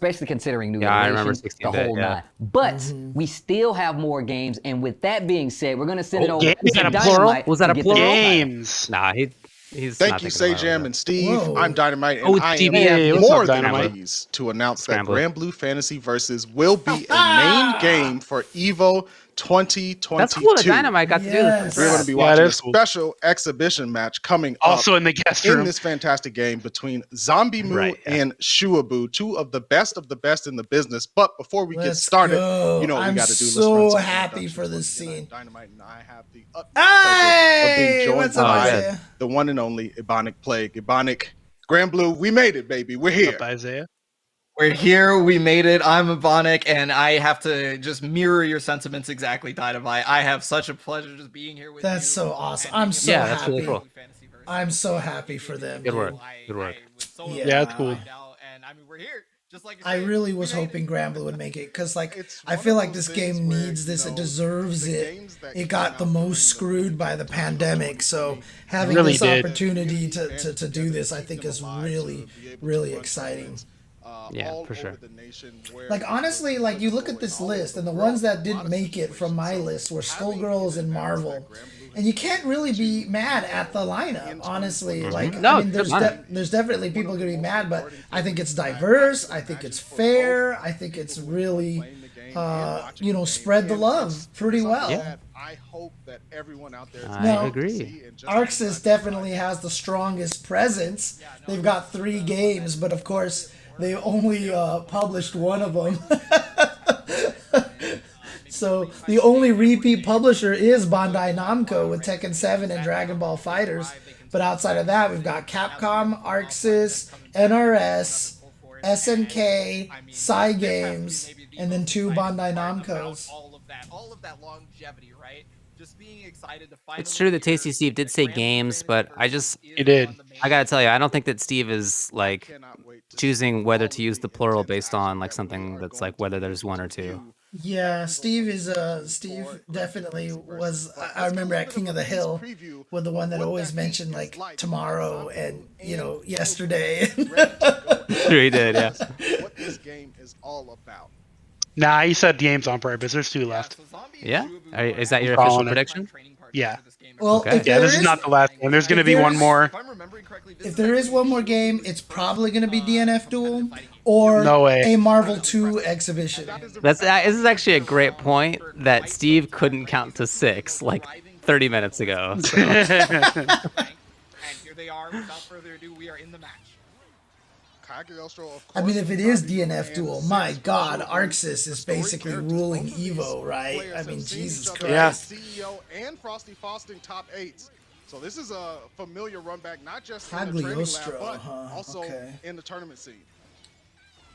especially considering new I remember iteration, 16-bit, the whole yeah. nine. But we still have more games, and with that being said, we're gonna send it over. Was that a to plural? Dynamite Was that to a get plural? the Games. Nah, he's Thank not you, thinking about it. Sajam and Steve. Whoa. I'm Dynamite, and Oh, I DB. am Hey, what's more up, than Dynamite? pleased to announce that Granblue. Granblue Fantasy Versus will be a main game for EVO 2022. That's cool that Dynamite got to do this. We're going to be Yeah, it watching a is cool. special exhibition match coming Also up in the guest in room. this fantastic game between Zombie Moo Right, yeah. and Shuabu, two of the best in the business. But before we get started, you know what I'm we got to do. Let's so run some happy introductions for this you. scene. Dynamite and I have the utmost pleasure of being Hey, joined what's up, by Isaiah? the one and only Ebonic Plague. Ebonic, Granblue, we made it, baby. We're here. Up, Isaiah. We're here. We made it. I'm Ebonic, and I have to just mirror your sentiments exactly, Dynamite. I have such a pleasure just being here with That's you. so awesome. I'm so Yeah, happy. that's really cool. I'm so happy for them. Good work. dude. Good work. Yeah, it's cool. And I mean, we're here. Just like I really was hoping Granblue would make it because, like, I feel like this game needs this. It deserves it. It got the most screwed by the pandemic, so having Really this did. opportunity to do this, I think, is really, really exciting. Yeah, for sure. Like, honestly, like, you look at this list, and the ones that didn't make it from my list were Skullgirls and Marvel. And you can't really be mad at the lineup, honestly. Like, No, I mean, there's definitely people gonna be mad, but I think it's diverse. I think it's fair. I think it's really, spread the love pretty well. Yeah. I hope that everyone out there. I agree. Arxis definitely has the strongest presence. They've got 3 games, but of course they only published one of them. So the only repeat publisher is Bandai Namco with Tekken 7 and DragonBall FighterZ. But outside of that, we've got Capcom, Arxis, NRS, SNK, Cygames, and then 2 Bandai Namcos. All of that longevity, right? Just being excited to find. It's true that Tasty Steve did say games, but He did. I gotta tell you, I don't think that Steve is like choosing whether to use the plural based on like something that's like whether there's 1 or 2. Yeah, Steve definitely was. I remember at King of the Hill was the one that always mentioned like tomorrow and yesterday. Sure, he did. Yeah. What this game is all about. Nah, he said games on purpose. There's 2 left. Yeah. Is that your I'm official calling it. prediction? Yeah. Well, Okay. if Yeah, there this is is- not the last one. There's going to be one more. If there is one more game, it's probably going to be DNF Duel or No way. a Marvel 2 exhibition. This is actually a great point that Steve couldn't count to 6 like 30 minutes ago. So. And here they are. Without further ado, we are in the match. I mean, if it is DNF Duel, my God, Arxis is basically ruling EVO, right? I mean, Jesus Christ. CEO and Frosty Fausting top 8s. So this is a familiar run back, not just in the training lab, Cagliostro, but huh? also Okay. in the tournament scene.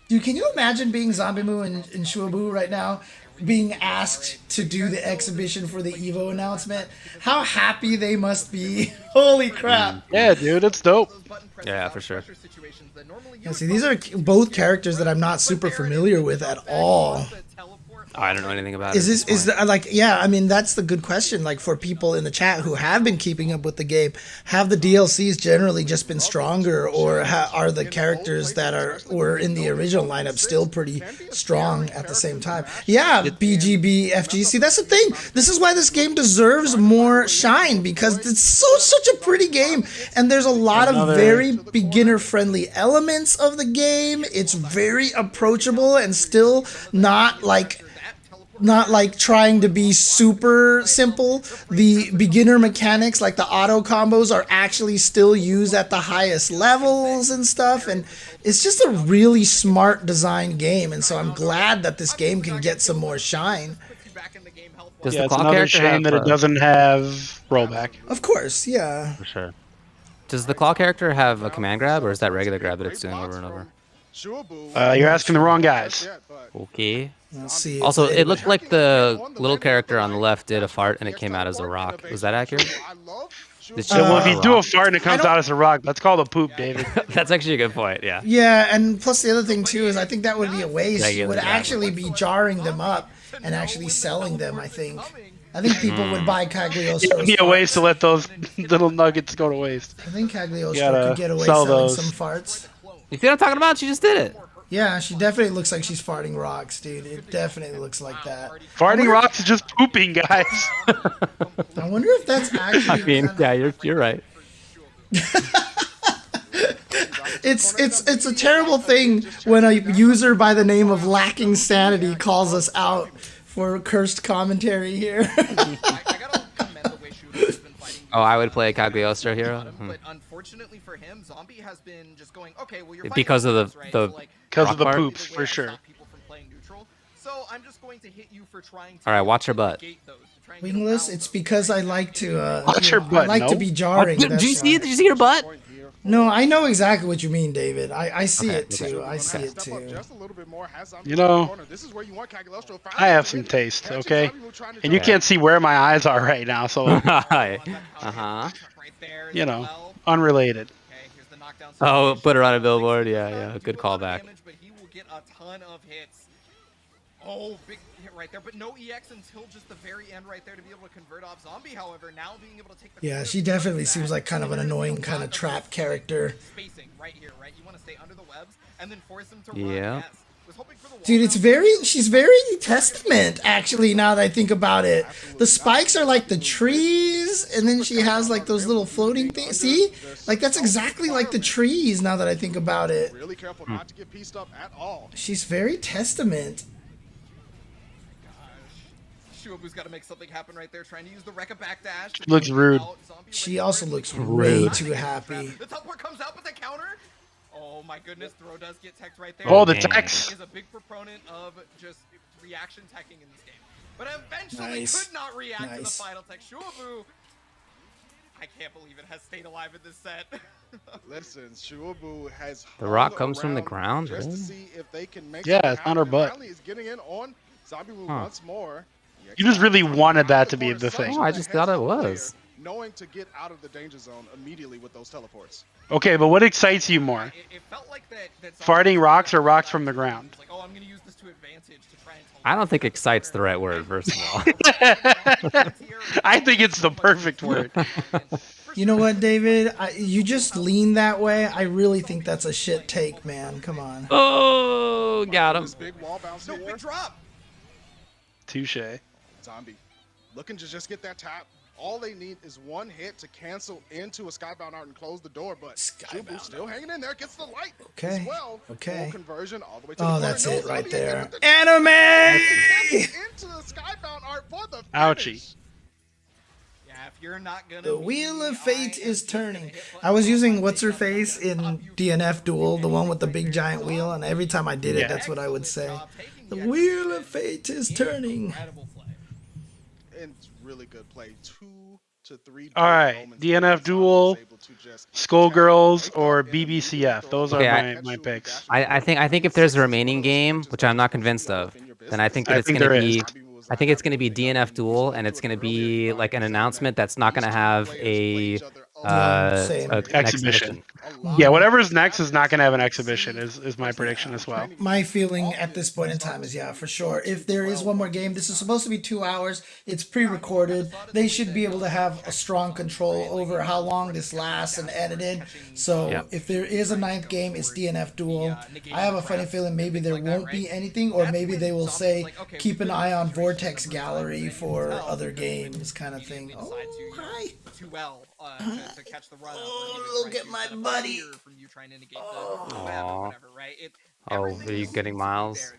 Dude, can you imagine being Zombie Moo and Shuabu right now, being asked to do the exhibition for the EVO announcement? How happy they must be. Holy crap. Yeah, dude, it's dope. Yeah, for sure. Yeah, see, these are both characters that I'm not super familiar with at all. Oh, I don't know anything about Is it. this like yeah? I mean, that's the good question. Like for people in the chat who have been keeping up with the game, have the DLCs generally just been stronger, or are the characters that were in the original lineup still pretty strong at the same time? Yeah, BGB, FGC. That's the thing. This is why this game deserves more shine because it's such a pretty game, and there's a lot of very beginner friendly elements of the game. It's very approachable and still not like trying to be super simple. The beginner mechanics, like the auto combos, are actually still used at the highest levels and stuff. And it's just a really smart design game. And so I'm glad that this game can get some more shine. Does Yeah, the it's claw another character shame have, that it doesn't have rollback. Of course, yeah. For sure. Does the claw character have a command grab, or is that regular grab that it's doing over and over? You're asking the wrong guys. Okay. Let's see. Also, it looked like the little character on the left did a fart and it came out as a rock. Was that accurate? Well, if you do a fart and it comes out as a rock, that's called a poop, David. That's actually a good point, yeah. Yeah, and plus the other thing too is I think that would be a waste. Yeah, It would actually be jarring them up and actually selling them, I think. I think people would buy Cagliostro. It would be a waste to let those little nuggets go to waste. I think Cagliostro Gotta could get away sell selling those. some farts. You see what I'm talking about? She just did it. Yeah, she definitely looks like she's farting rocks, dude. It definitely looks like that. Farting rocks is just pooping, guys. I wonder if that's actually. I mean, yeah, you're right. It's a terrible thing when a user by the name of Lacking Sanity calls us out for cursed commentary here. Oh, I would play a Cagliostro hero. But unfortunately for him, Zombie has been just going, okay, well, you're Because of the right? the So, like, Because rock of the part? poops, for sure. people from playing neutral. So I'm just going to hit you for trying to All right, watch her butt. Wingless, it's because I like to Watch you her know, butt, I like to no? be jarring. Did you that's see? why. Did you see her butt? No, I know exactly what you mean, David. I see Okay, it too. I see it too. You know, I have some taste, okay? And you can't see where my eyes are right now, so Uh-huh. you know, unrelated. Oh, put her on a billboard. Yeah, yeah. Good callback. But he will get a ton of hits. Oh, big hit right there, but no EX until just the very end right there to be able to convert off Zombie. However, now being able to take the Yeah, she definitely seems like kind of an annoying kind of trap character. spacing right here, right? You want to stay under the webs and then force him to run. Yeah. Yes. Was hoping for the Dude, she's very Testament, actually, now that I think about it. The spikes are like the trees, and then she has like those little floating things. See? Like, that's exactly like the trees, now that I think about it. Really careful not to get pieced up at all. She's very Testament. Shuabu's got to make something happen right there, trying to use the Rekka backdash. She looks rude. She also looks way Rude. too happy. The teleport comes out with the counter. Oh my goodness, throw does get teched right there. Oh, the He techs. is a big proponent of just reaction teching in this game. But eventually Nice. could not react to the Nice. final tech. Shuabu, I can't believe it has stayed alive in this set. Listen, Shuabu has The rock hung comes from the around ground, just to really? see if they can make Yeah, something it's on her happen, and butt. finally is getting in on Zombie Move Huh. once more. You just really wanted that to be the thing. Oh, I just thought it was. Knowing to get out of the danger zone immediately with those teleports. Okay, but what excites you more? It felt like that Farting rocks or rocks from the ground? like, oh, I'm going to use this to advantage to try and I don't think excite's the right word, first of all. I think it's the perfect word. You know what, David? You just lean that way. I really think that's a shit take, man. Come on. Oh, got him. Big wall bounce no here. big drop. Touche. Zombie looking to just get that tap. All they need is one hit to cancel into a Skybound Art and close the door, but Shubu still hanging in there, gets the light Okay, as well. okay. Full conversion all the way to Oh, the that's corner. it No, right Zombie again there. with the- Anime! Into the Skybound Art for the Ouchie. Yeah, if you're not going The wheel of fate is turning. I was using what's her face in DNF Duel, the one with the big giant wheel, and every time I did it, Yeah. that's what I would say. The wheel of fate is turning. And it's really good play. 2 to 3. All right, DNF Duel, Skullgirls, or BBCF. Those are Okay, my picks. I think if there's a remaining game, which I'm not convinced of, then I think that I it's think gonna there be. is. I think it's gonna be DNF Duel, and it's gonna be like an announcement that's not gonna have a same. an Exhibition. Yeah, whatever's next is not going to have an exhibition, is my prediction as well. My feeling at this point in time is, yeah, for sure. If there is one more game, this is supposed to be 2 hours. It's pre-recorded. They should be able to have a strong control over how long this lasts and edited. So Yeah. if there is a 9th game, it's DNF Duel. I have a funny feeling maybe there won't be anything, or maybe they will say, keep an eye on Vortex Gallery for other games kind of thing. Oh, hi. Too well to catch the run. Oh, look at my buddy. From you trying to negate the web or whatever, right? Oh, are you getting Miles?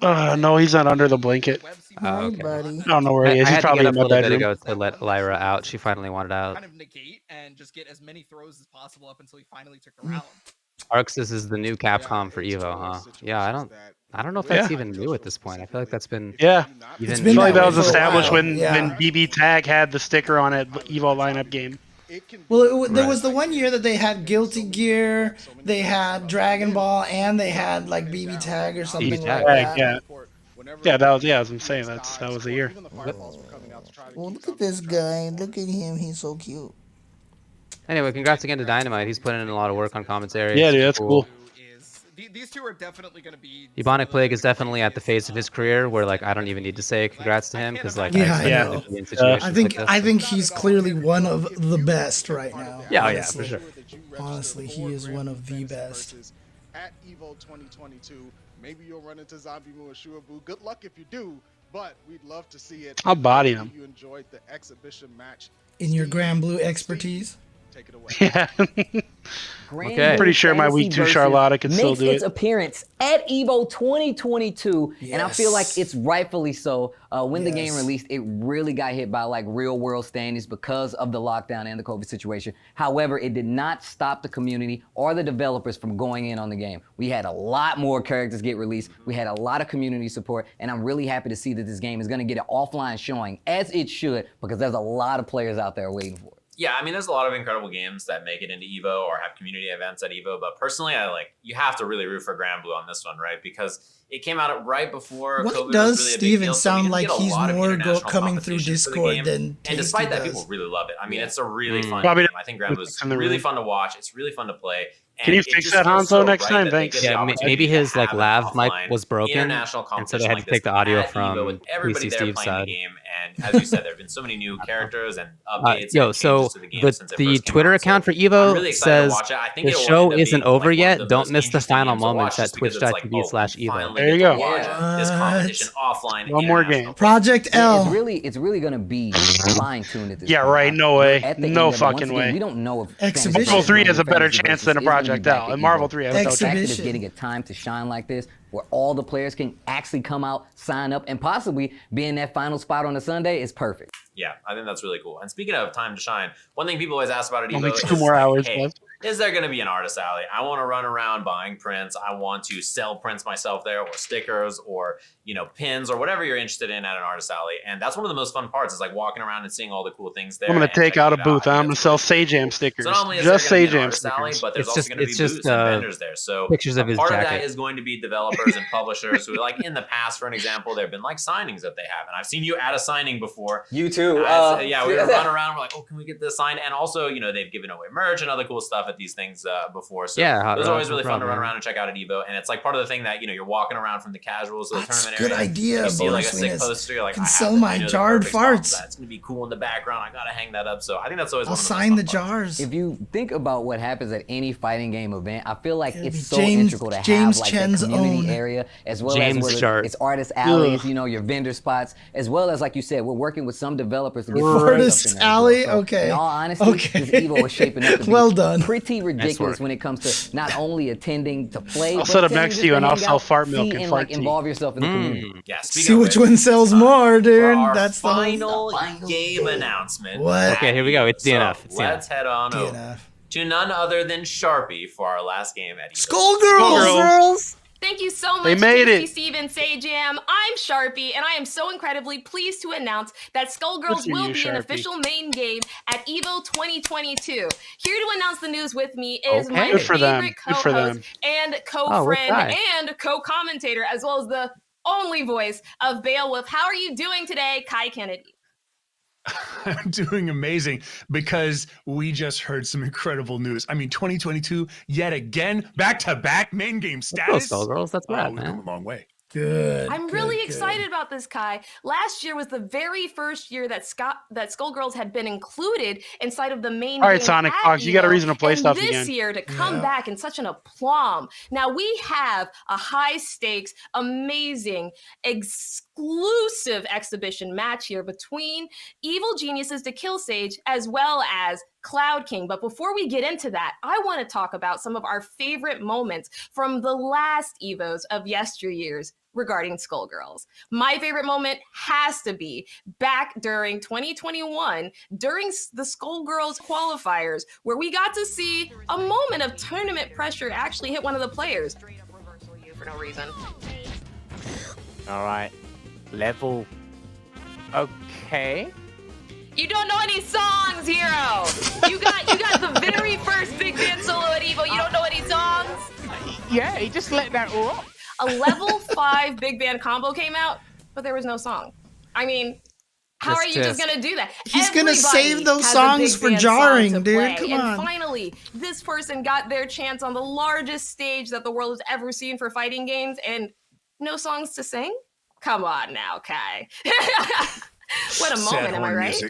No, he's not under the blanket. Oh, okay. buddy. I don't know where he is. I He's had to probably get in up a my little bit bedroom. ago to let Lyra out. She finally wanted out. Kind of negate and just get as many throws as possible up until he finally took the round. Arxis is the new Capcom for EVO, huh? Yeah, I don't know if that's even new at this point. I feel like that's been Yeah. even It's been I feel like that that way was for a established while. when Yeah. BB Tag had the sticker on it, Evo lineup game. Well, there Right. was the one year that they had Guilty Gear, they had Dragon Ball, and they had like BB Tag or something BB like Tag, that. Yeah. Yeah, that was as I'm saying, that was the year. Well, look at this guy. Look at him. He's so cute. Anyway, congrats again to Dynamite. He's putting in a lot of work on commentary. Yeah, It's dude, that's cool. These two are definitely going to be. Ebonic Plague is definitely at the phase of his career where like I don't even need to say congrats to him because like Yeah, expect I him know. to be in situations I think like this. I think he's clearly one of the best right now. Yeah, oh, yeah, for sure. Honestly, he is one of the best. At EVO 2022, maybe you'll run into Zombie Mu or Shuabu. Good luck if you do, but we'd love to see it. I'll body him. You enjoyed the exhibition match. In your Granblue expertise. take it away. Yeah. Granblue I'm pretty sure my Fantasy week 2 versus Charlotta can still makes do its it. appearance at EVO 2022, and I feel like it's rightfully so. When the game released, it really got hit by like real world standings because of the lockdown and the COVID situation. However, it did not stop the community or the developers from going in on the game. We had a lot more characters get released. We had a lot of community support, and I'm really happy to see that this game is going to get an offline showing, as it should, because there's a lot of players out there waiting for it. Yeah, I mean, there's a lot of incredible games that make it into EVO or have community events at EVO, but personally, you have to really root for Granblue on this one, right? Because it came out right before Why COVID does was really a big Steven deal, so we sound didn't like get a he's lot of more international coming through competition for the Discord game. than And Tasty despite that, does? people really love it. I mean, it's a really fun Probably game. I think Granblue is really fun to watch. It's really fun to play. Can you And it fix just that, feels Hanzo, so next right time? that they Thanks. get the Yeah, opportunity maybe to his like have an lav mic offline was broken, international and so they competition had like to take this the audio at EVO from with everybody PC there Steve's playing side. the game. And as you said, there have been so many new characters and updates. Yo, and so changes to the game since it the first came Twitter out. So account for I'm EVO really excited to says watch it. I think the it will show end up isn't being, over like, one of yet. the Don't most miss the interesting final games to watch moments at just because it's like, twitch.tv/evo. finally There you get to go. watch this competition offline. One more game. Project L. It's really gonna be fine tuned at this Yeah, point. right. No We're way. at the No end of it. Once fucking again, way. We don't know if Exhibition. Marvel 3 has a better Fantasy chance than a Versus is gonna be Project back L, at and Marvel EVO. 3 has The no fact that chance. it's getting a time to shine like this, where all the players can actually come out, sign up, and possibly be in that final spot on a Sunday is perfect. Yeah, I think that's really cool. And speaking of time to shine, one thing people always ask about at EVO Only is 2 more like, hours hey, left. is there going to be an artist alley? I want to run around buying prints. I want to sell prints myself there, or stickers, or pins, or whatever you're interested in at an artist alley. And that's one of the most fun parts, is like walking around and seeing all the cool things there. I'm gonna and take checking out a it booth. I I'm think gonna that's sell really Sajam cool. stickers. So not only is Just there gonna be an Sajam artist alley, stickers. but there's It's also just- going to be it's booths just, and vendors there. So pictures of his part of jacket. that is going to be developers and publishers who, like in the past, for an example, there have been like signings that they have, and I've seen you at a signing before. You too. Yeah, we would run around. We're like, oh, can we get this signed? And also, they've given away merch and other cool stuff at these things before. So Yeah, it was always really no fun to run problem. around and check out at EVO. And it's like part of the thing that you're walking around from the casuals to the That's tournament a good area. idea, and you see like a Bonus sick Venus. poster. You're like, Can I have sell to- my I know the jarred perfect spot for farts. that. It's gonna be cool in the background. I gotta hang that up. So I think that's always I'll one of the sign the jars. If you think about what happens at any fighting game event, I feel like It'll be it's so James- integral to James have like Chen's the community own. area, as well James as whether chart. it's artist alleys, Ugh. your vendor spots, as well as, like you said, we're working with some developers to get Artist some stuff in there as alley? well. So, Okay. In all honesty, Okay. this EVO is shaping up to be Well done. pretty ridiculous work. when it comes to not only attending to play, I'll but set up attending next just to you to and I'll hang sell out, fart milk see, and and fart like tea. involve yourself in the community. Yeah, speaking See of which which, one sells it's time more, for dude. our That's the whole final game announcement. What? Okay, here we go. It's So DNF. It's let's head on over DNF. to none other than Sharpie for our last game at EVO. Skullgirls! Thank you so much, They made Casey, it. Steve, Sajam. I'm Sharpie, and I am so incredibly pleased to announce that Skullgirls Good for will you, be an Sharpie. official main game at EVO 2022. Here to announce the news with me is Okay. my Good for them. favorite Good for co-host them. and Oh, which co-friend guy? and co-commentator, as well as the only voice of Beowulf. How are you doing today, Kai Kennedy? I'm doing amazing because we just heard some incredible news. I mean, 2022, yet again, back-to-back main game Let's go, status. Skullgirls. That's rad, we've man. come a long way. Good. I'm good, really good. excited about this, Kai. Last year was the very first year that Skullgirls had been included inside of the main All right, game Sonic at Fox, you got a EVO, reason to play and stuff this again. year to come Yeah. back in such an aplomb. Now we have a high stakes, amazing, exclusive exhibition match here between Evil Geniuses to Kill Sage as well as Cloud King. But before we get into that, I want to talk about some of our favorite moments from the last EVOs of yesteryears regarding Skullgirls. My favorite moment has to be back during 2021, during the Skullgirls qualifiers, where we got to see a moment of tournament pressure actually hit one of the players. For no reason. All right, level. Okay. You don't know any songs, Hero. You got the very first big band solo at EVO. You don't know any songs. Yeah, he just let that rock. A level 5 big band combo came out, but there was no song. I mean, how are you just gonna do that? He's gonna Everybody save those has a songs big for band jarring, song to dude. play. Come and on. finally, this person got their chance on the largest stage that the world has ever seen for fighting games, and no songs to sing? Come on now, Kai. What a moment, am I right?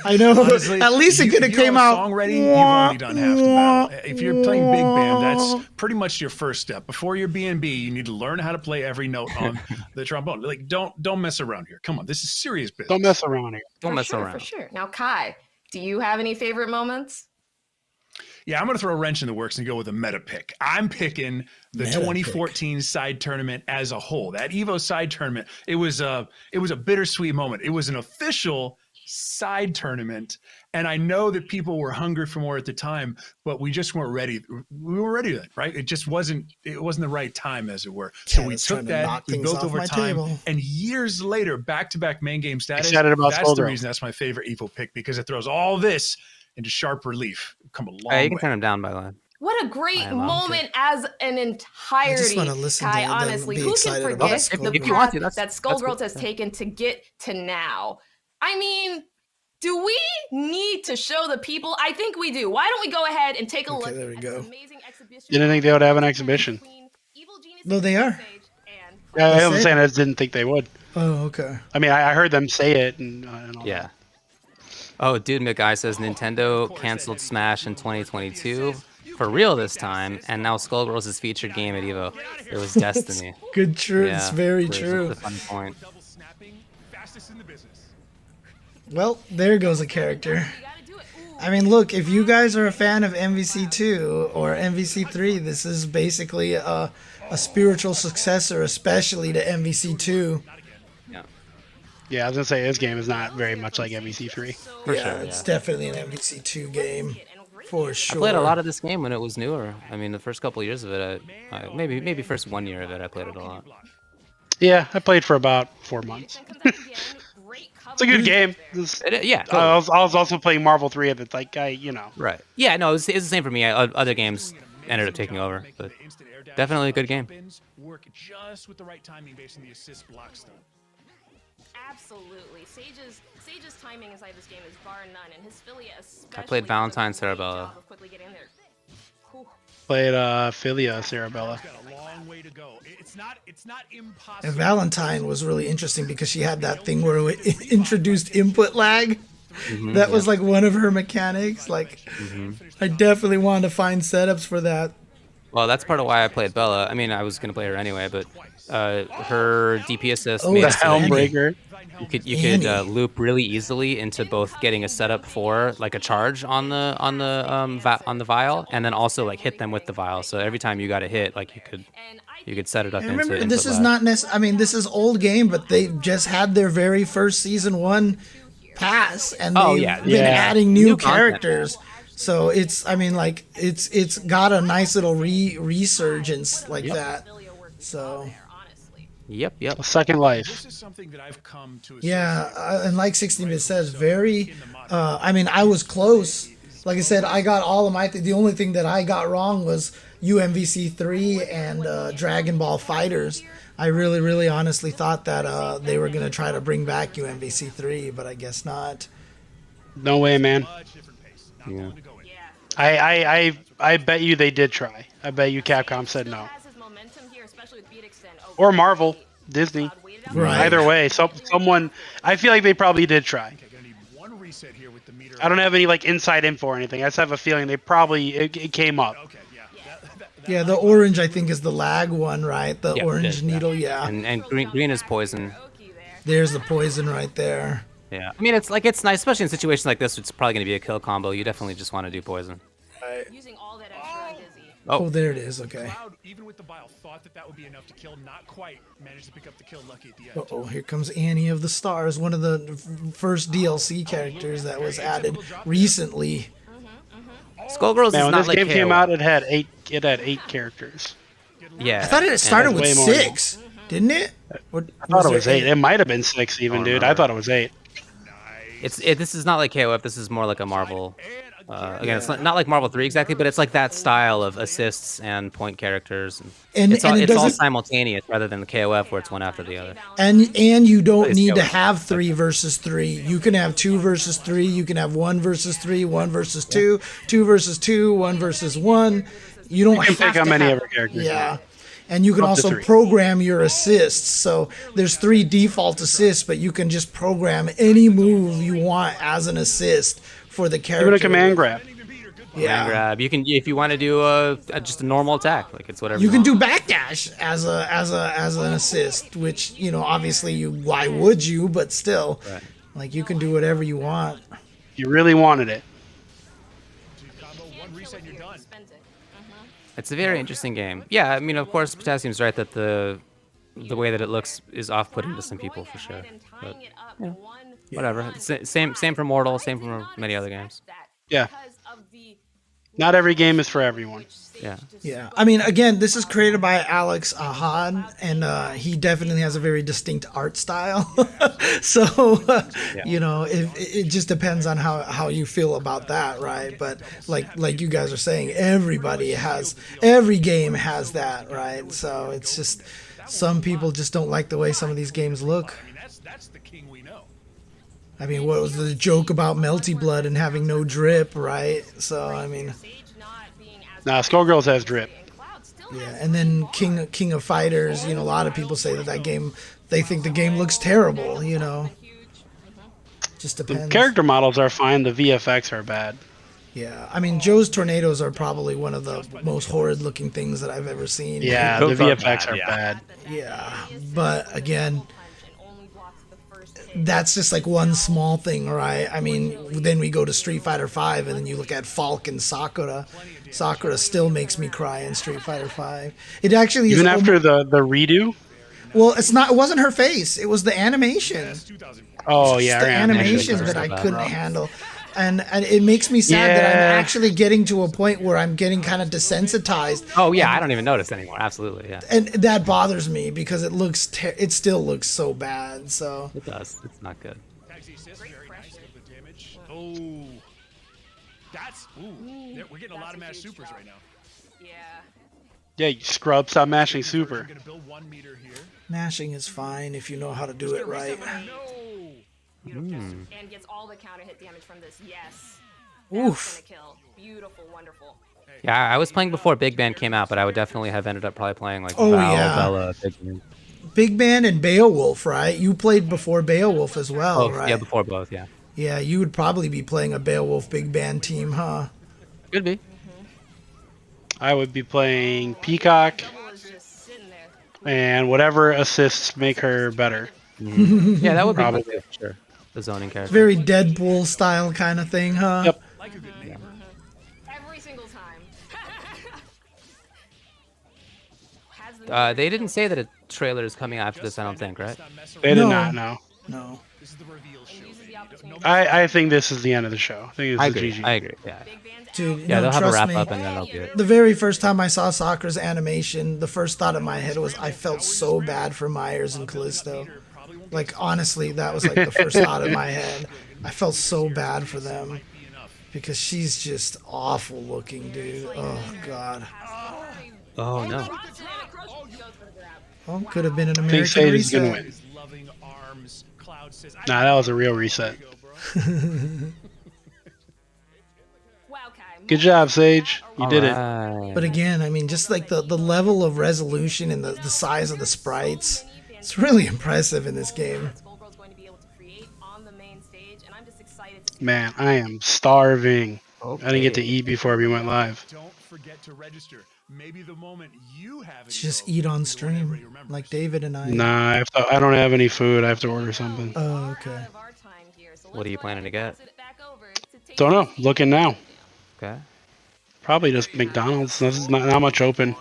I know. Honestly, At least it you- could have if you came have a out. song ready, you've only done half the battle. If you're playing big band, that's pretty much your first step. Before your B&B, you need to learn how to play every note on the trombone. Like, don't mess around here. Come on, this is serious business. Don't mess around here. Don't For mess sure, around. For sure. Now, Kai, Do you have any favorite moments? Yeah, I'm going to throw a wrench in the works and go with a meta pick. I'm picking the Meta 2014 side tournament as a whole. That EVO side tournament, it was a bittersweet moment. It was an official side tournament, and I know that people were hungry for more at the time, but we just weren't ready. We were ready then, right? It just wasn't the right time, as it were. So we took that, we built over time, and years later, back-to-back main game status. Excited about That's the Skullgirls. reason that's my favorite EVO pick, because it throws all this into sharp relief. Come a long Hey, you can way. turn him down, by the way. What a great I know. moment as an entirety, wanna listen Kai, to them honestly. be Who can excited forget about the If you want to, path that that's Skullgirls cool. has taken to get to now? I mean, do we need to show the people? I think we do. Why don't we go ahead and take a look there we at go. this amazing exhibition? Didn't think they would have an exhibition. No, they are. I was it? saying I just didn't think they would. Oh, okay. I mean, I heard them say it, and all Yeah. Oh, Dude McGuy says Nintendo canceled Smash in 2022 for real this time, and now Skullgirls is featured game at EVO. It was destiny. Good, true. It's very which is true. the fun point. Well, there goes a character. I mean, look, if you guys are a fan of MVC2 or MVC3, this is basically a spiritual successor, especially to MVC2. Yeah, I was gonna say this game is not very much like MVC3. It's definitely an MVC2 game, for sure. I played a lot of this game when it was newer. I mean, the first couple of years of it, maybe first 1 year of it, I played it a lot. Yeah, I played for about 4 months. It's a good game. Yeah, I was also playing Marvel 3 of it. Like, Right. Yeah, no, it's the same for me. Other games ended up taking over, but definitely a good game. Work just with the right timing based on the assist block stuff. Absolutely. Sage's timing inside this game is bar none, and his Philia especially. I played Valentine Cerebella. Of quickly getting there. Played Philia Cerebella. It's not impossible. And Valentine was really interesting because she had that thing where it introduced input lag. That was like one of her mechanics. Like, I definitely wanted to find setups for that. Well, that's part of why I played Bella. I mean, I was gonna play her anyway, but her DP assist Oh, made that's it so that Helmbreaker. you could loop really easily into both getting a setup for like a charge on the vial, and then also like hit them with the vial. So every time you got a hit, like you could set it up. And remember, into this is lag. not necessarily. I mean, this is old game, but they just had their very first season 1 pass, and they've been adding new content. characters. So it's, I mean, like it's got a nice little resurgence like that. So. Yep. A second life. This is something that I've come to. Yeah, and like 16-bit says, very. I mean, I was close. Like I said, I got all of my. The only thing that I got wrong was UMVC3 and DragonBall FighterZ. I really, honestly thought that they were gonna try to bring back UMVC3, but I guess not. No way, man. Yeah. I bet you they did try. I bet you Capcom said no. Or Marvel, Disney. Right. Either way, someone. I feel like they probably did try. I don't have any like inside info or anything. I just have a feeling they probably it came up. Yeah, the orange I think is the lag one, right? The orange needle, yeah. And green is poison. There's the poison right there. Yeah. I mean, it's nice, especially in situations like this. It's probably going to be a kill combo. You definitely just want to do poison. Oh, there it is. Okay. Cloud, even with the bile, thought that would be enough to kill. Not quite. Managed to pick up the kill. Lucky at the end. Oh, here comes Annie of the Stars, one of the first DLC characters that was added recently. Skullgirls Man, is when not this like game came KO. out, it had 8 characters. Yeah. I thought it started with way more. 6, didn't it? Or I thought it there was 8. It might have been 6 even, dude. I thought it was 8. This is not like KOF. This is more like a Marvel. Again, it's not like Marvel 3 exactly, but it's like that style of assists and point characters. And it's all doesn't- simultaneous rather than the KOF where it's one after the other. And you don't It's need to KOF. have 3 versus 3. You can have 2 versus 3. You can have 1 versus 3, 1 versus 2, 2 versus 2, 1 versus 1. You don't You can have pick how to many have, of your characters. Yeah. And you can Up to also 3. program your assists. So there's 3 default assists, but you can just program any move you want as an assist for the character. Even a command grab. Yeah. Command grab. You can if you want to do just a normal attack, like it's whatever. You can want. do backdash as an assist, which obviously why would you? But still, Right. like you can do whatever you want. You really wanted it. One reset, you're done. It's a very interesting game. Yeah, I mean, of course, Potassium's right that the way that it looks is off-putting to some people for sure. But whatever. Same for Mortal. Same for many other games. Yeah. Not every game is for everyone. Yeah. Yeah. I mean, again, this is created by Alex Ahad, and he definitely has a very distinct art style. So, you know, it just depends on how you feel about that, right? But like you guys are saying, every game has that, right? So it's just some people just don't like the way some of these games look. I mean, that's the king we know. I mean, what was the joke about Melty Blood and having no drip, right? So, I mean... Nah, Skullgirls has drip. Yeah, and then King of Fighters, you know, a lot of people say that game, they think the game looks terrible, you know. Just The depends. character models are fine. The VFX are bad. Yeah, I mean, Joe's Tornadoes are probably one of the most horrid looking things that I've ever seen. Yeah, the VFX are bad. Yeah, but again, that's just like one small thing, right? I mean, then we go to Street Fighter V, and then you look at Falk and Sakura. Sakura still makes me cry in Street Fighter V. It actually Even is after the redo. Well, it wasn't her face. It was the animation. Oh It's yeah, the her animation that I couldn't handle. And it makes me sad that I'm Yeah. actually getting to a point where I'm getting kind of desensitized. Oh yeah, I don't even notice anymore. Absolutely, yeah. And that bothers me because it still looks so bad. So It does. It's not good. Oh, that's we're getting a lot of mash supers right now. Yeah, you scrub. Stop mashing super. mashing is fine if you know how to do it right. And gets all the counter hit damage from this. Yes. Oof. Gonna kill. Beautiful, wonderful. Yeah, I was playing before Big Band came out, but I would definitely have ended up probably playing like Oh, Val, yeah. Bella, Big Band. Big Band and Beowulf, right? You played before Beowulf as well, Oh, right? yeah, before both, yeah. Yeah, you would probably be playing a Beowulf Big Band team, huh? Could be. I would be playing Peacock and whatever assists make her better. Yeah, that would be probably my pick, sure. The zoning character. Very Deadpool style kind of thing, huh? Yep. Every single time. They didn't say that a trailer is coming after this, I don't think, right? They did not, no. No. I think this is the end of the show. I think I this agree. is GG. I agree, yeah. Dude, Yeah, no, they'll have a trust wrap me, up and then they'll do it. The very first time I saw Sakura's animation, the first thought in my head was I felt so bad for Myers and Callisto. Like, honestly, that was like the first thought in my head. I felt so bad for them because she's just awful looking, dude. Oh, God. Oh, no. Oh, could have been an I think American Sage is going to reset. win. Nah, that was a real reset. Good job, Sage. You did it. But again, I mean, just like the level of resolution and the size of the sprites, it's really impressive in this game. Man, I am starving. I didn't get to eat before we went live. Don't forget to register. Maybe the moment you have it. Just eat on stream, like David and I. Nah, I don't have any food. I have to order something. Oh, okay. What are you planning to get? Don't know. Looking now. Okay. Probably just McDonald's. There's not much open.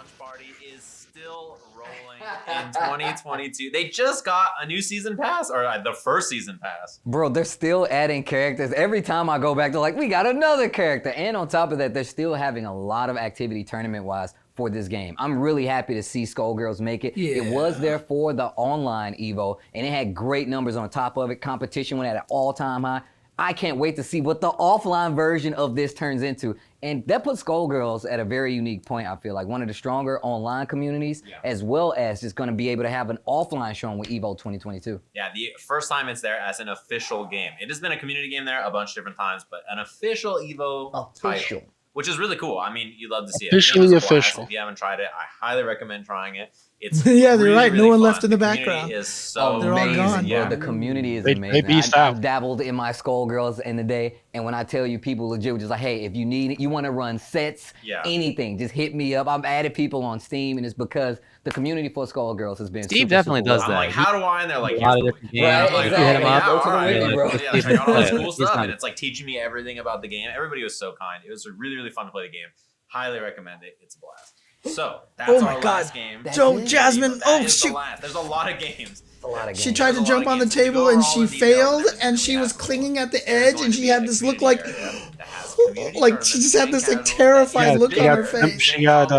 In 2022, they just got a new season pass, or the first season pass. Bro, they're still adding characters. Every time I go back, they're like, we got another character. And on top of that, they're still having a lot of activity tournament-wise for this game. I'm really happy to see Skullgirls make it. Yeah. It was there for the online EVO, and it had great numbers on top of it. Competition went at an all-time high. I can't wait to see what the offline version of this turns into. And that puts Skullgirls at a very unique point, I feel like. One of the stronger online communities, as well as just going to be able to have an offline showing with EVO 2022. Yeah, the first time it's there as an official game. It has been a community game there a bunch of different times, but an official EVO title, which is really cool. I mean, you love to see it. Officially The game is a blast. official. If you haven't tried it, I highly recommend trying it. It's Yeah, they're really, right. No really one fun. left in the community background. Is so They're all amazing, gone. bro. The community is They amazing. beast I've out. dabbled in my Skullgirls in the day, and when I tell you, people legit were just like, hey, if you need it, you want to run sets, anything, just hit me up. I've added people on Steam, and it's because the community for Skullgirls has been Steve super, definitely super does well. that. I'm like, how do I? And they're like, A here's lot of the different wiki. games. And I'm Right, like, exactly. Hit him up. yeah, Go to the all right. wiki, bro. Yeah, check out all this cool He's stuff. done And it. it's like teaching me everything about the game. Everybody was so kind. It was really, really fun to play the game. Highly recommend it. It's a blast. So that's Oh my our God. last game. Joe, Jasmine, That is shoot. the last. There's a lot of games. A lot of She games. tried to There's a jump lot on of the games. To table go and over all she the details, failed, there's and gonna she be was absolute- clinging at the there's edge, going and to she be had a this look community like, area that has community like she just had tournaments this and like casual. terrified look Big on her events, face. She got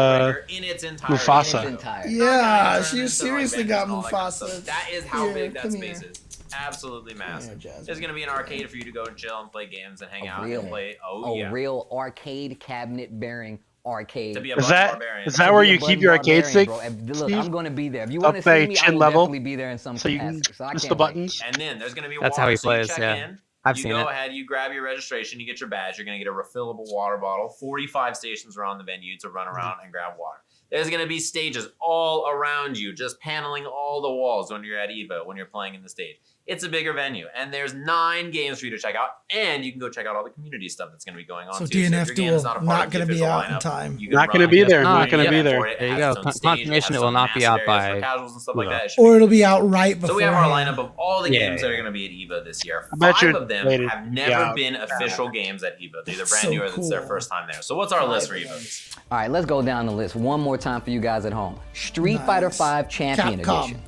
in its entirety. Mufasa. Yeah, she seriously got Mufasa. That is how Here, big that come space here. is. Absolutely massive. There's gonna be an arcade for you to go and chill and play games and hang out and play. Oh yeah. A real arcade cabinet bearing arcade. To be a Is button that barbarian. is that where you keep your arcade Barbarian, stick? bro. Look, Steve? I'm going to be there. If you want to Up see a me, I chin will level, definitely be there in some so you can capacity. So I push can't the wait. buttons. And then there's gonna be That's water. how he So you plays, check yeah. in, I've you seen go it. ahead, you grab your registration, you get your badge. You're gonna get a refillable water bottle. 45 stations around the venue to run around and grab water. There's gonna be stages all around you, just paneling all the walls when you're at EVO, when you're playing in the stage. It's a bigger venue, and there's 9 games for you to check out, and you can go check out all the community stuff that's going to be going on So too. DNF if your game duel is not a part not of the going to be official out in lineup, time. you can Not going to run be there. not. Not going to be for there. it. There It you has go. its own stage, Confirmation has it will its not own be out massive areas for by casuals and stuff like that. It should Or be it'll be out right before. so we have our lineup of all the games that are going to be at EVO this year. I bet 5 you're of them rated- have never yeah. been official games at EVO. They're either brand So new or it's their cool. first time there. So what's our list for EVO? All right, let's go down the list one more time for you guys at home. Street Fighter V Champion Capcom. Edition.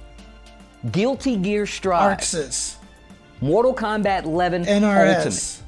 Guilty Gear Strive. Arxis, Mortal Kombat 11 Ultimate. NRS,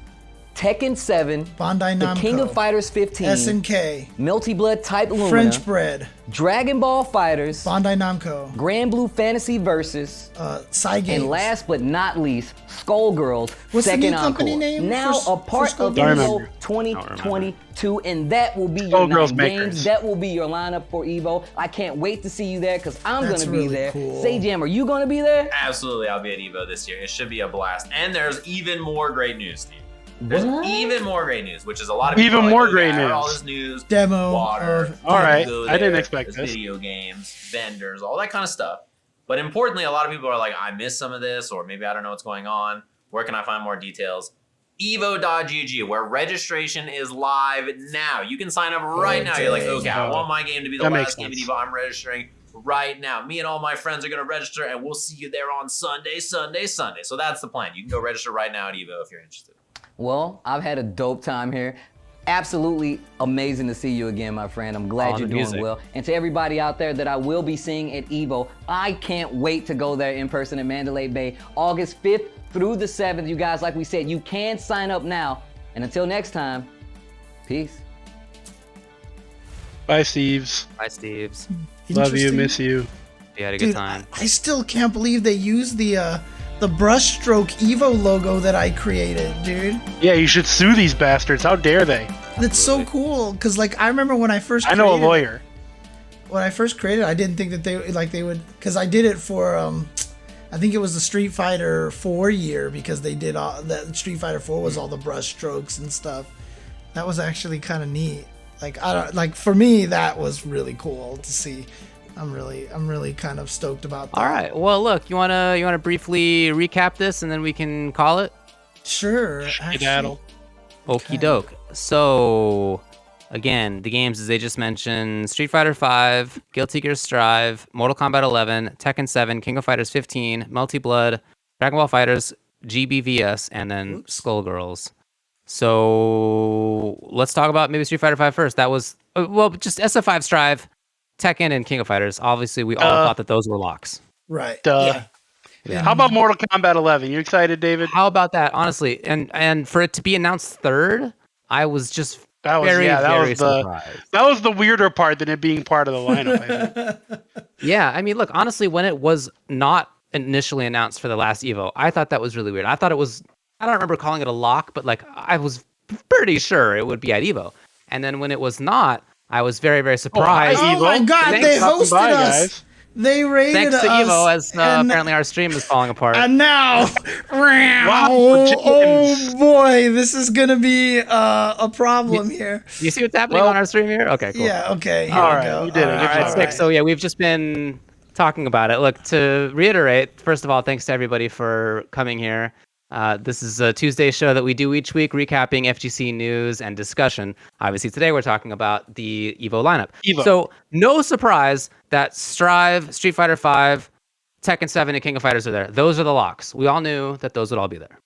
Tekken 7. Bandai The Namco, King of Fighters 15. SNK, Melty Blood Type Lumina. French Bread, Dragon Ball FighterZ. Bandai Namco, Granblue Fantasy Versus. Cygames. And last but not least, Skullgirls What's the Second new company Encore. name Now for a part of Skullgirls? EVO 2022, and that will be your Skullgirls 9 makers. games. That will be your lineup for EVO. I can't wait to see you there because I'm That's gonna be really there. cool. Say Jam, are you gonna be there? Absolutely, I'll be at EVO this year. It should be a blast. And there's even more great news, Steve. There's What? even more great news, which is a lot of people Even are like, more "Oh, great yeah, I heard news." All this news, Demo water. or- All right, go I didn't there, expect there's this. Video games, vendors, all that kind of stuff. But importantly, a lot of people are like, I missed some of this, or maybe I don't know what's going on. Where can I find more details? EVO.gg, where registration is live now. You can sign up right now. You're like, okay, I want my game to be the That makes last game at sense. EVO. I'm registering right now. Me and all my friends are going to register, and we'll see you there on Sunday. So that's the plan. You can go register right now at EVO if you're interested. Well, I've had a dope time here. Absolutely amazing to see you again, my friend. I'm glad Oh, you're the doing music. well. And to everybody out there that I will be seeing at EVO, I can't wait to go there in person in Mandalay Bay, August 5th through the 7th. You guys, like we said, you can sign up now. And until next time, peace. Bye, Steves. Bye, Steves. Love you, Interesting. miss you. You had a good Dude, time. I still can't believe they used the brushstroke Evo logo that I created, dude. Yeah, you should sue these bastards. How dare they? That's so cool. Cause like I remember when I first I know a created it- lawyer. When I first created it, I didn't think that they would, because I did it for I think it was the Street Fighter 4 year, because they did all that. Street Fighter 4 was all the brush strokes and stuff. That was actually kind of neat. Like I don't like, for me that was really cool to see. I'm really kind of stoked about that. All right. Well, look, you wanna briefly recap this, and then we can call it. Sure. Actually, Okie doke. So, again, the games as they just mentioned: Street Fighter V, Guilty Gear Strive, Mortal Kombat 11, Tekken 7, King of Fighters 15, Melty Blood, Dragon Ball FighterZ, GBVS, and then Skullgirls. So let's talk about maybe Street Fighter V first. That was just SF5 Strive, Tekken, and King of Fighters. Obviously, we all thought that those were locks. Right. Duh. Yeah. How about Mortal Kombat 11? You excited, David? How about that? Honestly, and for it to be announced third, I was just very surprised. That was the weirder part than it being part of the lineup. I think. Yeah, I mean, look, honestly, when it was not initially announced for the last EVO, I thought that was really weird. I thought it was, I don't remember calling it a lock, but like I was pretty sure it would be at EVO. And then when it was not, I was very, very surprised. Oh my God, they hosted us. They rated Thanks to us. EVO, as and- apparently our stream is falling apart. And now, Wow, oh boy, this is gonna be a problem here. You see what's happening on our stream here? Okay, cool. Yeah, okay. Here All we right, go. we did it. All right, sick. So yeah, we've just been talking about it. Look, to reiterate, first of all, thanks to everybody for coming here. This is a Tuesday show that we do each week, recapping FGC news and discussion. Obviously, today we're talking about the EVO lineup. So, no surprise that Strive, Street Fighter V, Tekken 7, and King of Fighters are there. Those are the locks. We all knew that those would all be there.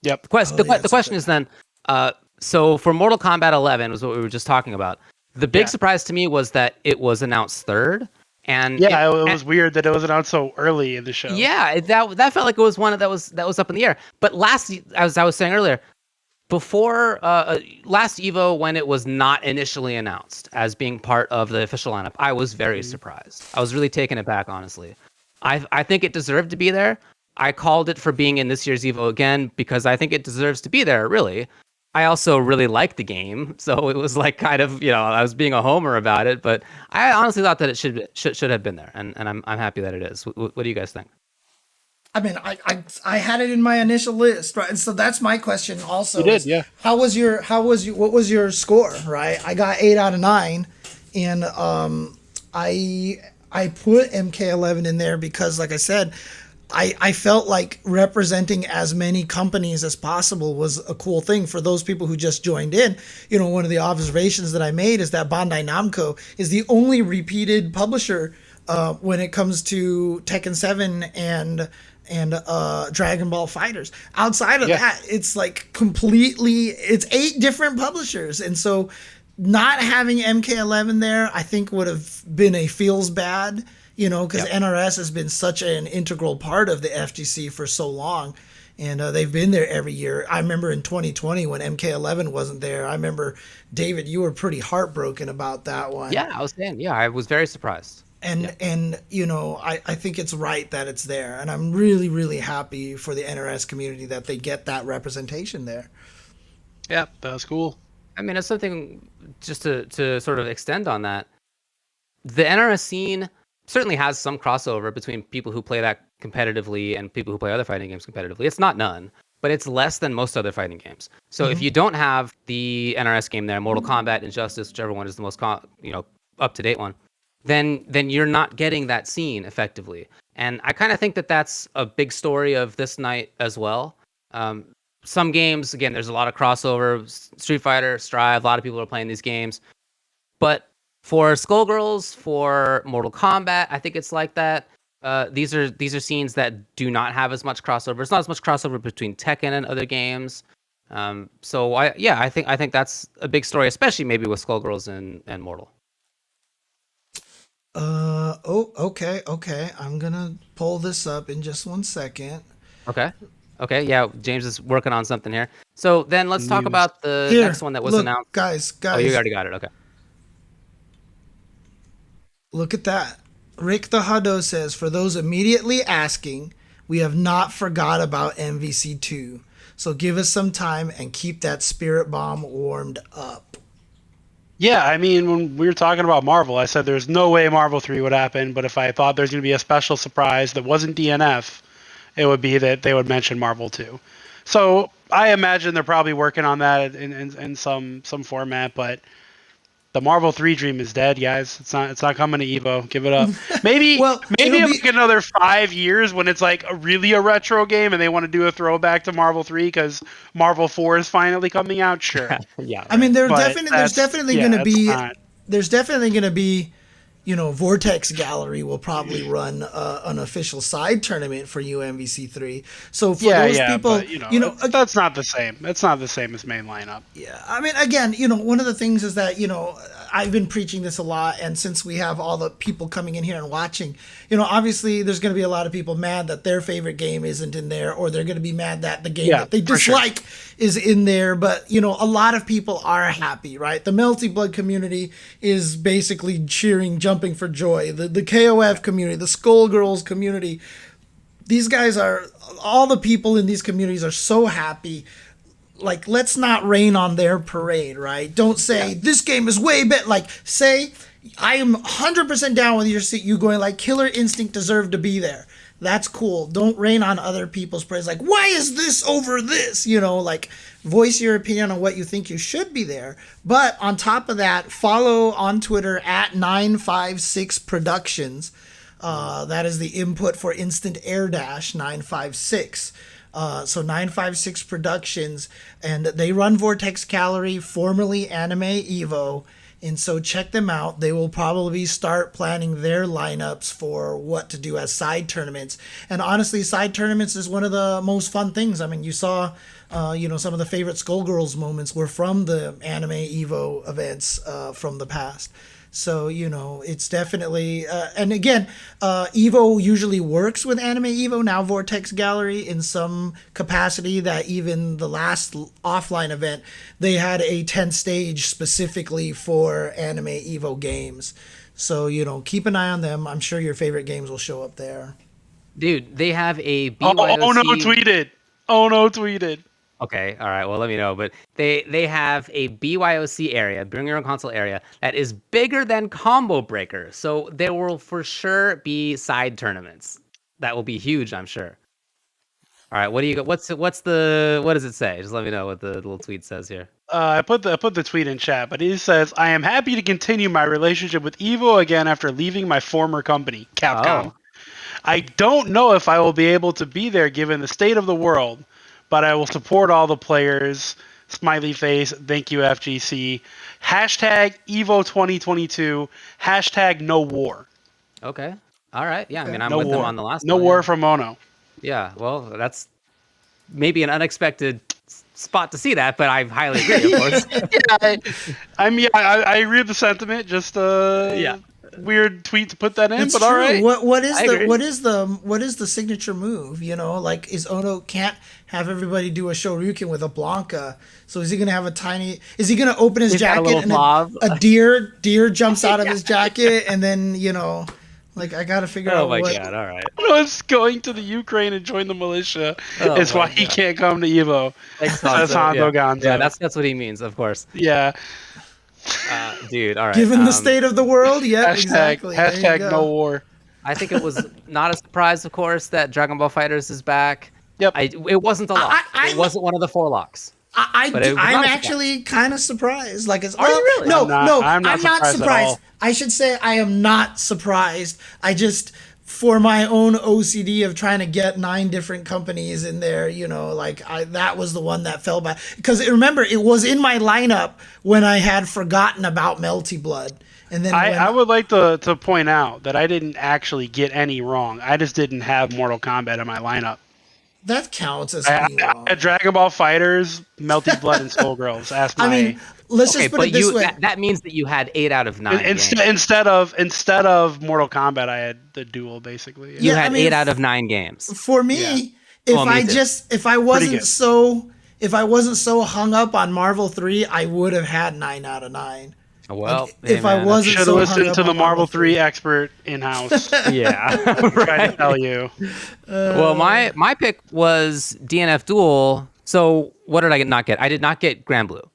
Yep. The question is then, so for Mortal Kombat 11 was what we were just talking about. The big surprise to me was that it was announced third. And it was weird that it was announced so early in the show. Yeah, that felt like it was one that was up in the air. But as I was saying earlier, before last EVO, when it was not initially announced as being part of the official lineup, I was very surprised. I was really taken aback, honestly. I think it deserved to be there. I called it for being in this year's EVO again because I think it deserves to be there, really. I also really liked the game, so it was like kind of, I was being a homer about it, but I honestly thought that it should have been there, and I'm happy that it is. What do you guys think? I mean, I had it in my initial list, right? And so that's my question also. You did, yeah. What was your score, right? I got 8 out of 9, and I put MK11 in there because, like I said, I felt like representing as many companies as possible was a cool thing for those people who just joined in. One of the observations that I made is that Bandai Namco is the only repeated publisher when it comes to Tekken 7 and Dragon Ball FighterZ. Outside of that, it's like it's 8 different publishers. And so not having MK11 there, I think would have been a feels bad. Because NRS has been such an integral part of the FGC for so long, and they've been there every year. I remember in 2020 when MK11 wasn't there. I remember, David, you were pretty heartbroken about that one. Yeah, I was very surprised. And I think it's right that it's there, and I'm really, really happy for the NRS community that they get that representation there. Yeah, that was cool. I mean, it's something just to sort of extend on that. The NRS scene certainly has some crossover between people who play that competitively and people who play other fighting games competitively. It's not none, but it's less than most other fighting games. So if you don't have the NRS game there, Mortal Kombat, Injustice, whichever one is the most up-to-date one, then you're not getting that scene effectively. And I kind of think that that's a big story of this night as well. Some games, again, there's a lot of crossover. Street Fighter, Strive, a lot of people are playing these games. But for Skullgirls, for Mortal Kombat, I think it's like that. These are scenes that do not have as much crossover. It's not as much crossover between Tekken and other games. So I think that's a big story, especially maybe with Skullgirls and Mortal. Okay. I'm gonna pull this up in just 1 second. Okay. Yeah, James is working on something here. So then let's talk about the next one that was announced. Guys. Oh, you already got it. Okay. Look at that. Rick the Hado says, for those immediately asking, we have not forgot about MVC2. So give us some time and keep that spirit bomb warmed up. Yeah, I mean, when we were talking about Marvel, I said there's no way Marvel 3 would happen, but if I thought there's going to be a special surprise that wasn't DNF, it would be that they would mention Marvel 2. So I imagine they're probably working on that in some format, but the Marvel 3 dream is dead, guys. It's not coming to EVO. Give it up. Maybe in like another 5 years when it's like a retro game and they want to do a throwback to Marvel 3 because Marvel 4 is finally coming out. Sure. Yeah. I mean, there's definitely going to be Vortex Gallery will probably run an official side tournament for UMVC3. So for those people, but, that's not the same. It's not the same as main lineup. Yeah, I mean, again, one of the things is that I've been preaching this a lot, and since we have all the people coming in here and watching, obviously there's going to be a lot of people mad that their favorite game isn't in there, or they're going to be mad that the game that they dislike is in there. But a lot of people are happy, right? The Melty Blood community is basically cheering, jumping for joy. The KOF community, the Skullgirls community, these guys all the people in these communities are so happy. Like, let's not rain on their parade, right? Don't say this game is way better. Like, say I am 100% down with you going like Killer Instinct deserved to be there. that's cool. Don't rain on other people's praise. Like, why is this over this? You know, like, voice your opinion on what you think you should be there. But on top of that, follow on Twitter at 956 Productions. That is the input for Instant Air Dash 956. So 956 Productions, and they run Vortex Gallery, formerly Anime EVO. And so check them out. They will probably start planning their lineups for what to do as side tournaments. And honestly, side tournaments is one of the most fun things. I mean, you saw, some of the favorite Skullgirls moments were from the Anime EVO events from the past. So, it's definitely, and again, EVO usually works with Anime EVO, now Vortex Gallery, in some capacity that even the last offline event, they had a 10 stage specifically for Anime EVO games. So, keep an eye on them. I'm sure your favorite games will show up there. Dude, they have a BYOC... Oh, no, tweeted. Oh, no, tweeted. Okay, all right, well, let me know. But they have a BYOC area, bring your own console area, that is bigger than Combo Breaker. So there will for sure be side tournaments. That will be huge, I'm sure. All right, what do you got? What does it say? Just let me know what the little tweet says here. I put the tweet in chat, but it says, "I am happy to continue my relationship with EVO again after leaving my former company, Capcom. I don't know if I will be able to be there given the state of the world, but I will support all the players. Smiley face. Thank you, FGC. Hashtag EVO 2022. Hashtag no war." Okay. All right. Yeah, I mean, I'm No with them war. on the last No one. war Yeah. from Mono. Yeah, well, that's maybe an unexpected spot to see that, but I highly agree, of course. I agree with the sentiment. Just weird tweet to put that in, It's but true. all right. What I agree. is the signature move? Like, is Ono can't have everybody do a Shoryuken with a Blanca. So is he gonna have is he gonna open his He's got a jacket little and a deer jumps out of his jacket and then I gotta figure out Oh my what. god! All right. It's going to the Ukraine and join the militia. Oh It's my why he God. can't come to Evo. Thanks, That's Gonzo. Hondo Gonzo. Yeah, that's what he means, of course. Yeah. Dude, all right. Given the state of the world, yeah, exactly. There you Hashtag go. no war. I think it was not a surprise, of course, that Dragon Ball FighterZ is back. Yep. It wasn't a lock. It wasn't one of the 4 locks. But it was not I'm a actually kind of surprised. Like, Are you really? No, I'm not surprised at all. I should say I am not surprised. I just, for my own OCD of trying to get 9 different companies in there, that was the one that fell by. Because remember, it was in my lineup when I had forgotten about Melty Blood. And then I would like to point out that I didn't actually get any wrong. I just didn't have Mortal Kombat in my lineup. That counts as I being wrong. had Dragon Ball FighterZ, Melty Blood, and Skullgirls. Let's just put it this way. That means that you had 8 out of 9. Instead of Mortal Kombat, I had the duel basically. You had 8 out of 9 games. For me, if I wasn't so hung up on Marvel 3, I would have had 9 out of 9. Well, if I wasn't should so have hung listened up to the on Marvel 3 expert in house. Yeah, Trying to tell you. Well, my pick was DNF Duel. So what did I not get? I did not get Granblue,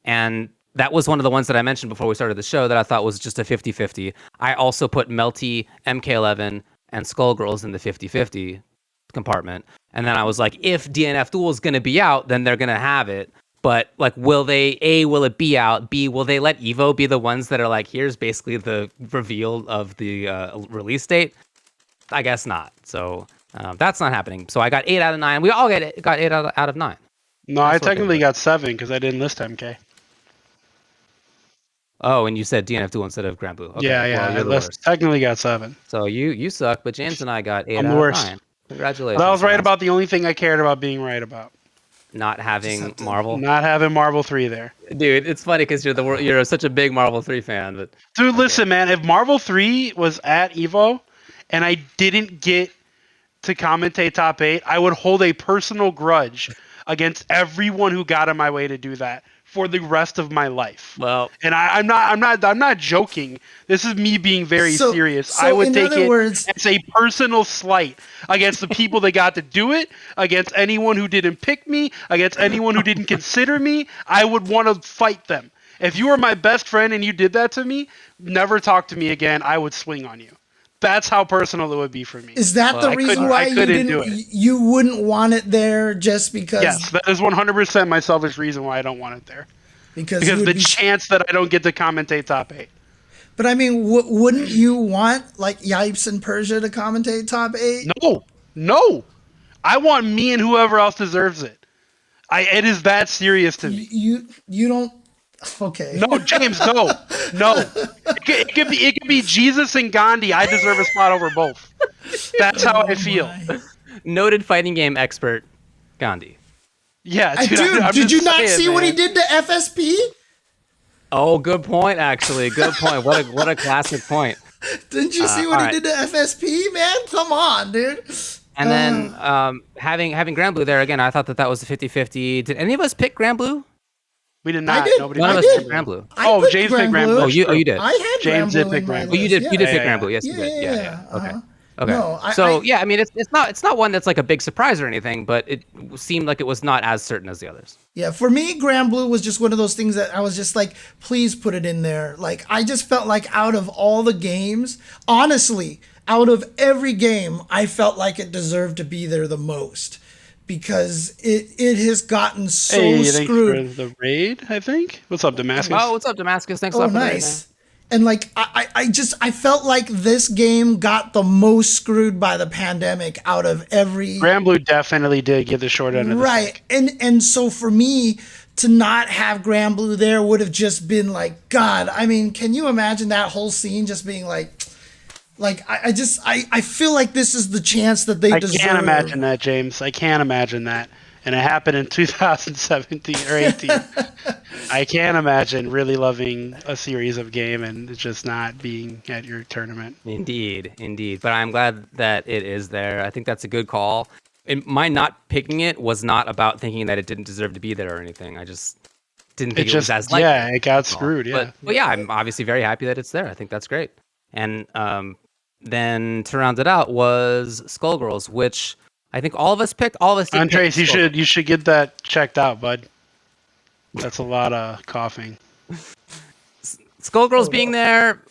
and that was one of the ones that I mentioned before we started the show that I thought was just a 50-50. I also put Melty, MK11, and Skullgirls in the 50-50 compartment, and then I was like, if DNF Duel is going to be out, then they're going to have it. But like, will it be out? B, will they let EVO be the ones that are like, here's basically the reveal of the release date? I guess not. So that's not happening. So I got 8 out of 9. We all got 8 out of 9. No, I technically got 7 because I didn't list MK. Oh, and you said DNF Duel instead of Granblue. Okay, Yeah, well, I technically got 7. So you suck, but James and I got 8 I'm out the of worst. 9. Congratulations. But I was right guys. about the only thing I cared about being right about. Not having Marvel. Not having Marvel 3 there. Dude, it's funny because you're such a big Marvel 3 fan, but Dude, listen, man, if Marvel 3 was at EVO and I didn't get to commentate top 8, I would hold a personal grudge against everyone who got in my way to do that for the rest of my life. Well, and I'm not joking. This is me being very serious. I would take it as a personal slight against the people that got to do it, against anyone who didn't pick me, against anyone who didn't consider me. I would want to fight them. If you were my best friend and you did that to me, never talk to me again. I would swing on you. That's how personal it would be for me. Is that the reason why you wouldn't want it there just because? Yes, that is 100% my selfish reason why I don't want it there. Because the chance that I don't get to commentate top 8. But I mean, wouldn't you want like Yipes and Persia to commentate top 8? No. I want me and whoever else deserves it. It is that serious to me. You don't. Okay. No, James, no. It could be Jesus and Gandhi. I deserve a spot over both. That's how I feel. Noted fighting game expert, Gandhi. Yeah, dude. Did you not see what he did to FSP? Oh, good point. Actually, good point. What a classic point. Didn't you see what he did to FSP, man? Come on, dude. And then having Granblue there again, I thought that was a 50-50. Did any of us pick Granblue? We did not. Nobody None of us picked Granblue. James picked Granblue. Oh, you did. I had James did pick Oh, Granblue. you did pick Granblue. Yes, you did. Yeah. Okay. Okay. No, I mean, it's not one that's like a big surprise or anything, but it seemed like it was not as certain as the others. Yeah, for me, Granblue was just one of those things that I was just like, please put it in there. Like, I just felt like out of all the games, honestly, out of every game, I felt like it deserved to be there the most. Because it has gotten so screwed. Thanks for the raid, I think. What's up, Damascus? Oh, what's up, Damascus? Thanks a lot for nice. And like I felt like this game got the most screwed by the pandemic out of every. Granblue definitely did get the short end of the stick. And so for me to not have Granblue there would have just been like, God. I mean, can you imagine that whole scene just being like I feel like this is the chance that they deserve. I can't imagine that, James. I can't imagine that. And it happened in 2017 or 18. I can't imagine really loving a series of game and just not being at your tournament. Indeed. But I'm glad that it is there. I think that's a good call. And my not picking it was not about thinking that it didn't deserve to be there or anything. I just didn't think it was as likely. Yeah, it got screwed. Yeah. But yeah, I'm obviously very happy that it's there. I think that's great. And then to round it out was Skullgirls, which I think all of us picked. All of us. Andres, you should get that checked out, bud. That's a lot of coughing. Skullgirls being there.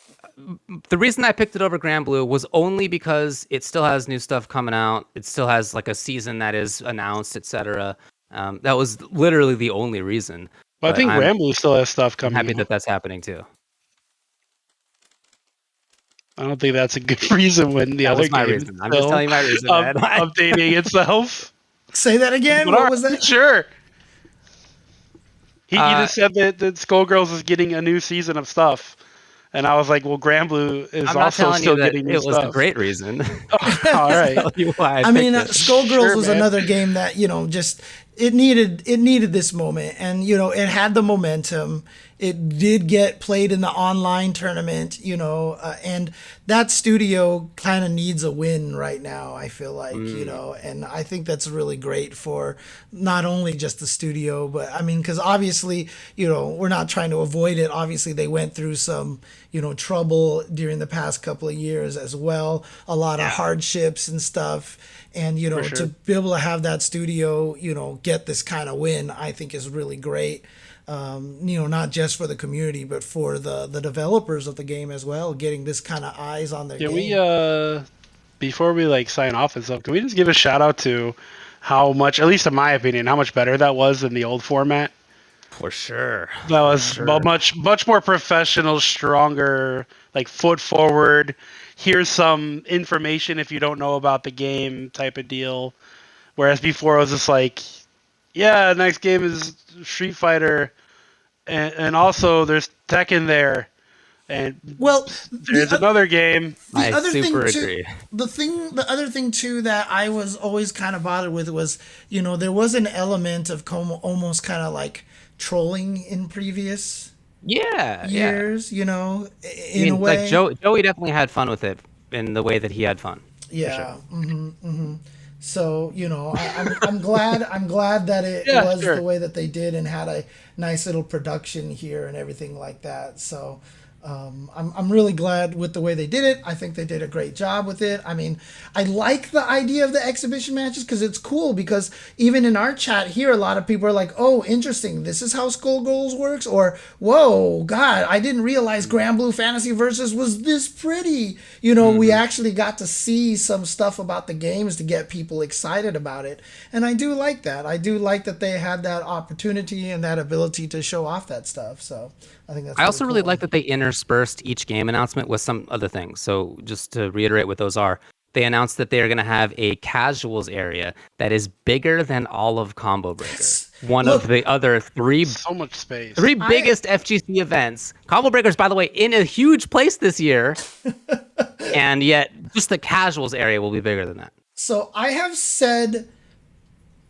The reason I picked it over Granblue was only because it still has new stuff coming out. It still has like a season that is announced, etc. That was literally the only reason. But I think Granblue still has stuff coming. I'm happy that that's happening too. I don't think that's a good reason when the other game is I'm just telling you my reason, man. Updating itself. Say that again. What was that? Sure. He just said that Skullgirls is getting a new season of stuff. And I was like, well, Granblue is also still getting new stuff. It was a great reason. All right. I mean, Skullgirls was another game that, just it needed this moment, and it had the momentum. It did get played in the online tournament, and that studio kind of needs a win right now, I feel like, and I think that's really great for not only just the studio, but I mean, because obviously, we're not trying to avoid it. Obviously, they went through some, trouble during the past couple of years as well, a lot of hardships and stuff. And, to be able to have that studio, get this kind of win, I think is really great. Not just for the community, but for the developers of the game as well, getting this kind of eyes on their game. We before we sign off and stuff, can we just give a shout out to how much, at least in my opinion, how much better that was than the old format? For sure. That was much more professional, stronger, foot forward. Here's some information if you don't know about the game type of deal. Whereas before it was just next game is Street Fighter, and also there's Tekken there, and there's another game. I super agree. The other thing too that I was always kind of bothered with was, there was an element of almost kind of like trolling in previous years, in a way. Joey definitely had fun with it in the way that he had fun. Yeah. Sure. So, I'm glad that it was the way that they did and had a nice little production here and everything like that. So, I'm really glad with the way they did it. I think they did a great job with it. I mean, I like the idea of the exhibition matches because it's cool, because even in our chat here, a lot of people are like, oh, interesting, this is how Skullgirls works, or whoa, God, I didn't realize Granblue Fantasy Versus was this pretty. You know, we actually got to see some stuff about the games to get people excited about it. And I do like that. I do like that they had that opportunity and that ability to show off that stuff. So I think that's I also really cool. like that they interspersed each game announcement with some other things. So just to reiterate what those are, they announced that they are going to have a casuals area that is bigger than all of Combo Breaker. One of the other so much space. three biggest FGC events. Combo Breaker's, by the way, in a huge place this year. And yet just the casuals area will be bigger than that. So I have said,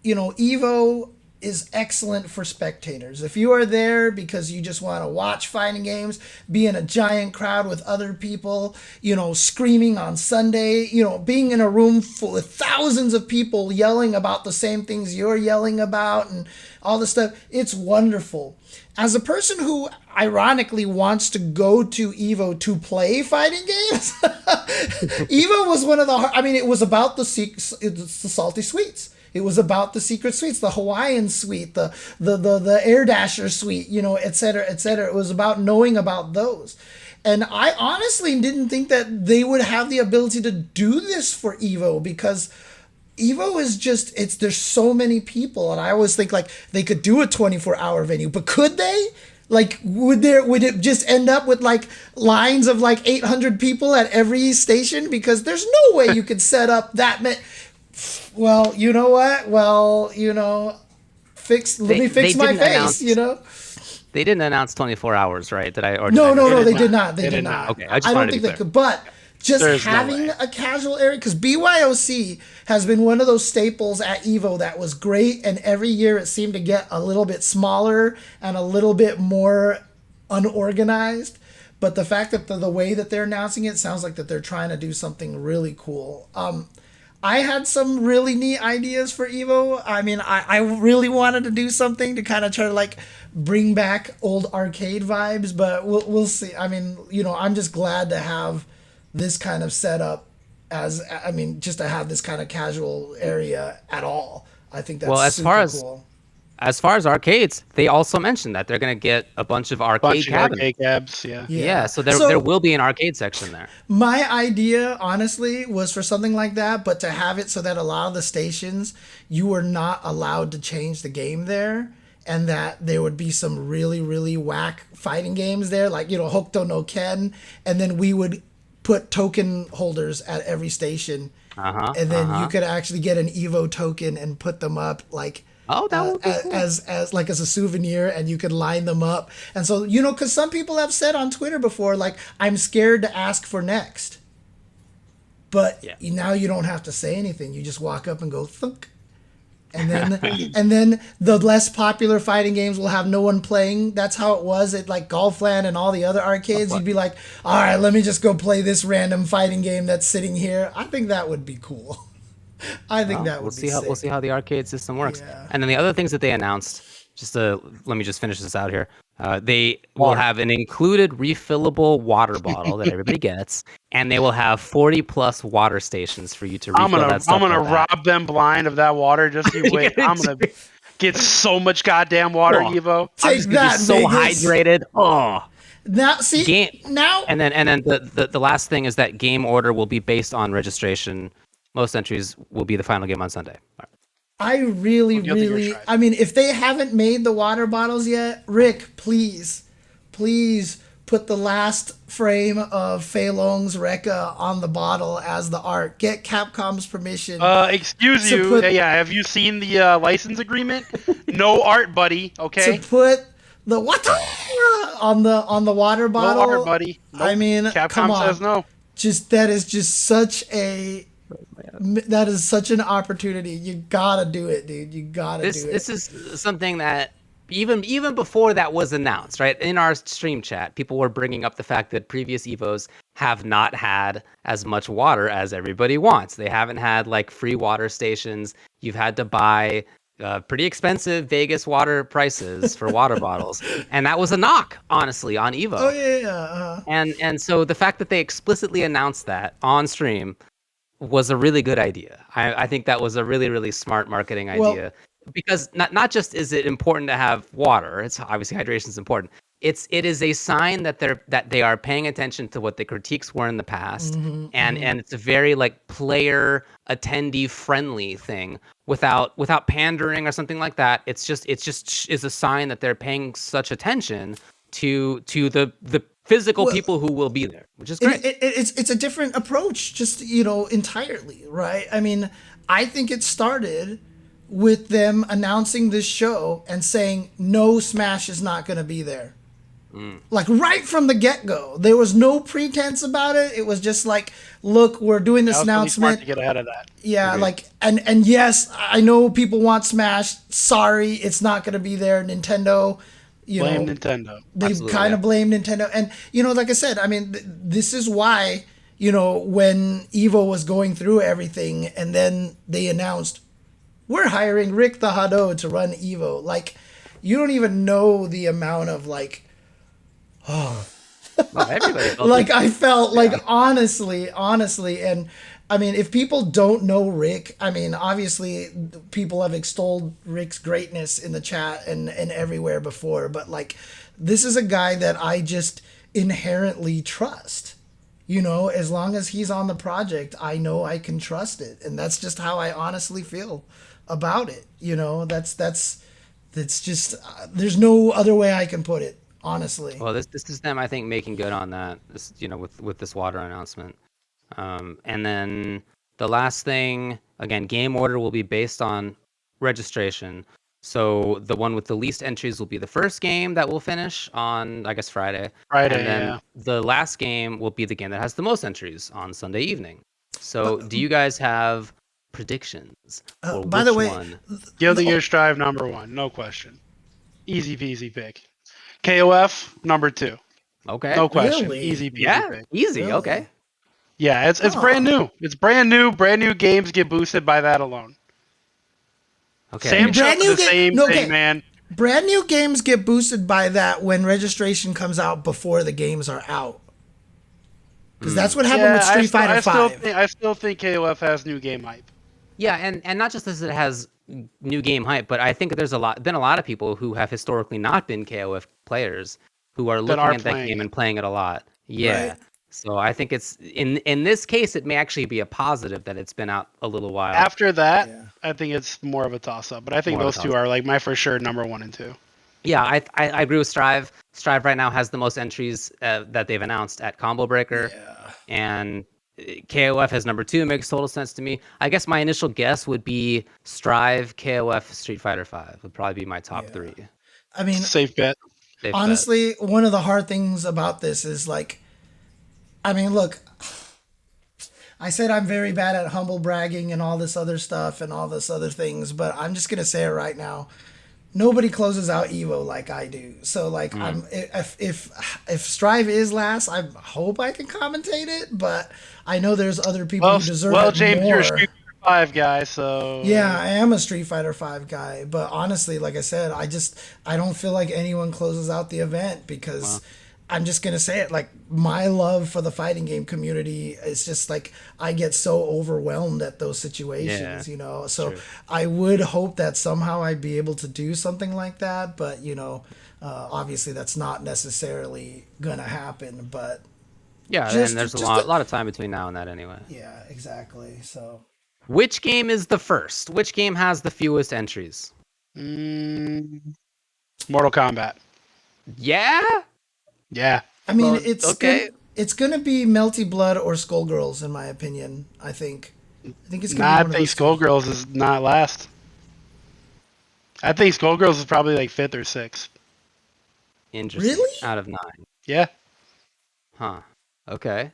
you know, EVO is excellent for spectators. If you are there because you just want to watch fighting games, be in a giant crowd with other people, you know, screaming on Sunday, you know, being in a room full of thousands of people yelling about the same things you're yelling about and all this stuff, it's wonderful. As a person who ironically wants to go to EVO to play fighting games, EVO was one of the, I mean, it was about the salty sweets. It was about the secret suites, the Hawaiian suite, the Air Dasher suite, you know, et cetera, et cetera. It was about knowing about those. And I honestly didn't think that they would have the ability to do this for EVO, because EVO is just, there's so many people. And I always think like they could do a 24-hour venue, but could they? Like, would it just end up with like lines of like 800 people at every station? Because there's no way you could set up that many. Well, you know what? Well, you know, let me fix my face, you know? They didn't announce 24 hours, right? No, they did not. They did not. Okay, I don't think they could. But just having a casual area, because BYOC has been one of those staples at EVO that was great, and every year it seemed to get a little bit smaller and a little bit more unorganized. But the fact that the way that they're announcing it sounds like that they're trying to do something really cool. I had some really neat ideas for EVO. I mean, I really wanted to do something to kind of try to like bring back old arcade vibes, but we'll see. I mean, you know, I'm just glad to have this kind of setup just to have this kind of casual area at all. I think that's super cool. As far as arcades, they also mentioned that they're going to get a bunch of arcade cabs. Yeah, so there will be an arcade section there. My idea, honestly, was for something like that, but to have it so that a lot of the stations, you were not allowed to change the game there, and that there would be some really, really whack fighting games there, like, you know, Hokuto no Ken, and then we would put token holders at every station, and then you could actually get an EVO token and put them up, like, that would be cool. as a souvenir, and you could line them up. And so, you know, because some people have said on Twitter before, like, I'm scared to ask for next. But now you don't have to say anything. You just walk up and go thunk. And then the less popular fighting games will have no one playing. That's how it was at like Golfland and all the other arcades. You'd be like, all right, let me just go play this random fighting game that's sitting here. I think that would be cool. I think that would be sick. We'll see how the arcade system works. And then the other things that they announced, let me just finish this out here. They will have an included refillable water bottle that everybody gets, and they will have 40 plus water stations for you to refill that stuff. I'm gonna rob them blind of that water. Just you wait. I'm gonna get so much goddamn water, Evo. Take that, so hydrated. Oh. Now, see, now. And then the last thing is that game order will be based on registration. Most entries will be the final game on Sunday. All right. I really, I mean, if they haven't made the water bottles yet, Rick, please put the last frame of Fei Long's Rekka on the bottle as the art. Get Capcom's permission. Excuse you. Have you seen the license agreement? No art, buddy. Okay. To put the water on the water bottle. No art, buddy. Nope. I mean, Capcom come on. says no. That is such an opportunity. You gotta do it, dude. You gotta do it. This is something that even before that was announced, right? In our stream chat, people were bringing up the fact that previous EVOs have not had as much water as everybody wants. They haven't had like free water stations. You've had to buy pretty expensive Vegas water prices for water bottles, and that was a knock, honestly, on Evo. Oh yeah. And so the fact that they explicitly announced that on stream was a really good idea. I think that was a really, really smart marketing idea. Because not just is it important to have water, it's obviously hydration is important. It is a sign that they are paying attention to what the critiques were in the past, and it's a very like player attendee friendly thing without pandering or something like that. It's just is a sign that they're paying such attention to the physical people who will be there, which is great. It's a different approach, just entirely, right? I mean, I think it started with them announcing this show and saying no, Smash is not going to be there. Like right from the get-go, there was no pretense about it. It was just like, look, we're doing this announcement. To get ahead of that. Yeah, like and yes, I know people want Smash. Sorry, it's not going to be there. Nintendo, blame Nintendo. They've kind of blamed Nintendo, and like I said, I mean, this is why when EVO was going through everything, and then they announced we're hiring Rick the Hado to run EVO. Like, you don't even know the amount of like. Everybody felt like I felt like honestly, and I mean, if people don't know Rick, I mean, obviously people have extolled Rick's greatness in the chat and everywhere before, but like, this is a guy that I just inherently trust. As long as he's on the project, I know I can trust it, and that's just how I honestly feel about it. That's just there's no other way I can put it. Honestly. Well, this is them, I think, making good on that. This, with this water announcement, and then the last thing, again, game order will be based on registration. So the one with the least entries will be the first game that will finish on, I guess, Friday. And then the last game will be the game that has the most entries on Sunday evening. So, do you guys have predictions? By the way, Guilty Gear Strive #1, no question. Easy peasy pick. KOF #2. Okay. No question. Really? Easy peasy. Yeah, pick. easy. Really? Okay. Yeah, it's brand new. It's brand new. Brand new games get boosted by that alone. Okay. Same thing, man. Brand new games get boosted by that when registration comes out before the games are out. Because that's what happened with Street Fighter 5. I still think KOF has new game hype. Yeah, and not just as it has new game hype, but I think there's been a lot of people who have historically not been KOF players who are looking at that game and playing it a lot. Yeah. Right. So I think it's in this case it may actually be a positive that it's been out a little while. After that, I think it's more of a toss up, but I think those two are like my for sure #1 and 2. Yeah, I agree with Strive. Strive right now has the most entries that they've announced at Combo Breaker. Yeah. And KOF has #2, makes total sense to me. I guess my initial guess would be Strive, KOF, Street Fighter 5 would probably be my top 3. I mean, safe bet. Honestly, one of the hard things about this is like, I mean, look, I said I'm very bad at humble bragging and all this other stuff and all this other things, but I'm just going to say it right now. Nobody closes out EVO like I do. So like, if Strive is last, I hope I can commentate it, but I know there's other people who deserve it more. Well, James, you're a Street Fighter 5 guy, so yeah, I am a Street Fighter 5 guy. But honestly, like I said, I don't feel like anyone closes out the event because I'm just gonna say it. Like, my love for the fighting game community is just like, I get so overwhelmed at those situations, So true. I would hope that somehow I'd be able to do something like that, but obviously that's not necessarily gonna happen. But yeah, and there's a lot of time between now and that anyway. Yeah, exactly. So, which game is the first? Which game has the fewest entries? Mortal Kombat. Yeah. Yeah. I mean, it's gonna be Melty Blood or Skullgirls, in my opinion. I think it's gonna be. I think Skullgirls is not last. I think Skullgirls is probably like 5th or 6th. Interesting. Really? Out of 9. Yeah. Huh. Okay.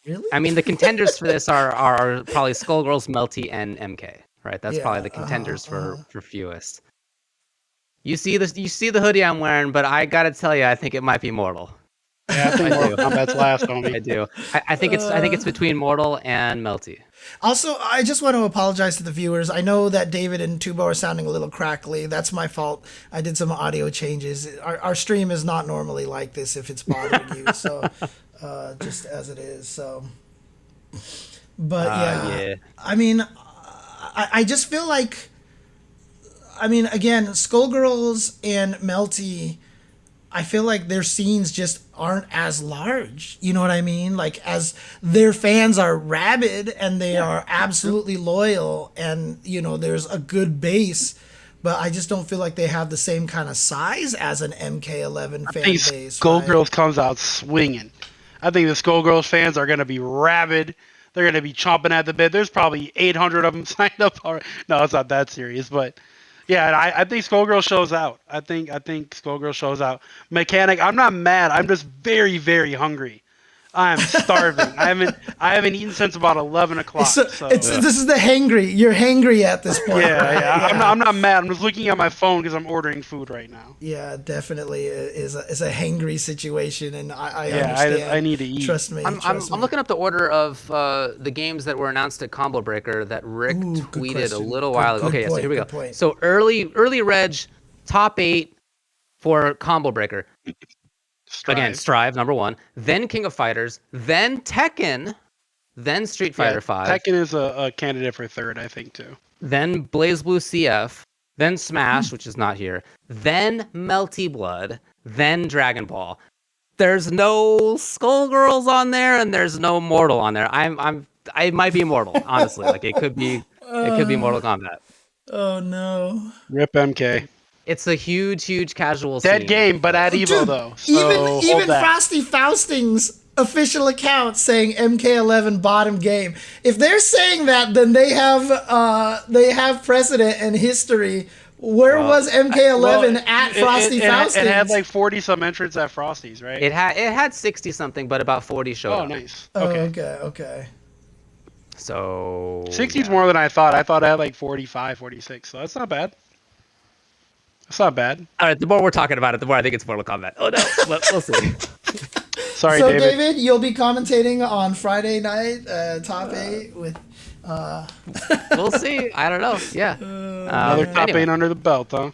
Really? I mean, the contenders for this are probably Skullgirls, Melty, and MK. Right. That's probably the contenders for fewest. You see the hoodie I'm wearing, but I gotta tell you, I think it might be Mortal. Yeah, I think I Mortal do. Kombat's last, homie. I do. I think it's between Mortal and Melty. Also, I just want to apologize to the viewers. I know that David and Tubo are sounding a little crackly. That's my fault. I did some audio changes. Our stream is not normally like this if it's bothering you. So, just as it is. So, but yeah. I mean, I just feel like, I mean, again, Skullgirls and Melty, I feel like their scenes just aren't as large. You know what I mean? Like, as their fans are rabid and they are absolutely loyal, and, you know, there's a good base, but I just don't feel like they have the same kind of size as an MK11 fan base. Skullgirls comes out swinging. I think the Skullgirls fans are going to be rabid. They're going to be chomping at the bit. There's probably 800 of them signed up already. No, it's not that serious, but yeah, I think Skullgirl shows out. I think Skullgirl shows out. Mechanic, I'm not mad. I'm just very, very hungry. I'm starving. I haven't eaten since about 11 o'clock. This is the hangry. You're hangry at this point. Yeah. I'm not mad. I'm just looking at my phone because I'm ordering food right now. Yeah, definitely is a hangry situation, and I understand. I need to eat. Trust me. I'm looking up the order of the games that were announced at Combo Breaker that Rick tweeted a little while ago. Okay, so here we go. So early reg top 8 for Combo Breaker. Again, Strive #1, then King of Fighters, then Tekken, then Street Fighter 5. Tekken is a candidate for third, I think, too. Then BlazBlue CF, then Smash, which is not here, then Melty Blood, then Dragon Ball. There's no Skullgirls on there, and there's no Mortal on there. I might be Mortal, honestly. Like it could be Mortal Kombat. Oh no. Rip MK. It's a huge casual Dead scene. game, but at EVO though. So even Frosty Fausting's official account saying MK11 bottom game. If they're saying that, then they have precedent and history. Where was MK11 at Frosty Fausting's? It had like 40 some entrants at Frosty's, right? It had 60 something, but about 40 showed up. Oh, nice. Okay. So 60's more than I thought. I thought I had like 45, 46. So that's not bad. That's not bad. All right, the more we're talking about it, the more I think it's Mortal Kombat. Oh no, we'll see. Sorry, so David. You'll be commentating on Friday night, top 8 with. We'll see. I don't know. Yeah. Another top 8 under the belt, huh?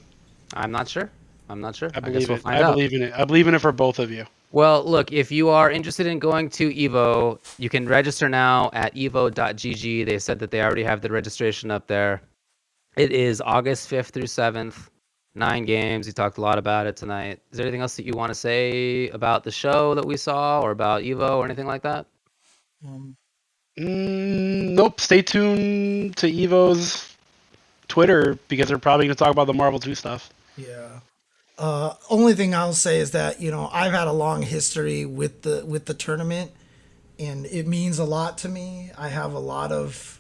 I'm not sure. I believe guess we'll it. find out. Believe in it. I believe in it for both of you. Well, look, if you are interested in going to EVO, you can register now at evo.gg. They said that they already have the registration up there. It is August 5th through 7th. 9 games. We talked a lot about it tonight. Is there anything else that you want to say about the show that we saw or about EVO or anything like that? Nope. Stay tuned to EVO's Twitter because they're probably going to talk about the Marvel 2 stuff. Yeah. Only thing I'll say is that, you know, I've had a long history with the tournament, and it means a lot to me. I have a lot of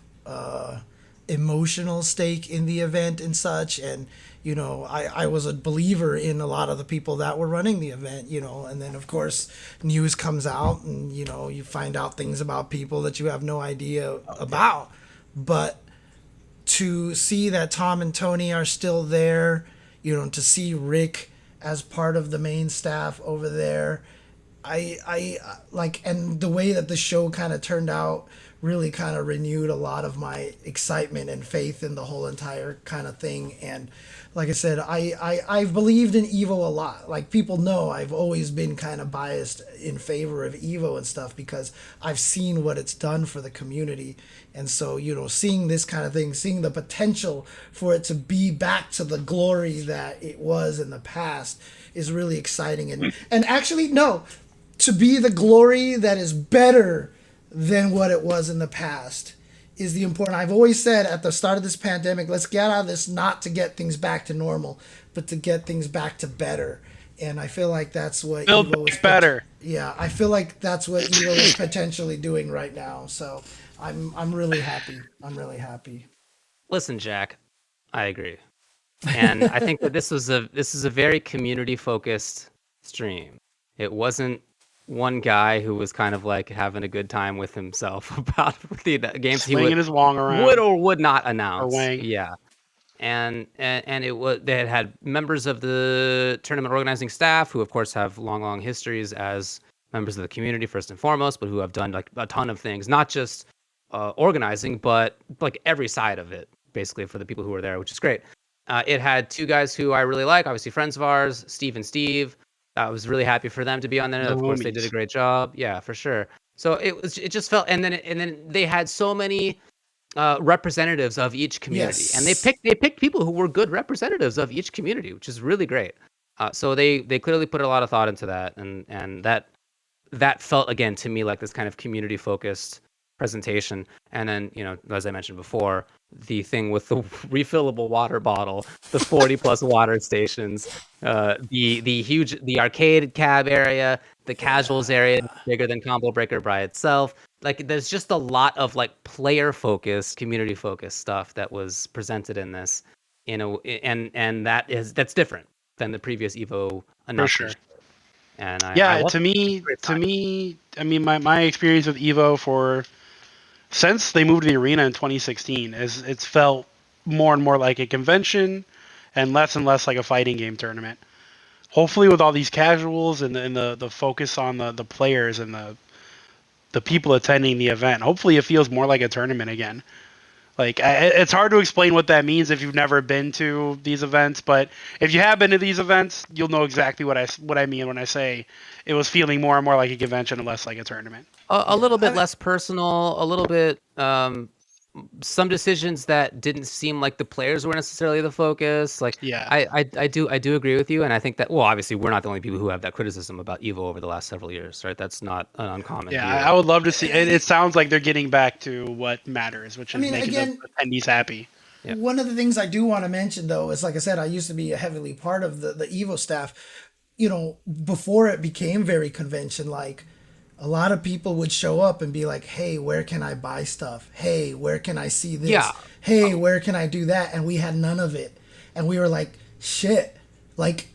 emotional stake in the event and such, and you know, I was a believer in a lot of the people that were running the event, you know, and then of course news comes out and, you know, you find out things about people that you have no idea about. But to see that Tom and Tony are still there, you know, to see Rick as part of the main staff over there, I like, and the way that the show kind of turned out really kind of renewed a lot of my excitement and faith in the whole entire kind of thing. And like I said, I've believed in EVO a lot. Like people know I've always been kind of biased in favor of EVO and stuff because I've seen what it's done for the community. And so, you know, seeing this kind of thing, seeing the potential for it to be back to the glory that it was in the past is really exciting. And actually, no, to be the glory that is better than what it was in the past is the important. I've always said at the start of this pandemic, let's get out of this not to get things back to normal, but to get things back to better. And I feel like that's what EVO is better. Yeah, I feel like that's what EVO is potentially doing right now. So I'm really happy. I'm really happy. Listen, Jack, I agree, and I think that this is a very community focused stream. It wasn't one guy who was kind of like having a good time with himself about the games he would or would not announce. Yeah. And it was, they had members of the tournament organizing staff who of course have long histories as members of the community first and foremost, but who have done like a ton of things, not just organizing, but like every side of it, basically for the people who were there, which is great. It had two guys who I really like, obviously friends of ours, Steve and Steve. I was really happy for them to be on there. Of course, they did a great job. Yeah, for sure. So it just felt, and then they had so many representatives of each community, and they picked people who were good representatives of each community, which is really great. So they clearly put a lot of thought into that, and that felt again to me like this kind of community focused presentation. And then, as I mentioned before, the thing with the refillable water bottle, the 40 plus water stations, the arcade cab area, the casuals area, bigger than Combo Breaker by itself. Like there's just a lot of like player focused, community focused stuff that was presented in this, and that's different than the previous EVO announcement. For sure. And to me, I mean, my experience with EVO since they moved to the arena in 2016 is it's felt more and more like a convention and less like a fighting game tournament. Hopefully with all these casuals and the focus on the players and the people attending the event, hopefully it feels more like a tournament again. Like it's hard to explain what that means if you've never been to these events, but if you have been to these events, you'll know exactly what I mean when I say it was feeling more and more like a convention and less like a tournament. A little bit less personal, a little bit some decisions that didn't seem like the players were necessarily the focus. Like, yeah, I do agree with you, and I think that, well, obviously we're not the only people who have that criticism about EVO over the last several years, right? That's not an uncommon view. I would love to see. It sounds like they're getting back to what matters, which is making the attendees happy. One of the things I do want to mention, though, is like I said, I used to be a heavily part of the EVO staff. Before it became very convention-like, a lot of people would show up and be like, hey, where can I buy stuff? Hey, where can I see this? Yeah. Hey, where can I do that? And we had none of it. And we were like, shit, like,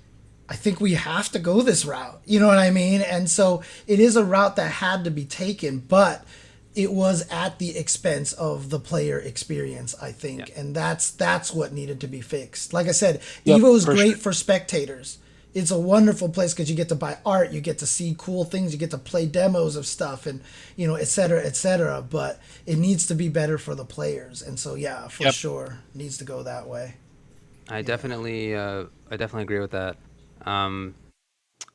I think we have to go this route. You know what I mean? And so it is a route that had to be taken, but it was at the expense of the player experience, I think. Yeah. And that's what needed to be fixed. Like I said, EVO is great for spectators. It's a wonderful place because you get to buy art, you get to see cool things, you get to play demos of stuff, and et cetera, et cetera. But it needs to be better for the players, and so for sure, needs to go that way. I definitely agree with that.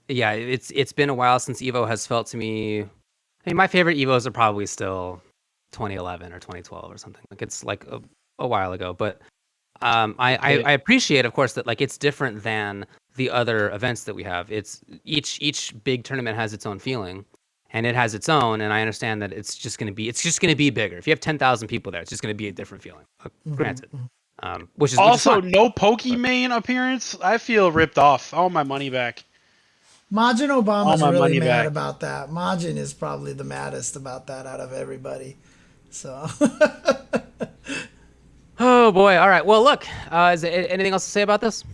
It's been a while since EVO has felt to me. I mean, my favorite EVOs are probably still 2011 or 2012 or something. Like it's like a while ago, but I appreciate, of course, that like it's different than the other events that we have. It's each big tournament has its own feeling, and it has its own. And I understand that it's just going to be bigger. If you have 10,000 people there, it's just going to be a different feeling. Granted, which is also which is no Pokemon appearance. I feel ripped off. I want my money back. Majin Obama's really mad about that. Majin is probably the maddest about that out of everybody. So. Oh boy! All right. Well, look. Is there anything else to say about this?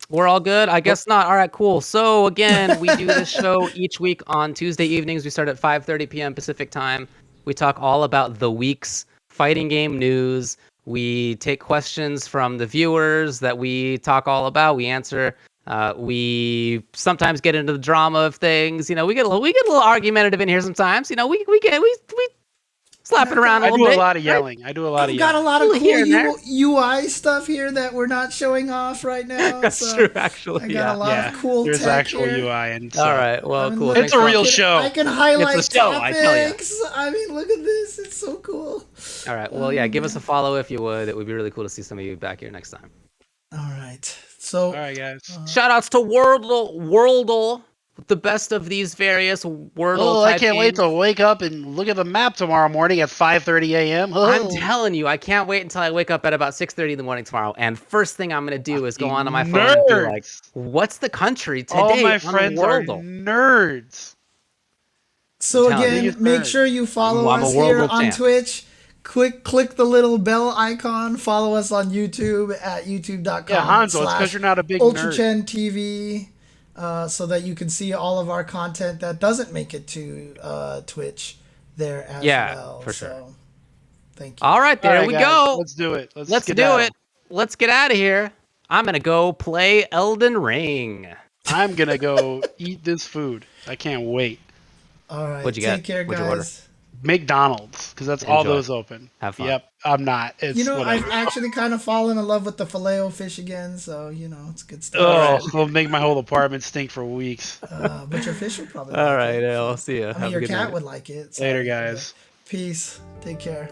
We're all good? I guess not. All right, cool. So again, we do this show each week on Tuesday evenings. We start at 5:30 p.m. Pacific time. We talk all about the week's fighting game news. We take questions from the viewers that we talk all about. We answer. We sometimes get into the drama of things. We get a little argumentative in here sometimes. We slap it around a little bit. I do a lot of yelling. I've got a lot of cool UI stuff here that we're not showing off right now. That's true, actually. I got a lot of cool There's tech actual here. UI. And all right, well, cool. It's a real show. I can highlight it's a show, topics. I mean, look at this. It's so cool. All right, well, give us a follow if you would. It would be really cool to see some of you back here next time. All right. So, all right, guys. Shout outs to Worldle. The best of these various Wordle I can't wait to wake up and look at the map tomorrow morning at 5:30 a.m. I'm telling you, I can't wait until I wake up at about 6:30 in the morning tomorrow. And first thing I'm going to do is go onto my phone and be like, what's the country today? All my friends are nerds. So again, make sure you follow us here on Twitch. Click the little bell icon. Follow us on YouTube at youtube.com. Yeah, Hanzo, it's because you're not a big Ultra nerd. Chen TV. So that you can see all of our content that doesn't make it to Twitch there as well. For sure. So, thank you. All right, there we go. Let's do it. Let's do it. Let's get out of here. I'm going to go play Elden Ring. I'm gonna go eat this food. I can't wait. All right. What'd you Take get? care, What'd you order? guys. McDonald's, because that's all Enjoy. those open. Have fun. Yep, I'm not. It's You know, whatever. I've actually kind of fallen in love with the Filet-O-Fish again, so, you know, it's good stuff. Oh, it'll make my whole apartment stink for weeks. But your fish would probably All like right, it. I'll see you. I mean, your cat would like it. so- Later, guys. Peace. Take care.